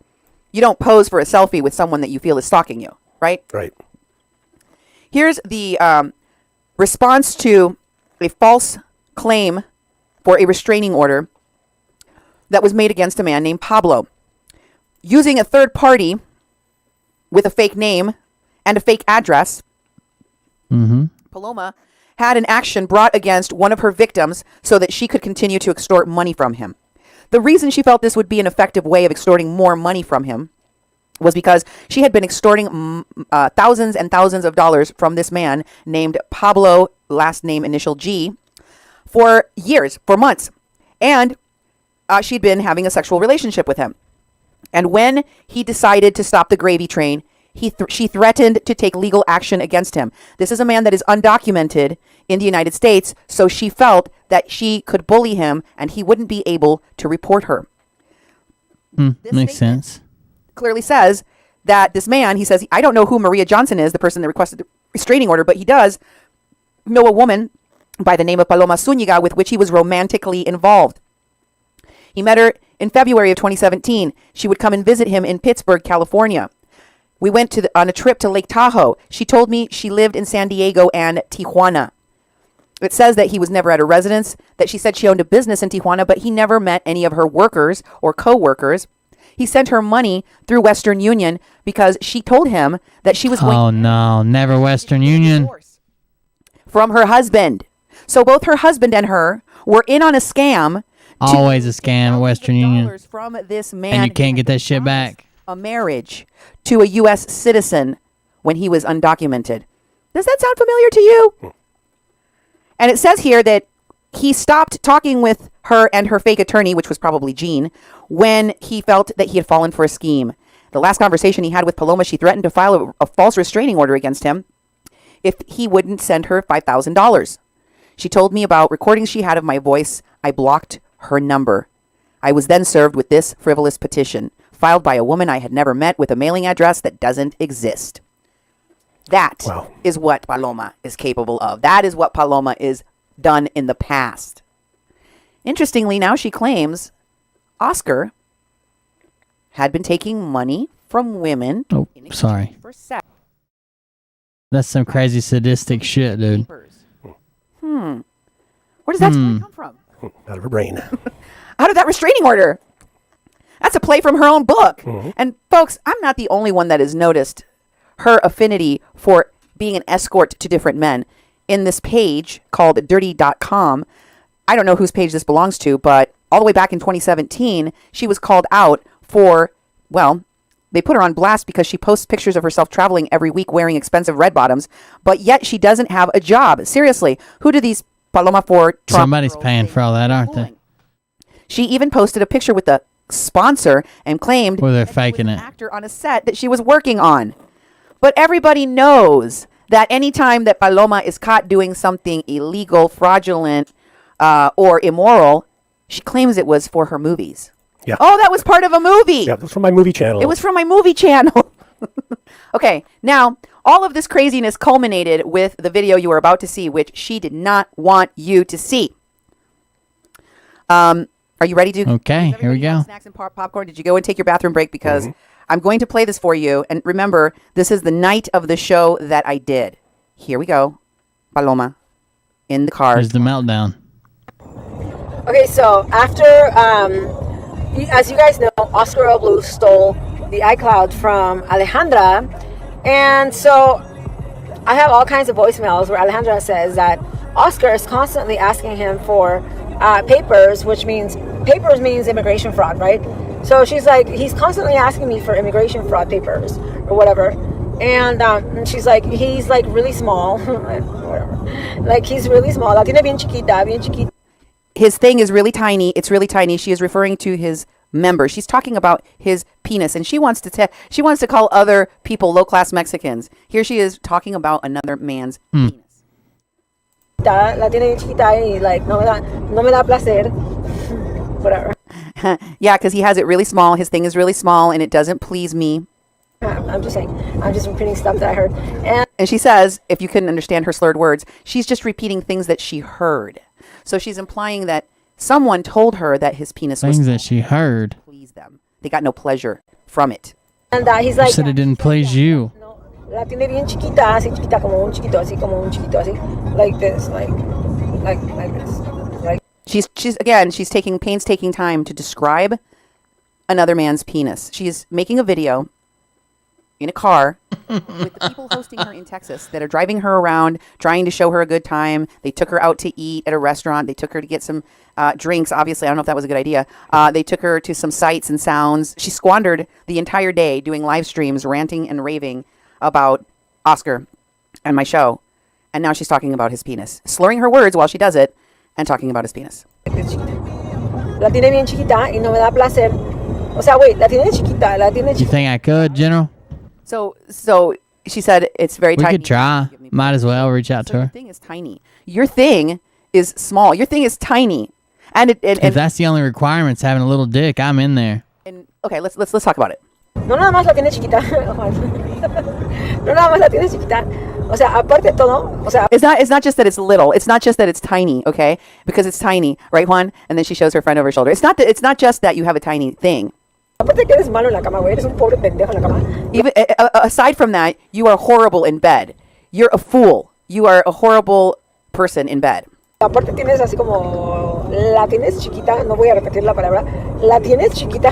You don't pose for a selfie with someone that you feel is stalking you, right? Right. Here's the response to a false claim for a restraining order that was made against a man named Pablo. Using a third party with a fake name and a fake address, Paloma had an action brought against one of her victims so that she could continue to extort money from him. The reason she felt this would be an effective way of extorting more money from him was because she had been extorting thousands and thousands of dollars from this man named Pablo, last name initial G, for years, for months. And she'd been having a sexual relationship with him. And when he decided to stop the gravy train, she threatened to take legal action against him. This is a man that is undocumented in the United States, so she felt that she could bully him and he wouldn't be able to report her. Makes sense. Clearly says that this man, he says, I don't know who Maria Johnson is, the person that requested the restraining order, but he does know a woman by the name of Paloma Zúñiga with which he was romantically involved. He met her in February of 2017. She would come and visit him in Pittsburgh, California. We went on a trip to Lake Tahoe. She told me she lived in San Diego and Tijuana. It says that he was never at her residence, that she said she owned a business in Tijuana, but he never met any of her workers or co-workers. He sent her money through Western Union because she told him that she was going Oh, no. Never Western Union. from her husband. So both her husband and her were in on a scam. Always a scam at Western Union. From this man. And you can't get that shit back. A marriage to a U.S. citizen when he was undocumented. Does that sound familiar to you? And it says here that he stopped talking with her and her fake attorney, which was probably Jean, when he felt that he had fallen for a scheme. The last conversation he had with Paloma, she threatened to file a false restraining order against him if he wouldn't send her $5,000. She told me about recordings she had of my voice. I blocked her number. I was then served with this frivolous petition, filed by a woman I had never met with a mailing address that doesn't exist. That is what Paloma is capable of. That is what Paloma is done in the past. Interestingly, now she claims Oscar had been taking money from women. Oh, sorry. For sex. That's some crazy sadistic shit, dude. Where does that story come from? Out of her brain. Out of that restraining order. That's a play from her own book. And folks, I'm not the only one that has noticed her affinity for being an escort to different men. In this page called dirty.com, I don't know whose page this belongs to, but all the way back in 2017, she was called out for, well, they put her on blast because she posts pictures of herself traveling every week wearing expensive red bottoms, but yet she doesn't have a job. Seriously, who do these Paloma for Trump Somebody's paying for all that, aren't they? She even posted a picture with the sponsor and claimed Or they're that faking he was it. an actor on a set that she was working on. But everybody knows that anytime that Paloma is caught doing something illegal, fraudulent, or immoral, she claims it was for her movies. Yeah. Oh, that was part of a movie. Yeah, it was from my movie channel. It was from my movie channel. Okay, now all of this craziness culminated with the video you were about to see, which she did not want you to see. Are you ready to? Okay, here we go. Snacks and popcorn. Did you go and take your bathroom break? Because I'm going to play this for you. And remember, this is the night of the show that I did. Here we go. Paloma in the car. Here's the meltdown. Okay, so after, as you guys know, Oscar El Blue stole the iCloud from Alejandra. And so I have all kinds of voicemails where Alejandra says that Oscar is constantly asking him for papers, which means immigration fraud, right? So she's like, he's constantly asking me for immigration fraud papers or whatever. And she's like, he's like really small. Whatever. Like he's really small. La tiene bien chiquita, bien chiquita. His thing is really tiny. It's really tiny. She is referring to his member. She's talking about his penis, and she wants to call other people low-class Mexicans. Here she is talking about another man's penis. La tiene bien chiquita y like no me da placer. Whatever. Yeah, because he has it really small. His thing is really small, and it doesn't please me. I'm just saying. I'm just repeating stuff that I heard. And she says, if you couldn't understand her slurred words, she's just repeating things that she heard. So she's implying that someone told her that his penis was Things that she heard. please them. They got no pleasure from it. And he's like, You said it didn't please you. La tiene bien chiquita, así chiquita como un chiquito, así, like this, like this, like. She's taking painstaking time to describe another man's penis. She's making a video in a car with the people hosting her in Texas that are driving her around, trying to show her a good time. They took her out to eat at a restaurant. They took her to get some drinks. Obviously, I don't know if that was a good idea. They took her to some sights and sounds. She squandered the entire day doing live streams, ranting and raving about Oscar and my show. And now she's talking about his penis, slurring her words while she does it and talking about his penis. La tiene bien chiquita y no me da placer. O sea, wait, la tiene chiquita, la tiene chiquita. You think I could, General? So she said it's very We tiny. could try. Might as well reach out to Your her. thing is tiny. Your thing is small. Your thing is tiny. And If that's the only requirements, having a little dick, I'm in there. okay, let's talk about it. No nada más la tiene chiquita. No nada más la tiene chiquita. O sea, aparte de todo, o sea, it's not just that it's little. It's not just that it's tiny, okay? Because it's tiny, right, Juan? And then she shows her friend over her shoulder. It's not just that you have a tiny thing. aparte que eres malo en la cama, güey. Eres un pobre pendejo en la cama. Even aside from that, you are horrible in bed. You're a fool. You are a horrible person in bed. Aparte tienes así como la tienes chiquita, no voy a repetir la palabra. La tienes chiquita.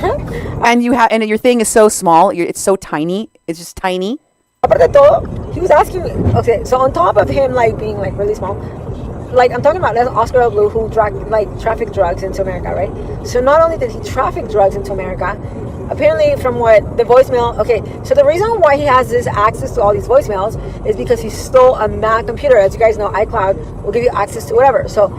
And your thing is so small. It's so tiny. It's just tiny. Aparte de todo, he was asking me, okay, so on top of him like being like really small, like I'm talking about Oscar Blue who trafficked drugs into America, right? So not only did he traffic drugs into America, apparently from what the voicemail, okay, so the reason why he has this access to all these voicemails is because he stole a Mac computer. As you guys know, iCloud will give you access to whatever. So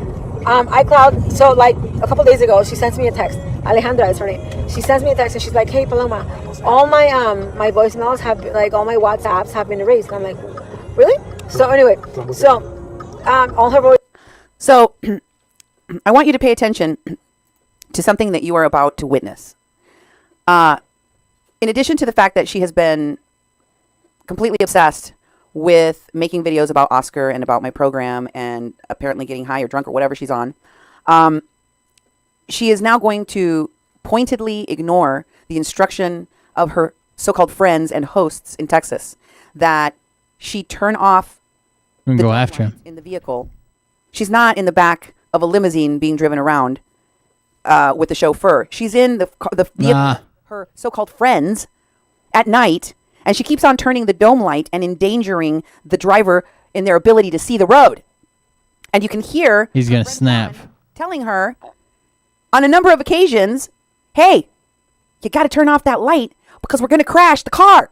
iCloud, so like a couple days ago, she sends me a text. Alejandra is her name. She sends me a text and she's like, hey Paloma, all my my voicemails have like all my WhatsApps have been erased. I'm like, really? So anyway, so all her voice. So I want you to pay attention to something that you are about to witness. In addition to the fact that she has been completely obsessed with making videos about Oscar and about my program and apparently getting high or drunk or whatever she's on, she is now going to pointedly ignore the instruction of her so-called friends and hosts in Texas that she turn off and go after him in the vehicle. She's not in the back of a limousine being driven around with the chauffeur. She's in the vehicle, her so-called friends at night, and she keeps on turning the dome light and endangering the driver in their ability to see the road. And you can hear he's gonna snap, telling her on a number of occasions, hey, you got to turn off that light because we're going to crash the car.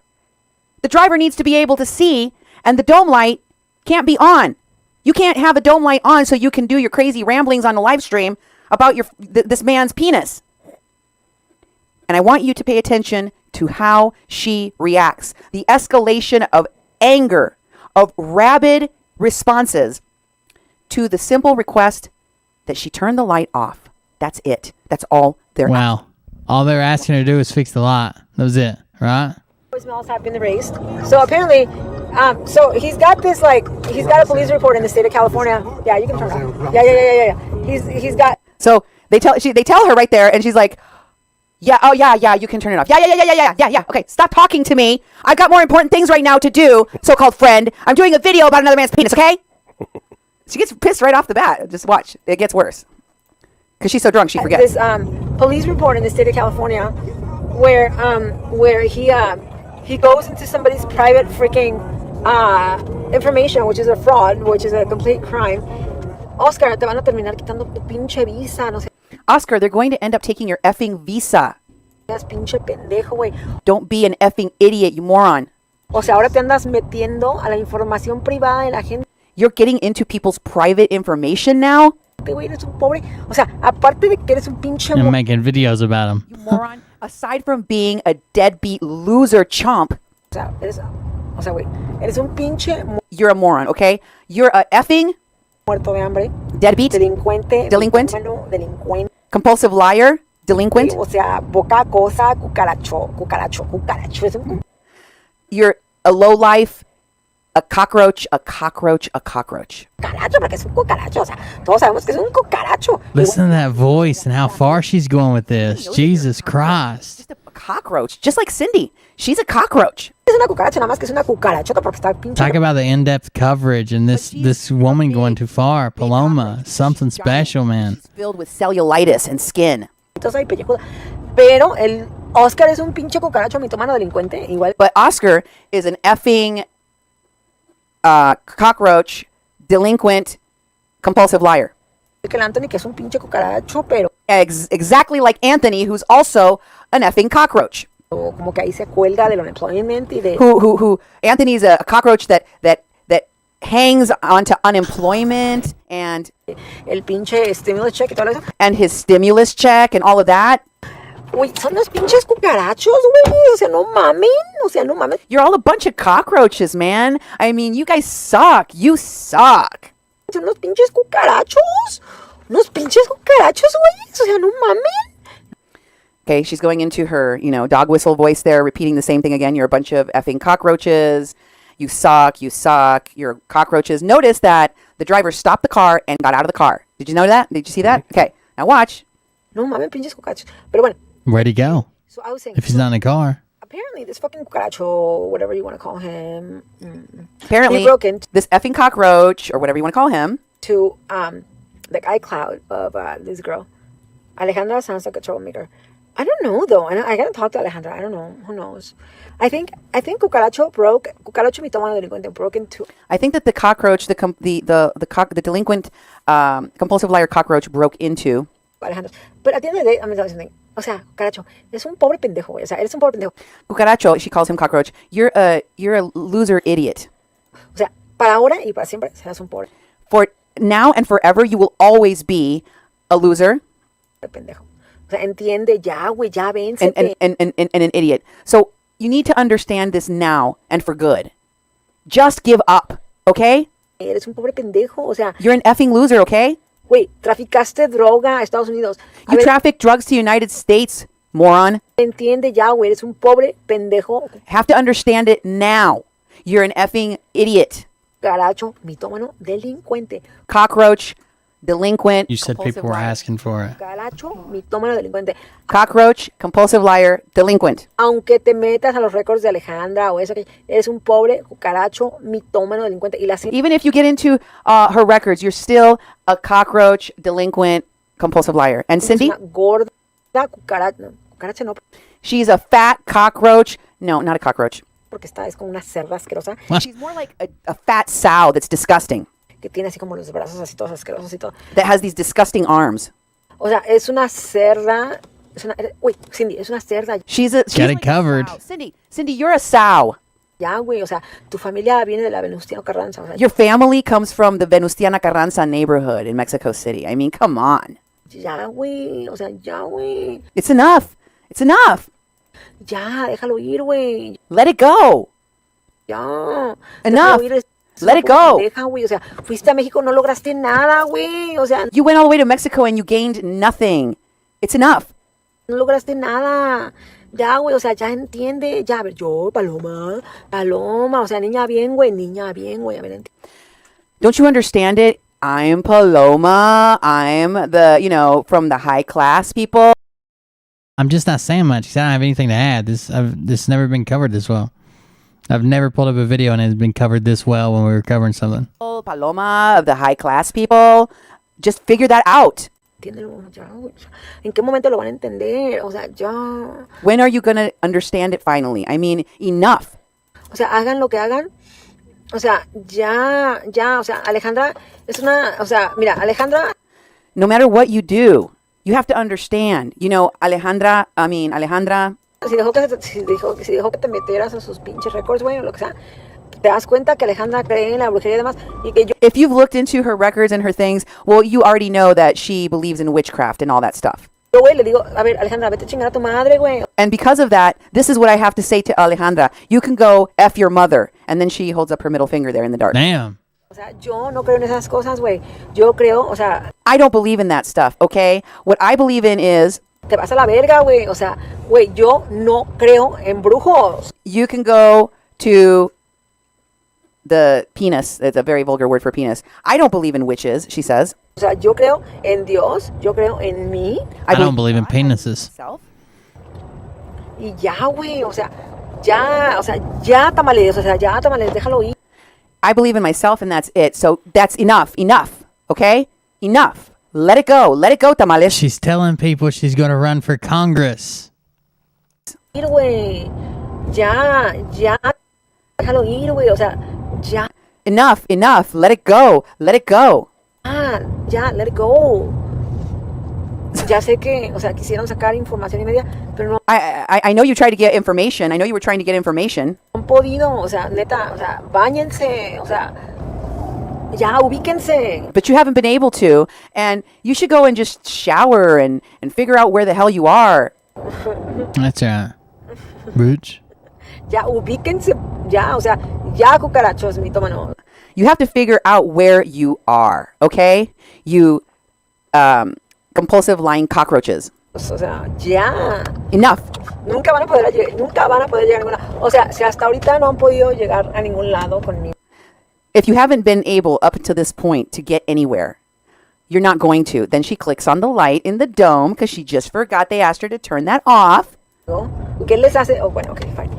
The driver needs to be able to see, and the dome light can't be on. You can't have a dome light on so you can do your crazy ramblings on the live stream about this man's penis. And I want you to pay attention to how she reacts. The escalation of anger, of rabid responses to the simple request that she turn the light off. That's it. That's all they're Wow. All they're asking her to do is fix the light. That was it, right? Voicemails have been erased. So apparently, so he's got this he's got a police report in the state of California. Yeah, you can turn it off. Yeah. He's got. So they tell her right there, and she's like, yeah, you can turn it off. Yeah. Okay, stop talking to me. I've got more important things right now to do, so-called friend. I'm doing a video about another man's penis, okay? She gets pissed right off the bat. Just watch. It gets worse. Because she's so drunk, she forgets. This police report in the state of California where he goes into somebody's private freaking information, which is a fraud, which is a complete crime. Oscar, te van a terminar quitando tu pinche visa, no sé. Oscar, they're going to end up taking your effing visa. Pinche pendejo, güey. Don't be an effing idiot, you moron. O sea, ahora te andas metiendo a la información privada de la gente. You're getting into people's private information now? Güey, eres un pobre. O sea, aparte de que eres un pinche. And making videos about him. You moron. Aside from being a deadbeat loser chump. O sea, güey, eres un pinche. You're a moron, okay? You're a effing. Muerto de hambre. Deadbeat. Delincuente. Delinquent. Compulsive liar. Delinquent. O sea, poca cosa, cucaracho. You're a lowlife. A cockroach. Cucaracho, porque es un cucaracho. O sea, todos sabemos que es un cucaracho. Listen to that voice and how far she's going with this. Jesus Christ. Just a cockroach. Just like Cindy. She's a cockroach. Es una cucaracha, nada más que es una cucarachota porque está pinche. Talk about the in-depth coverage and this woman going too far. Paloma, something special, man. She's filled with cellulitis and skin. Pero el Oscar es un pinche cucaracho mitomano delincuente. Igual. But Oscar is an effing cockroach, delinquent, compulsive liar. Que el Anthony, que es un pinche cucaracho, pero. Exactly like Anthony, who's also an effing cockroach. Como que ahí se cuelga del unemployment y de. Who Anthony's a cockroach that hangs onto unemployment and el pinche stimulus check y todo eso. And his stimulus check and all of that. Güey, son los pinches cucarachos, güey. O sea, no mamen. You're all a bunch of cockroaches, man. I mean, you guys suck. You suck. Son los pinches cucarachos. Unos pinches cucarachos, güey. O sea, no mamen. Okay, she's going into her, dog whistle voice there, repeating the same thing again. You're a bunch of effing cockroaches. You suck, you're cockroaches. Notice that the driver stopped the car and got out of the car. Did you know that? Did you see that? Okay, now watch. No mames, pinches cucarachos. Pero bueno. Where'd he go? So I was saying, if he's not in the car. Apparently, this fucking cucaracho, whatever you want to call him. Apparently, he broke into this effing cockroach, or whatever you want to call him, to the iCloud of this girl. Alejandra sounds like a troublemaker. I don't know though. I gotta talk to Alejandra. I don't know. Who knows? I think Cucaracho mitómano delincuente broke into. I think that the cockroach, the delinquent, compulsive liar cockroach broke into. Alejandra. But at the end of the day, I'm gonna tell you something. O sea, Cucaracho, es un pobre pendejo, güey. O sea, eres un pobre pendejo. Cucaracho, she calls him cockroach. You're a loser idiot. O sea, para ahora y para siempre serás un pobre. For now and forever, you will always be a loser. Pendejo. O sea, entiende ya, güey, ya vénsete. And an idiot. So you need to understand this now and for good. Just give up, okay? Eres un pobre pendejo, o sea. You're an effing loser, okay? Güey, traficaste droga a Estados Unidos. You traffic drugs to United States, moron. Entiende ya, güey, eres un pobre pendejo. Have to understand it now. You're an effing idiot. Cucaracho, mitómano, delincuente. Cockroach, delinquent. You said people were asking for it. Cucaracho, mitómano, delincuente. Cockroach, compulsive liar, delinquent. Aunque te metas a los récords de Alejandra o eso, que eres un pobre cucaracho, mitómano, delincuente. Y Even if you get into her records, you're still a cockroach, delinquent, compulsive liar. And Cindy? Una gorda cucaracha no. She's a fat cockroach. No, not a cockroach. Porque es como una cerda asquerosa. She's more like a fat sow that's disgusting. Que tiene así como los brazos así todos asquerosos y todo. That has these disgusting arms. O sea, es una cerda. Uy, Cindy, es una cerda. She's got it covered. Cindy, you're a sow. Ya, güey, o sea, tu familia viene de la Venustiano Carranza. O sea, your family comes from the Venustiana Carranza neighborhood in Mexico City. I mean, come on. Ya, güey, o sea, ya, güey. It's enough. It's enough. Ya, déjalo ir, güey. Let it go. Ya. Enough. Let it go. Deja, güey, o sea, fuiste a México, no lograste nada, güey. O sea, you went all the way to Mexico and you gained nothing. It's enough. No lograste nada. Ya, güey, o sea, ya entiende. Ya, a ver, yo, Paloma, o sea, niña bien, güey, a ver, Don't you understand it? I'm Paloma. I'm the, from the high class people. I'm just not saying much because I don't have anything to add. This has never been covered this well. I've never pulled up a video and it's been covered this well when we were covering something. Paloma of the high class people. Just figure that out. ¿En qué momento lo van a entender? O sea, ya. When are you going to understand it finally? I mean, enough. O sea, hagan lo que hagan. O sea, ya. O sea, Alejandra es una. O sea, mira, Alejandra. No matter what you do, you have to understand. Alejandra. Si dejó que te metieras a sus pinches récords, güey, o lo que sea, te das cuenta que Alejandra cree en la brujería y demás, y que yo... If you've looked into her records and her things, well, you already know that she believes in witchcraft and all that stuff. Yo, güey, le digo, a ver, Alejandra, vete a chingar a tu madre, güey. And because of that, this is what I have to say to Alejandra. You can go F your mother. And then she holds up her middle finger there in the dark. Damn. O sea, yo no creo en esas cosas, güey. Yo creo, o sea... I don't believe in that stuff, okay? What I believe in is... Te vas a la verga, güey. O sea, güey, yo no creo en brujos. You can go to the penis. It's a very vulgar word for penis. I don't believe in witches, she says. O sea, yo creo en Dios. Yo creo en mí. I don't believe in penises. Y ya, güey. O sea, ya tamales. O sea, ya tamales. Déjalo ir. I believe in myself and that's it. So that's enough. Enough. Okay? Enough. Let it go. Let it go, tamales. She's telling people she's going to run for Congress. Ir, güey. Ya. Déjalo ir, güey. O sea, ya. Enough. Let it go. Let it go. Ya, let it go. Ya sé que, o sea, quisieron sacar información y media, pero no. I know you tried to get information. I know you were trying to get information. No han podido, o sea, neta, o sea, báñense, o sea, ya, ubíquense. But you haven't been able to, and you should go and just shower and figure out where the hell you are. That's right. Booch. Ya, ubíquense, ya, o sea, ya, cucarachos, mitómano. You have to figure out where you are, okay? You, compulsive lying cockroaches. O sea, ya. Enough. Nunca van a poder llegar a ninguna. O sea, si hasta ahorita no han podido llegar a ningún lado conmigo. If you haven't been able up to this point to get anywhere, you're not going to. Then she clicks on the light in the dome because she just forgot they asked her to turn that off. ¿Qué les hace? Oh, bueno, okay, fine.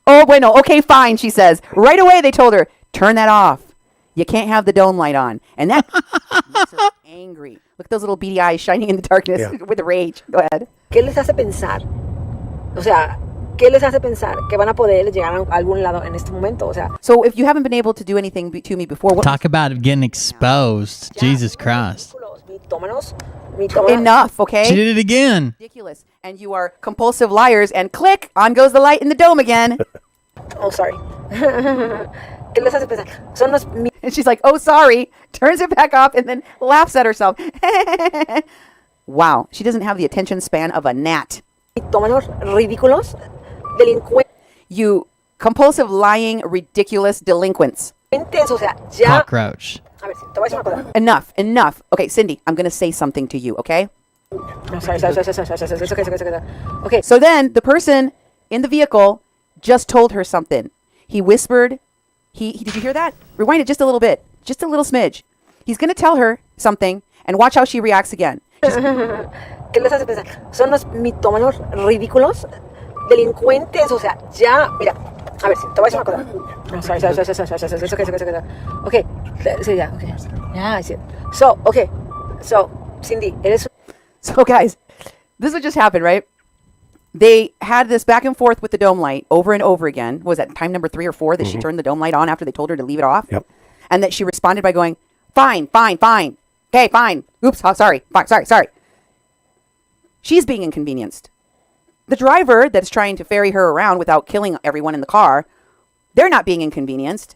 Oh, bueno, okay, fine, she says. Right away they told her, turn that off. You can't have the dome light on. And that makes her angry. Look at those little beady eyes shining in the darkness with rage. Go ahead. ¿Qué les hace pensar? O sea, ¿qué les hace pensar que van a poder llegar a algún lado en este momento? O sea, so if you haven't been able to do anything to me before, what talk about getting exposed. Jesus Christ. Enough, okay? She did it again. Ridiculous. And you are compulsive liars, and click, on goes the light in the dome again. Oh, sorry. ¿Qué les hace pensar? Son los and she's like, oh, sorry, turns it back off, and then laughs at herself. Wow, she doesn't have the attention span of a gnat. Ridículos, delincuentes. You compulsive, lying, ridiculous delinquents. O sea, ya. Cockroach. A ver, te voy a decir una cosa. Enough. Okay, Cindy, I'm going to say something to you, okay? No, sorry. Okay. So then the person in the vehicle just told her something. He whispered. Did you hear that? Rewind it just a little bit. Just a little smidge. He's going to tell her something, and watch how she reacts again. ¿Qué les hace pensar? Son los mitómanos ridículos, delincuentes, o sea, ya, mira, a ver, te voy a decir una cosa. No, sorry. Okay, sí, ya, okay. Yeah, I see it. So, Cindy, eres... So, guys, this is what just happened, right? They had this back and forth with the dome light over and over again. Was that time number 3 or 4 that she turned the dome light on after they told her to leave it off? Yep. And that she responded by going, fine. Okay, fine. Oops, sorry. Sorry. She's being inconvenienced. The driver that's trying to ferry her around without killing everyone in the car, they're not being inconvenienced.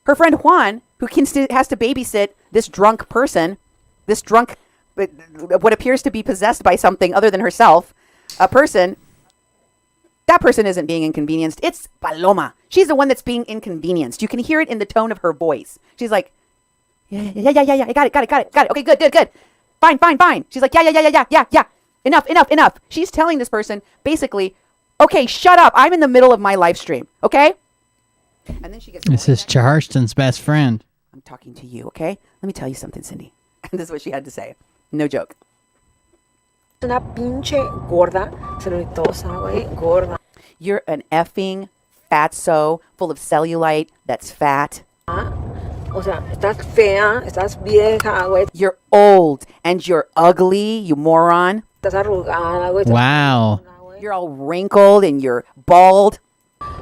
Her friend Juan, who has to babysit this drunk person, what appears to be possessed by something other than herself, a person, that person isn't being inconvenienced. It's Paloma. She's the one that's being inconvenienced. You can hear it in the tone of her voice. She's like, yeah, I got it. Okay, good. Fine. She's like, yeah. Enough. She's telling this person, basically, okay, shut up. I'm in the middle of my live stream, okay? And then she gets... This is Charleston's best friend. I'm talking to you, okay? Let me tell you something, Cindy. And this is what she had to say. No joke. Una pinche gorda, celulosa, güey, gorda. You're an effing fatso full of cellulite that's fat. O sea, estás fea, estás vieja, güey. You're old and you're ugly, you moron. Estás arrugada, güey. Wow. You're all wrinkled and you're bald.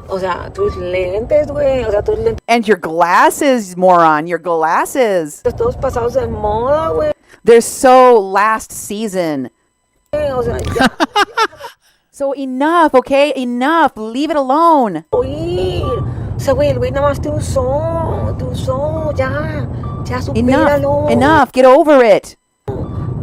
O sea, tus lentes, güey. O sea, tus lentes. And your glasses, moron. Your glasses. Todos pasados de moda, güey. They're so last season. O sea, ya. So enough, okay? Enough. Leave it alone. Oír. O sea, güey, el güey nada más te usó, ya. Ya, supéralo. Enough. Get over it.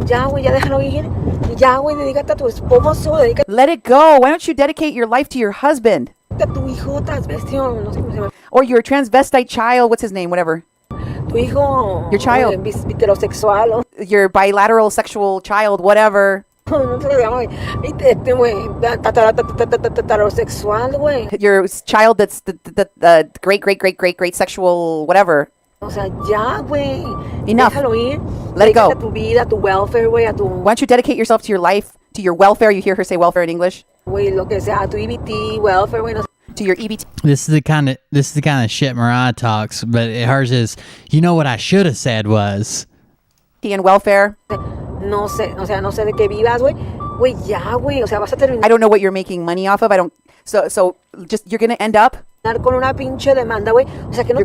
Ya, güey, ya déjalo ir. Ya, güey, dedícate a tu esposo. Let it go. Why don't you dedicate your life to your husband? A tu hijo transvestión, no sé cómo se llama. Or your transvestite child. What's his name? Whatever. Tu hijo. Your child. Heterosexual. Your bilateral sexual child. Whatever. No se llama, güey. Heterosexual, güey. Your child that's the great sexual whatever. O sea, ya, güey. Enough. Déjalo ir. Let it go. A tu vida, a tu welfare, güey, a tu... Why don't you dedicate yourself to your life, to your welfare? You hear her say welfare in English? Güey, lo que sea, a tu EBT, welfare, güey. No. To your EBT. This is the kind of shit Mariah talks, but hers is, you know what I should have said was. And welfare. No sé, o sea, no sé de qué vivas, güey. Güey, ya, güey, o sea, vas a terminar. I don't know what you're making money off of. So just, you're going to end up. Con una pinche demanda, güey. O sea, que no.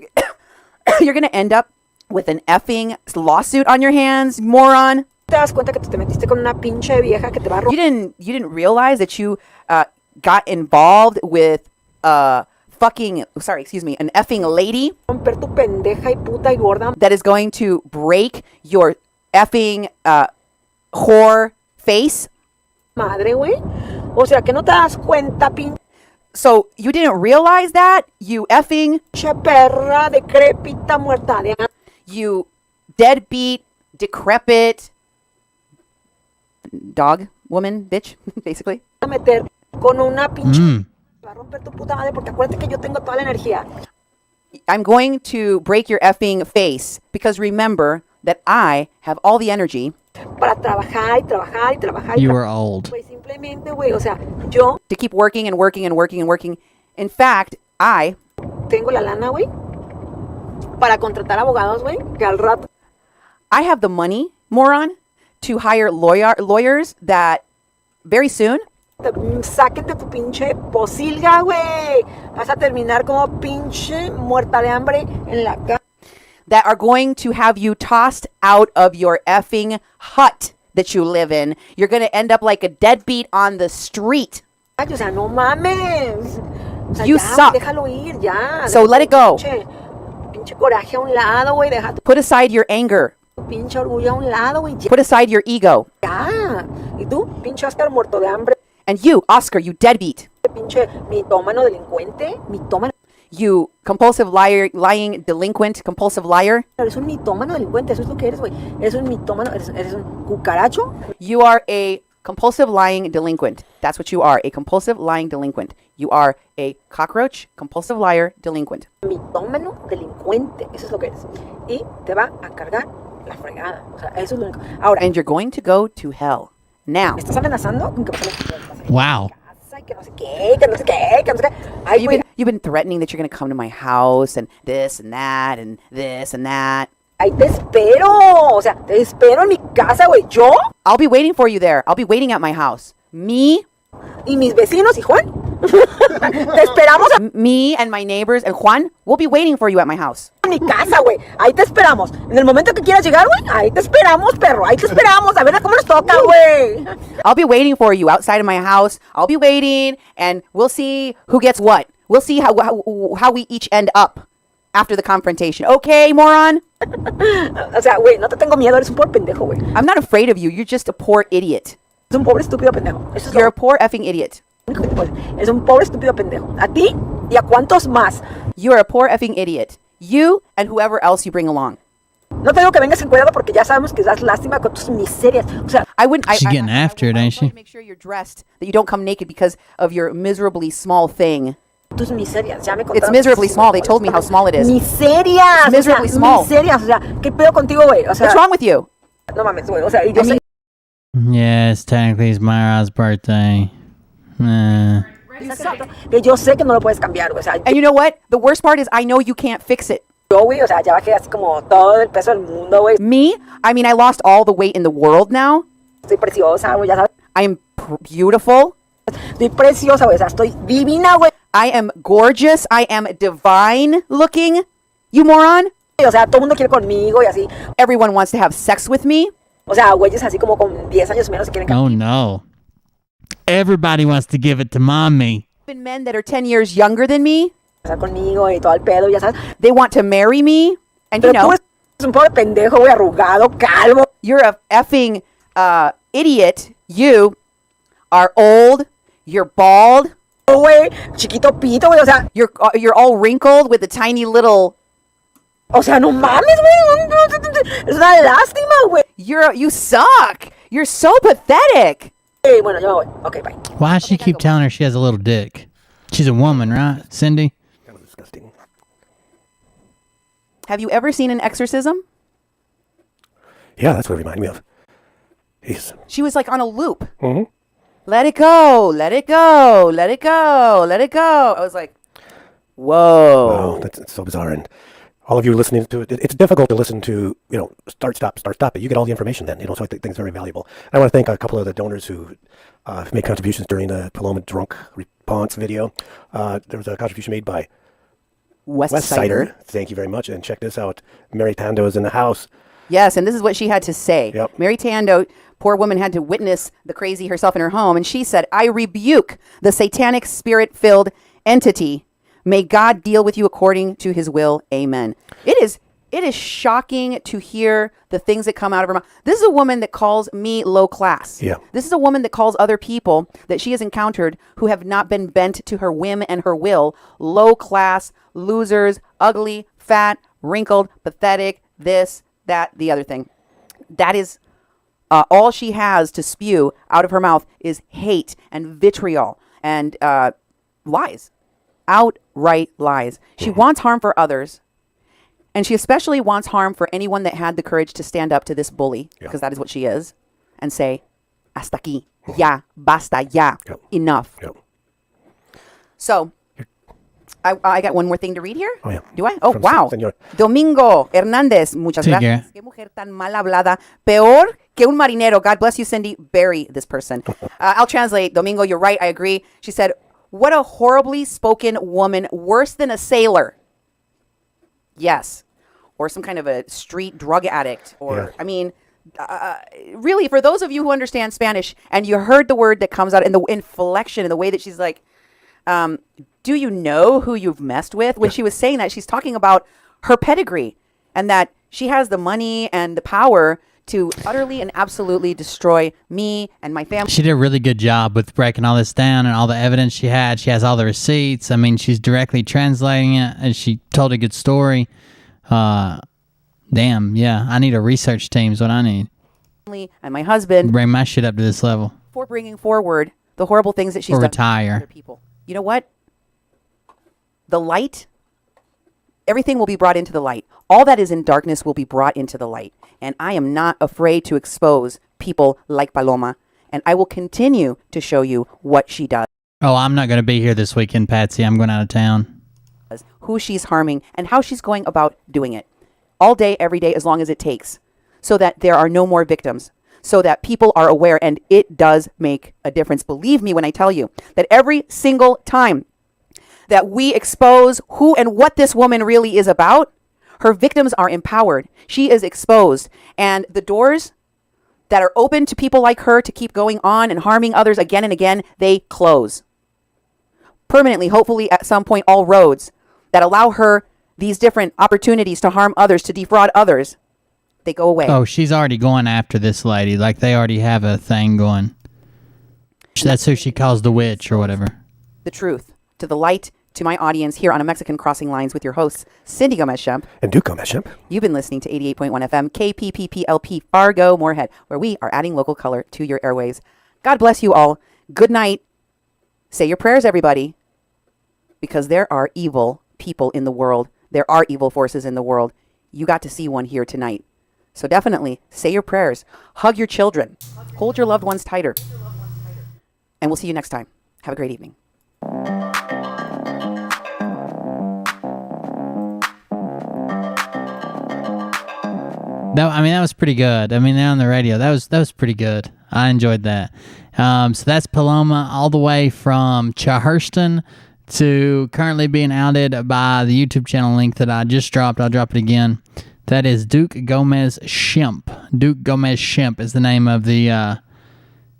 You're going to end up with an effing lawsuit on your hands, moron. ¿Te das cuenta que te metiste con una pinche vieja que te va a robar? You didn't realize that you got involved with an effing lady romper tu pendeja y puta y gorda that is going to break your effing whore face. Madre, güey. O sea, que no te das cuenta, pinche. So you didn't realize that, you effing perra decrépita muerta de... You deadbeat, decrepit dog. woman, bitch, basically. meter con una pinche va a romper tu puta madre porque acuérdate que yo tengo toda la energía. I'm going to break your effing face because remember that I have all the energy Para trabajar y trabajar y trabajar. You were old. Güey, simplemente, güey, o sea, yo to keep working and working and working and working. In fact, I tengo la lana, güey, para contratar abogados, güey, que al rato I have the money, moron, to hire lawyers that very soon te saquen de tu pinche posilga, güey. Vas a terminar como pinche muerta de hambre en la calle. that are going to have you tossed out of your effing hut that you live in. You're going to end up like a deadbeat on the street. Ay, o sea, no mames. O sea, You ya, suck. Déjalo ir, ya. So let it go. Pinche coraje a un lado, güey. Deja tu Put aside your anger. pinche orgullo a un lado, güey. Ya. Put aside your ego. Ya. Y tú, pinche Oscar muerto de hambre. And you, Oscar, you deadbeat. Pinche mitómano delincuente. Mitómano. You compulsive liar, lying delinquent, compulsive liar. Eres un mitómano delincuente. Eso es lo que eres, güey. Eres un mitómano. Eres un cucaracho. You are a compulsive lying delinquent. That's what you are, a compulsive lying delinquent. You are a cockroach, compulsive liar, delinquent. Mitómano delincuente. Eso es lo que eres. Y te va a cargar la fregada. O sea, eso es lo único. Ahora, And you're going to go to hell. Now, ¿me estás amenazando con que vas a Wow. que no sé qué, que no sé qué, que no sé qué? Ay, güey. you've been threatening that you're going to come to my house and this and that and this and that. Ahí te espero. O sea, te espero en mi casa, güey. ¿Yo? I'll be waiting for you there. I'll be waiting at my house. Me, ¿Y mis vecinos y Juan? Te esperamos me and my neighbors and Juan, we'll be waiting for you at my house. en mi casa, güey. Ahí te esperamos. En el momento que quieras llegar, güey, ahí te esperamos, perro. Ahí te esperamos. A ver a cómo nos toca, güey. I'll be waiting for you outside of my house. I'll be waiting and we'll see who gets what. We'll see how we each end up after the confrontation. Okay, moron? O sea, güey, no te tengo miedo. Eres un pobre pendejo, güey. I'm not afraid of you. You're just a poor idiot. Es un pobre estúpido pendejo. Eso es You're lo a poor effing idiot. único que te puedo decir. Es un pobre estúpido pendejo. A ti y a cuántos más. You're a poor effing idiot. You and whoever else you bring along. No te digo que vengas encuadrado porque ya sabemos que das lástima con tus miserias. O sea, I wouldn't. She's getting after it, ain't she? Make sure you're dressed, that you don't come naked because of your miserably small thing. tus miserias. Ya me It's contaron. miserably small. They told me how small it is. Miserias. It's miserably o sea, small. Miserias. O sea, ¿qué pedo contigo, güey? O sea, What's wrong with you? no mames, güey. O sea, y yo sé. Yes, technically it's Myra's birthday. Exacto. Que yo sé que no lo puedes cambiar, güey. O sea, And you know what? The worst part is I know you can't fix it. yo, güey, o sea, ya bajé así como todo el peso del mundo, güey. Me? I mean, I lost all the weight in the world now. Estoy preciosa, güey, ya sabes. I am beautiful. Estoy preciosa, güey. O sea, estoy divina, güey. I am gorgeous. I am divine looking. You moron. O sea, todo el mundo quiere conmigo y así. Everyone wants to have sex with me. O sea, güeyes así como con 10 años menos quieren Oh no. Everybody wants to give it to mommy. Even men that are 10 years younger than me. casar conmigo y todo el pedo, ya sabes. They want to marry me. And Pero you know, tú eres un pobre pendejo, güey, arrugado, calvo. you're a effing idiot. You are old. You're bald. Güey, chiquito pito, güey, o sea. You're all wrinkled with a tiny little. O sea, no mames, güey. Es una lástima, güey. You suck. You're so pathetic. Bueno, yo me voy. Okay, bye. Why does she keep telling her she has a little dick? She's a woman, right, Cindy? Kind of disgusting. Have you ever seen an exorcism? Yeah, that's what it reminded me of. He's. She was like on a loop. Mm-hmm. Let it go. Let it go. Let it go. Let it go. I was like, whoa. Wow, that's so bizarre. And all of you listening to it, it's difficult to listen to, start, stop, but you get all the information then, so I think it's very valuable. I want to thank a couple of the donors who made contributions during the Paloma drunk response video. There was a contribution made by West Sider. Thank you very much. And check this out. Mary Tando is in the house. Yes, and this is what she had to say. Yep. Mary Tando, poor woman, had to witness the crazy herself in her home, and she said, I rebuke the satanic spirit-filled entity. May God deal with you according to his will. Amen. It is shocking to hear the things that come out of her mouth. This is a woman that calls me low class. Yeah. This is a woman that calls other people that she has encountered who have not been bent to her whim and her will low class, losers, ugly, fat, wrinkled, pathetic, this, that, the other thing. That is All she has to spew out of her mouth is hate and vitriol and lies, outright lies. She wants harm for others, and she especially wants harm for anyone that had the courage to stand up to this bully, because that is what she is, and say, hasta aquí, ya, basta, ya, enough. So, I got one more thing to read here. Oh, yeah. Do I? Oh, From wow. Señor. Domingo Hernández, muchas Sí, gracias. Qué mujer tan mal hablada. Peor que un marinero. God bless you, Cindy. Bury this person. I'll translate. Domingo, you're right. I agree. She said, what a horribly spoken woman. Worse than a sailor. Yes. Or some kind of a street drug addict. Or, I mean, really, for those of you who understand Spanish and you heard the word that comes out in the inflection and the way that she's like, do you know who you've messed with? When she was saying that, she's talking about her pedigree and that she has the money and the power to utterly and absolutely destroy me and my family. She did a really good job with breaking all this down and all the evidence she had. She has all the receipts. I mean, she's directly translating it, and she told a good story. Damn, yeah. I need a research team is what I need. And my husband. Bring my shit up to this level. For bringing forward the horrible things that she's or done retire. to other people. You know what? The light, everything will be brought into the light. All that is in darkness will be brought into the light. And I am not afraid to expose people like Paloma. And I will continue to show you what she does. Oh, I'm not going to be here this weekend, Patsy. I'm going out of town. Who she's harming and how she's going about doing it. All day, every day, as long as it takes. So that there are no more victims. So that people are aware. And it does make a difference. Believe me when I tell you that every single time that we expose who and what this woman really is about, her victims are empowered. She is exposed. And the doors that are open to people like her to keep going on and harming others again and again, they close. Permanently, hopefully at some point, all roads that allow her these different opportunities to harm others, to defraud others, they go away. Oh, she's already going after this lady. Like, they already have a thing going. That's who she calls the witch or whatever. The truth to the light, to my audience here on A Mexican Crossing Lines with your hosts, Cindy Gomez-Shemp. And Duke Gomez-Shemp. You've been listening to 88.1 FM, KPPPLP, Fargo, Moorhead, where we are adding local color to your airwaves. God bless you all. Good night. Say your prayers, everybody, because there are evil people in the world. There are evil forces in the world. You got to see one here tonight. So definitely say your prayers. Hug your children. Hold your loved ones tighter. And we'll see you next time. Have a great evening. That was pretty good. I mean, they're on the radio. That was pretty good. I enjoyed that. So that's Paloma all the way from Charleston to currently being outed by the YouTube channel link that I just dropped. I'll drop it again. That is Duke Gomez-Shemp. Duke Gomez-Shemp is the name of the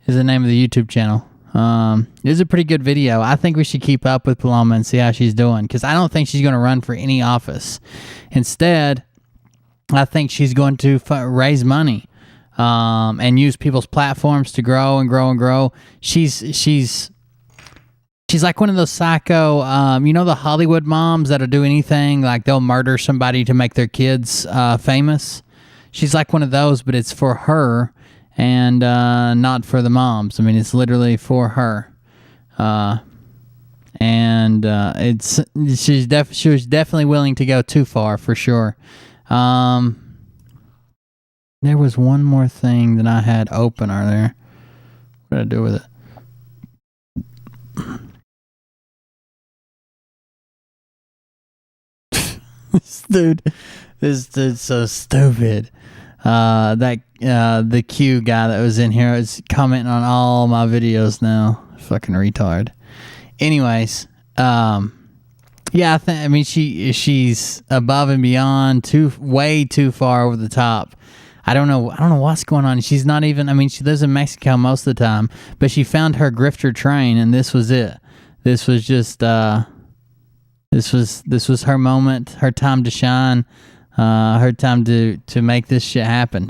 YouTube channel. It was a pretty good video. I think we should keep up with Paloma and see how she's doing, because I don't think she's going to run for any office. Instead, I think she's going to raise money and use people's platforms to grow and grow and grow. She's like one of those psycho, the Hollywood moms that'll do anything, like they'll murder somebody to make their kids famous. She's like one of those, but it's for her and not for the moms. I mean, it's literally for her. She was definitely willing to go too far, for sure. There was one more thing that I had open earlier. What did I do with it? This dude's so stupid. The Q guy that was in here is commenting on all my videos now. Fucking retard. Anyways, yeah, she's above and beyond, way too far over the top. I don't know what's going on. She's not even. She lives in Mexico most of the time, but she found her grifter train, and this was it. This was just this was her moment, her time to shine, her time to make this shit happen.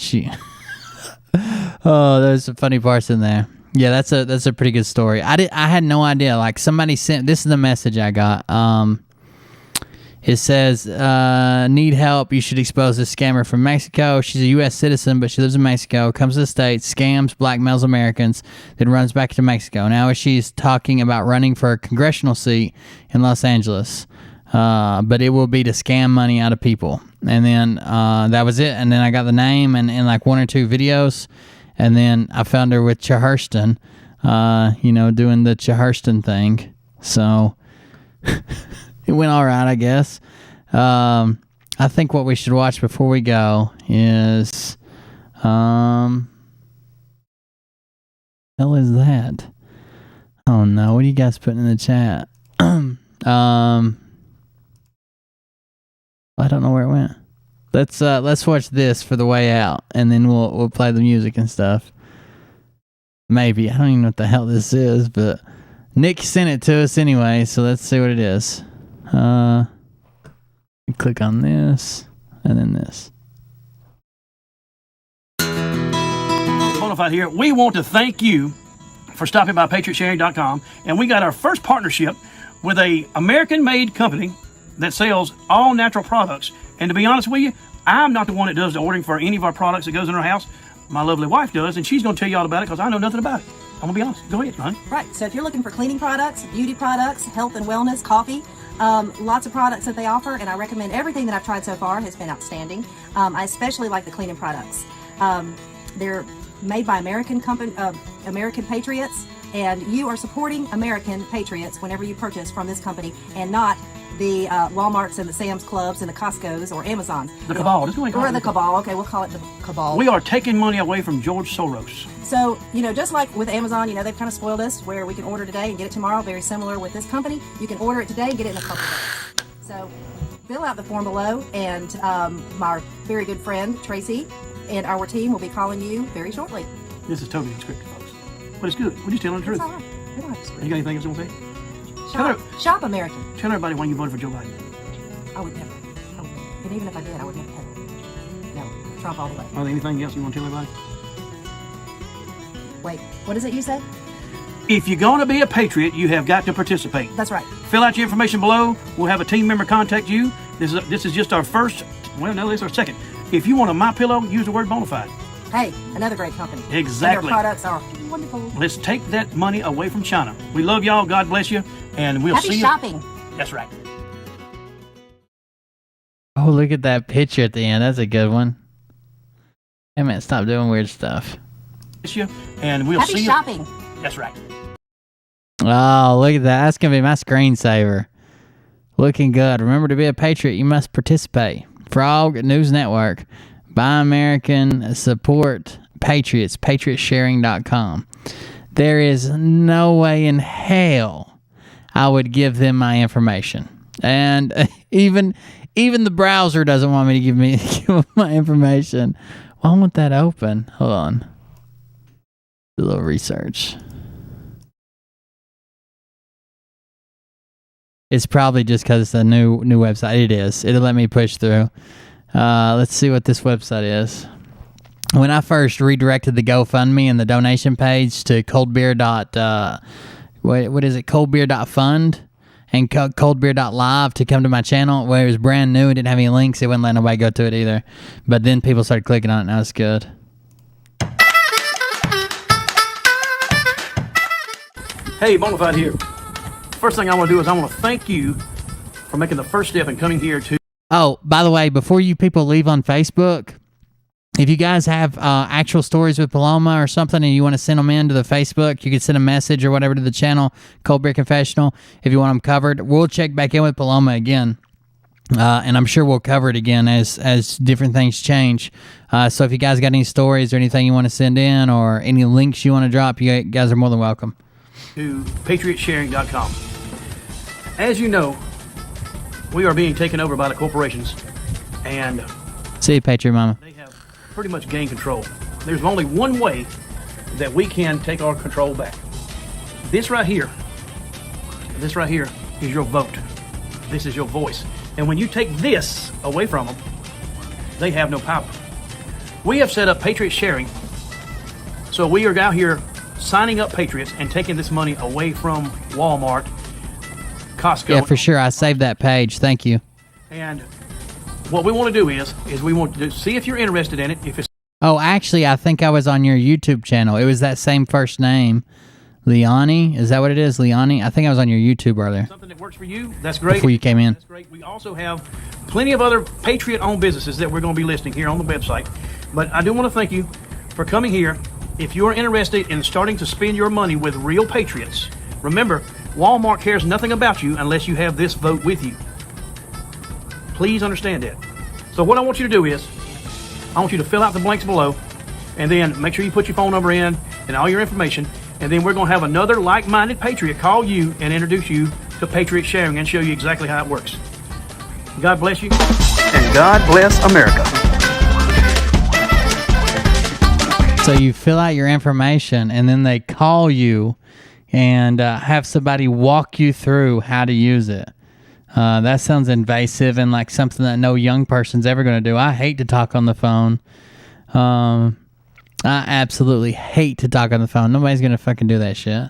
There's some funny parts in there. Yeah, that's a pretty good story. I had no idea. Like, somebody sent, this is the message I got. It says, need help. You should expose this scammer from Mexico. She's a U.S. citizen, but she lives in Mexico, comes to the States, scams, blackmails Americans, then runs back to Mexico. Now she's talking about running for a congressional seat in Los Angeles. But it will be to scam money out of people. And then that was it. And then I got the name and like 1 or 2 videos. And then I found her with Chahurston, doing the Chahurston thing. So it went all right, I guess. I think what we should watch before we go is, hell is that? Oh no, what are you guys putting in the chat? I don't know where it went. Let's watch this for the way out, and then we'll play the music and stuff. Maybe. I don't even know what the hell this is, but Nick sent it to us anyway, so let's see what it is. Click on this, and then this. Bonafide here. We want to thank you for stopping by PatriotSharing.com, and we got our first partnership with a American-made company that sells all natural products. And to be honest with you, I'm not the one that does the ordering for any of our products that goes in our house. My lovely wife does, and she's going to tell you all about it because I know nothing about it. I'm going to be honest. Go ahead, hon. Right. So if you're looking for cleaning products, beauty products, health and wellness, coffee, lots of products that they offer, and I recommend everything that I've tried so far has been outstanding. I especially like the cleaning products. They're made by American patriots, and you are supporting American patriots whenever you purchase from this company, and not the Walmarts and the Sam's Clubs and the Costco's or Amazons. The cabal. Just go ahead and call or it the cabal. Okay, we'll call it the cabal. We are taking money away from George Soros. So, just like with Amazon, they've kind of spoiled us where we can order today and get it tomorrow. Very similar with this company. You can order it today and get it in a couple of days. So, fill out the form below, and my very good friend, Tracy, and our team will be calling you very shortly. This is totally unscripted, folks. But it's good. We're just telling the truth. All right. We don't have to script. You got anything else you want to say? Shop American. Tell everybody why you voted for Joe Biden. I would never. And even if I did, I would never have it. No, Trump all the way. Are there anything else you want to tell everybody? Wait, what is it you said? If you're going to be a patriot, you have got to participate. That's right. Fill out your information below. We'll have a team member contact you. This is just our first. Well, no, this is our second. If you want a MyPillow, use the word Bonafide. Hey, another great company. Exactly. And their products are wonderful. Let's take that money away from China. We love y'all. God bless you. And we'll Happy see shopping. you. That's right. Oh, look at that picture at the end. That's a good one. Hey, man, stop doing weird stuff. And we'll Happy see shopping. you. That's right. Oh, look at that. That's going to be my screensaver. Looking good. Remember, to be a patriot, you must participate. Frog News Network. Buy American, support patriots. PatriotSharing.com. There is no way in hell I would give them my information. And even the browser doesn't want me to give them my information. Why won't that open? Hold on. Do a little research. It's probably just because it's a new website. It is. It'll let me push through. Let's see what this website is. When I first redirected the GoFundMe and the donation page to coldbeer.fund and coldbeer.live to come to my channel, where it was brand new and didn't have any links, it wouldn't let nobody go to it either. But then people started clicking on it. Now it's good. Hey, Bonafide here. First thing I want to do is I want to thank you for making the first step and coming here to... Oh, by the way, before you people leave on Facebook, if you guys have actual stories with Paloma or something and you want to send them in to the Facebook, you can send a message or whatever to the channel, Cold Beer Confessional, if you want them covered. We'll check back in with Paloma again, and I'm sure we'll cover it again as different things change. So if you guys got any stories or anything you want to send in or any links you want to drop, you guys are more than welcome. To PatriotSharing.com. As you know, we are being taken over by the corporations, and see you, Patriot Mama. They have pretty much gained control. There's only one way that we can take our control back. This right here is your vote. This is your voice. And when you take this away from them, they have no power. We have set up Patriot Sharing, so we are out here signing up patriots and taking this money away from Walmart, Costco. Yeah, for sure. I saved that page. Thank you. And what we want to do is we want to see if you're interested in it. If it's Oh, actually, I think I was on your YouTube channel. It was that same first name. Leonie, is that what it is? Leonie? I think I was on your YouTube earlier. something that works for you, that's great. Before you came in. That's great. We also have plenty of other Patriot-owned businesses that we're going to be listing here on the website. But I do want to thank you for coming here. If you're interested in starting to spend your money with real patriots, remember, Walmart cares nothing about you unless you have this vote with you. Please understand that. So what I want you to do is, I want you to fill out the blanks below, and then make sure you put your phone number in and all your information, and then we're going to have another like-minded patriot call you and introduce you to Patriot Sharing and show you exactly how it works. God bless you, and God bless America. So you fill out your information, and then they call you and have somebody walk you through how to use it. That sounds invasive and like something that no young person's ever going to do. I hate to talk on the phone. I absolutely hate to talk on the phone. Nobody's going to fucking do that shit.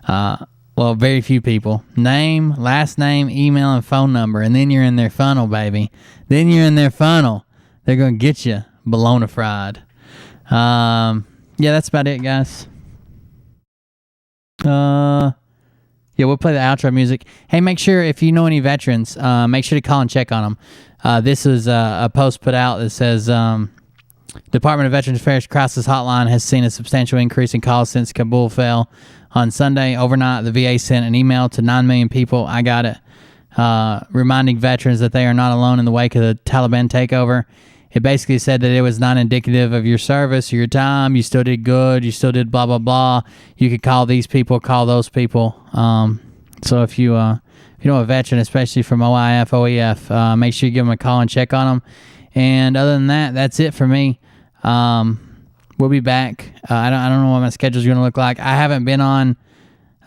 Well, very few people. Name, last name, email, and phone number, and then you're in their funnel, baby. Then you're in their funnel. They're going to get you bologna fried. Yeah, that's about it, guys. Yeah, we'll play the outro music. Hey, make sure, if you know any veterans, make sure to call and check on them. This is a post put out that says, Department of Veterans Affairs Crisis Hotline has seen a substantial increase in calls since Kabul fell. On Sunday, overnight, the VA sent an email to 9 million people. I got it. Reminding veterans that they are not alone in the wake of the Taliban takeover. It basically said that it was not indicative of your service or your time. You still did good. You still did blah, blah, blah. You could call these people, call those people. So if you know a veteran, especially from OIF, OEF, make sure you give them a call and check on them. And other than that, that's it for me. We'll be back. I don't know what my schedule's going to look like. I haven't been on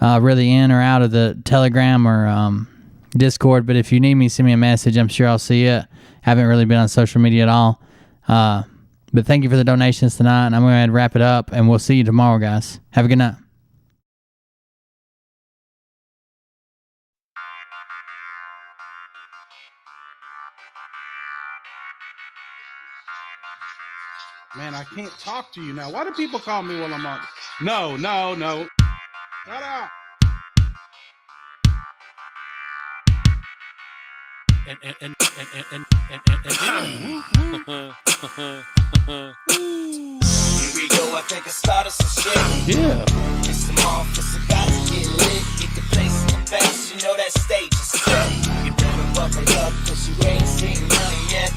really in or out of the Telegram or Discord, but if you need me, send me a message. I'm sure I'll see it. Haven't really been on social media at all. But thank you for the donations tonight, and I'm going to wrap it up, and we'll see you tomorrow, guys. Have a good night. Man, I can't talk to you now. Why do people call me while I'm on? No. Shut up. Here we go, I think I started some shit. Yeah. It's some off, it's about to get lit. Get the place in the face, you know that stage is set. You better buckle up, cause you ain't seen none yet.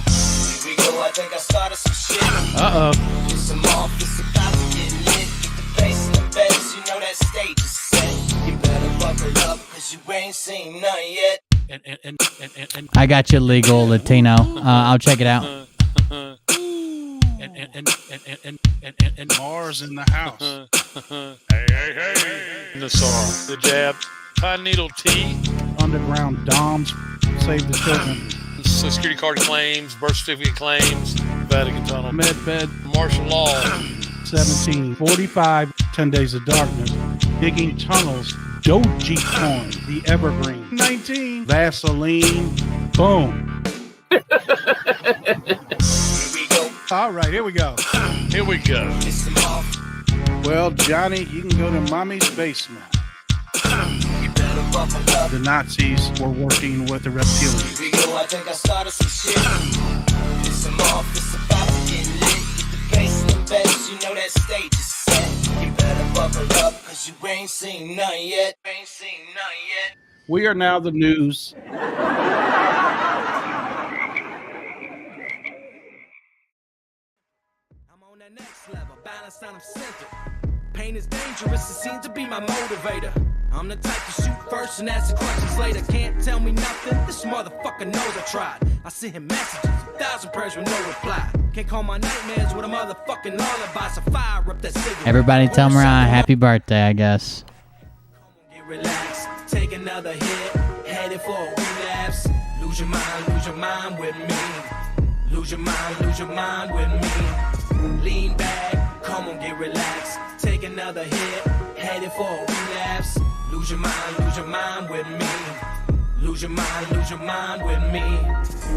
Here we go, I think I started some shit. Uh-oh. It's some off, it's about to get lit. Get the place in the face, you know that stage is set. You better buckle up, cause you ain't seen none yet. I got you, legal Latino. I'll check it out. And Mars in the house. Hey. The song, the jab, pine needle tea. Underground Doms save the children. Social Security card claims, birth certificate claims, Vatican Tunnel. Medbed. Martial law. 1745, 10 Days of Darkness. Digging tunnels. Dogecoin, the evergreen. 19, Vaseline, boom. All right, here we go. Here we go. Well, Johnny, you can go to mommy's basement. The Nazis were working with the reptilians. Here we go, I think I started some shit. It's some off, it's about to get lit. Get the place in the best, you know that stage is set. You better buckle up, cause you ain't seen none yet. We are now the news. I'm on that next level, balanced and I'm centered. Pain is dangerous, it seems to be my motivator. I'm the type to shoot first and ask the questions later. Can't tell me nothing, this motherfucker knows I tried. I sent him messages, 1,000 prayers with no reply. Can't call my nightmares with a motherfucking lullaby. So fire up that cigarette. Everybody tell Mariah happy birthday, I guess. Get relaxed, take another hit, headed for a relapse. Lose your mind with me. Lose your mind with me. Lean back, come on, get relaxed. Take another hit, headed for a relapse. Lose your mind with me. Lose your mind with me. With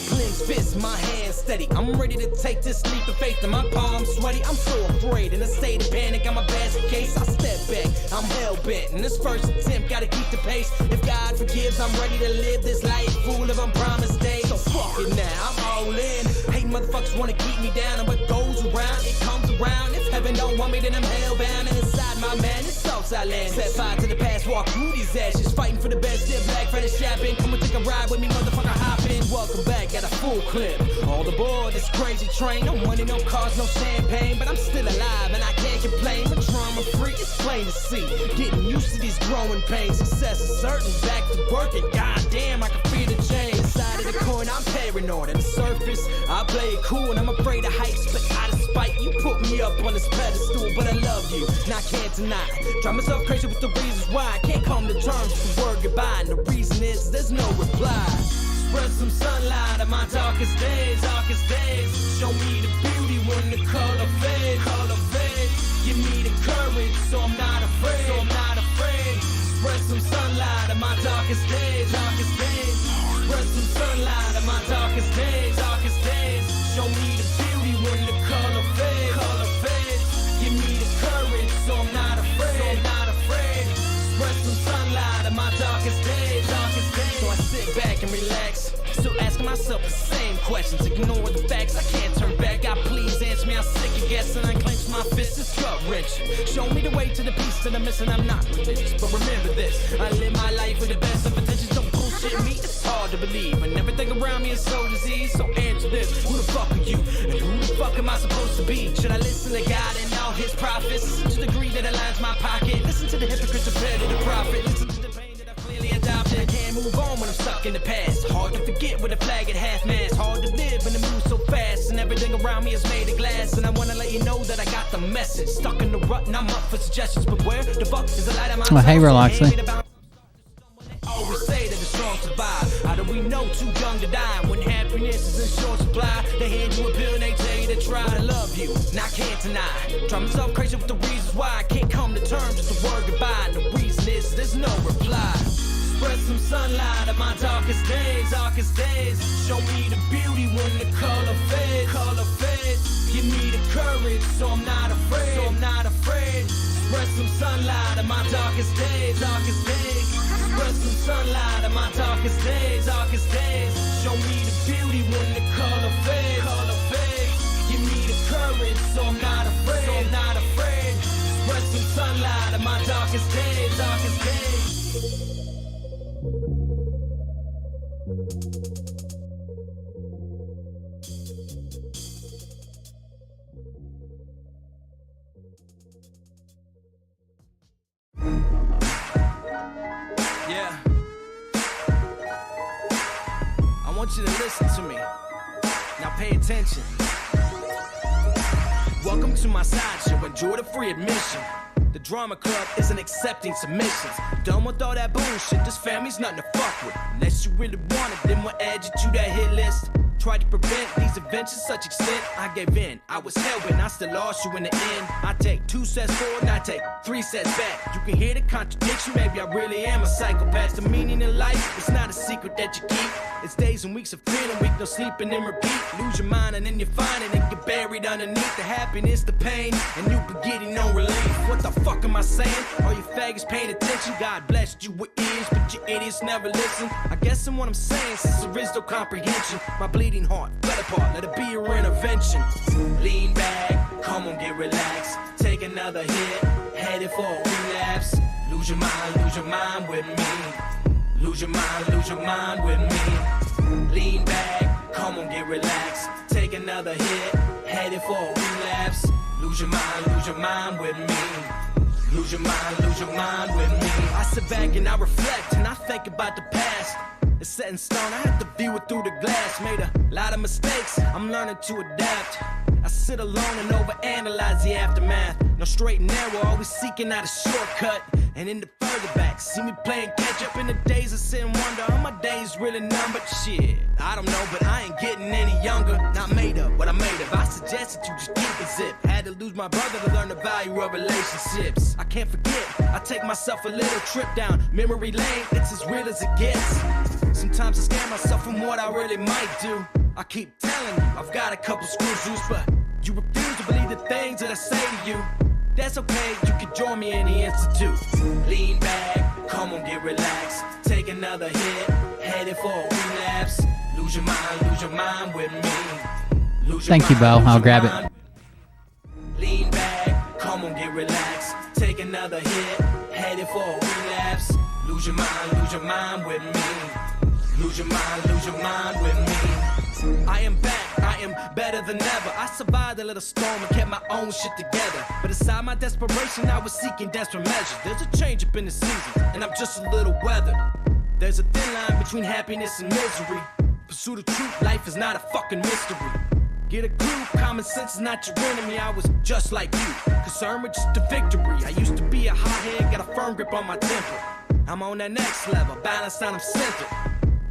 clenched fists, my hands steady. I'm ready to take this leap of faith, and my palms sweaty. I'm so afraid, in a state of panic. I'm a basket case. I step back, I'm hell bent. In this first attempt, gotta keep the pace. If God forgives, I'm ready to live this life full of unpromised days. So fuck it now, I'm all in. Hate motherfuckers wanna keep me down, and what goes around, it comes around. If heaven don't want me, then I'm hellbound. And inside my man, it's Southside land. Set fire to the past, walk through these ashes, fighting for the best. Still black, Freddy shopping. Come and take a ride with me, motherfucker, hop in. Welcome back, got a full clip. All aboard this crazy train. No money, no cars, no champagne, but I'm still alive and I can't complain. But drama free, it's plain to see. Getting used to these growing pains. Success is certain, back to work, and goddamn, I can feel the change. Inside of the coin, I'm paranoid. At the surface, I play it cool and I'm afraid of heights, but out of spite, you put me up on this pedestal. But I love you, and I can't deny. Drive myself crazy with the reasons why I can't come to terms with the word goodbye. And the reason is there's no reply. Spread some sunlight on my darkest days, darkest days. Show me the beauty when the color fades, color fades. Give me the courage, so I'm not afraid, so I'm not afraid. Spread some sunlight on my darkest days, darkest days. Spread some sunlight on my darkest days, darkest days. Show me the beauty when the color fades, color fades. Give me the courage, so I'm not afraid, so I'm not afraid. Spread some sunlight on my darkest days, darkest days. So I sit back and relax, still asking myself the same questions. Ignore the facts, I can't turn back. God, please answer me, I'm sick of guessing. I clench my fist, it's gut wrenching. Show me the way to the peace that I'm missing. I'm not religious, but remember this: I live my life with the best of intentions. Don't bullshit me, it's hard to believe, and everything around me is so diseased. So answer this: who the fuck are you, and who the fuck am I supposed to be? Should I listen to God and all his prophets? Listen to the greed that aligns my pocket. Listen to the hypocrites compared to the prophet. Listen to the pain that I clearly adopted. I can't move on when I'm stuck in the past. Hard to forget with a flag at half-mast. Hard to live when the move's so fast, and everything around me is made of glass. And I wanna let you know that I got the message. Stuck in the rut and I'm up for suggestions, but where the fuck is the light of my Oh, hey, Roxley. Always say that the strong survive. How do we know too young to die? When happiness is in short supply, they hand you a pill and they tell you to try. But I love you, and I can't deny. Drive myself crazy with the reasons why I can't come to terms with the word goodbye. And the reason is there's no reply. Spread some sunlight on my darkest days, darkest days. Show me the beauty when the color fades, color fades. Give me the courage, so I'm not afraid, so I'm not afraid. Spread some sunlight on my darkest days, darkest days. Spread some sunlight on my darkest days, darkest days. Show me the beauty when the color fades, color fades. Give me the courage, so I'm not afraid, so I'm not afraid. Spread some sunlight on my darkest days, darkest days. Yeah. I want you to listen to me. Now pay attention. Welcome to my sideshow. Enjoy the free admission. The drama club isn't accepting submissions. Done with all that bullshit. This family's nothing to fuck with. Unless you really want it, then we'll add you to that hit list. Tried to prevent these events to such extent, I gave in. I was hell-bent, I still lost you in the end. I take 2 steps forward and I take 3 steps back. You can hear the contradiction, maybe I really am a psychopath. The meaning in life, it's not a secret that you keep. It's days and weeks of feeling weak, no sleeping and repeat. Lose your mind and then you find it and get buried underneath the happiness, the pain, and you be getting no relief. What the fuck am I saying? All you faggots paying attention. God blessed you with ears, but you idiots never listen. I guess in what I'm saying, since there is no comprehension, my bleeding heart, fell apart, let it be your intervention. Lean back, come on, get relaxed. Take another hit, headed for a relapse. Lose your mind with me. Lose your mind with me. Lean back, come on, get relaxed. Take another hit, headed for a relapse. Lose your mind with me. Lose your mind with me. I sit back and I reflect and I think about the past. It's set in stone, I have to view it through the glass. Made a lot of mistakes, I'm learning to adapt. I sit alone and overanalyze the aftermath. No straight and narrow, always seeking out a shortcut. And in the further back, see me playing catch up in the days of sit and wonder. All my days really numbered, shit. I don't know, but I ain't getting any younger. Not made up, but I made up. I suggest that you just keep it zip. Had to lose my brother to learn the value of relationships. I can't forget, I take myself a little trip down memory lane. It's as real as it gets. Sometimes I scare myself from what I really might do. I keep telling you, I've got a couple screws loose, but you refuse to believe the things that I say to you. That's okay, you can join me in the institute. Lean back, come on, get relaxed. Take another hit, headed for a relapse. Lose your mind with me. Lose your Thank you, Bo. mind, lose I'll your grab mind. it. Lean back, come on, get relaxed. Take another hit, headed for a relapse. Lose your mind with me. Lose your mind with me. I am back, I am better than ever. I survived a little storm and kept my own shit together. But aside my desperation, I was seeking desperate measures. There's a change up in the season, and I'm just a little weathered. There's a thin line between happiness and misery. Pursue the truth, life is not a fucking mystery. Get a clue, common sense is not your enemy. I was just like you, concerned with just the victory. I used to be a hothead, got a firm grip on my temper. I'm on that next level, balanced and I'm centered.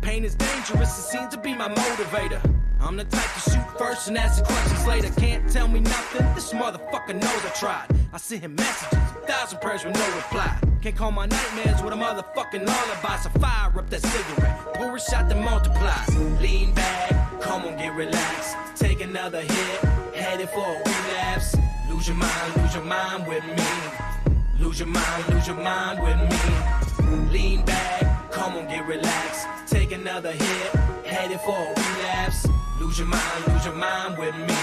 Pain is dangerous, it seems to be my motivator. I'm the type to shoot first and ask the questions later. Can't tell me nothing, this motherfucker knows I tried. I sent him messages, 1,000 prayers with no reply. Can't call my nightmares with a motherfucking lullaby. So fire up that cigarette, pour a shot that multiplies. Lean back, come on, get relaxed. Take another hit, headed for a relapse. Lose your mind with me. Lose your mind with me. Lean back, come on, get relaxed. Take another hit, headed for a relapse. Lose your mind with me.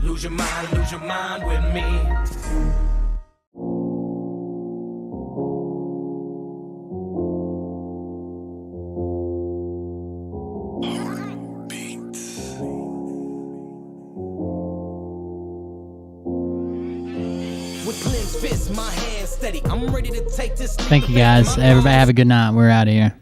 Lose your mind with me. Thank you, guys. Everybody have a good night. We're out of here.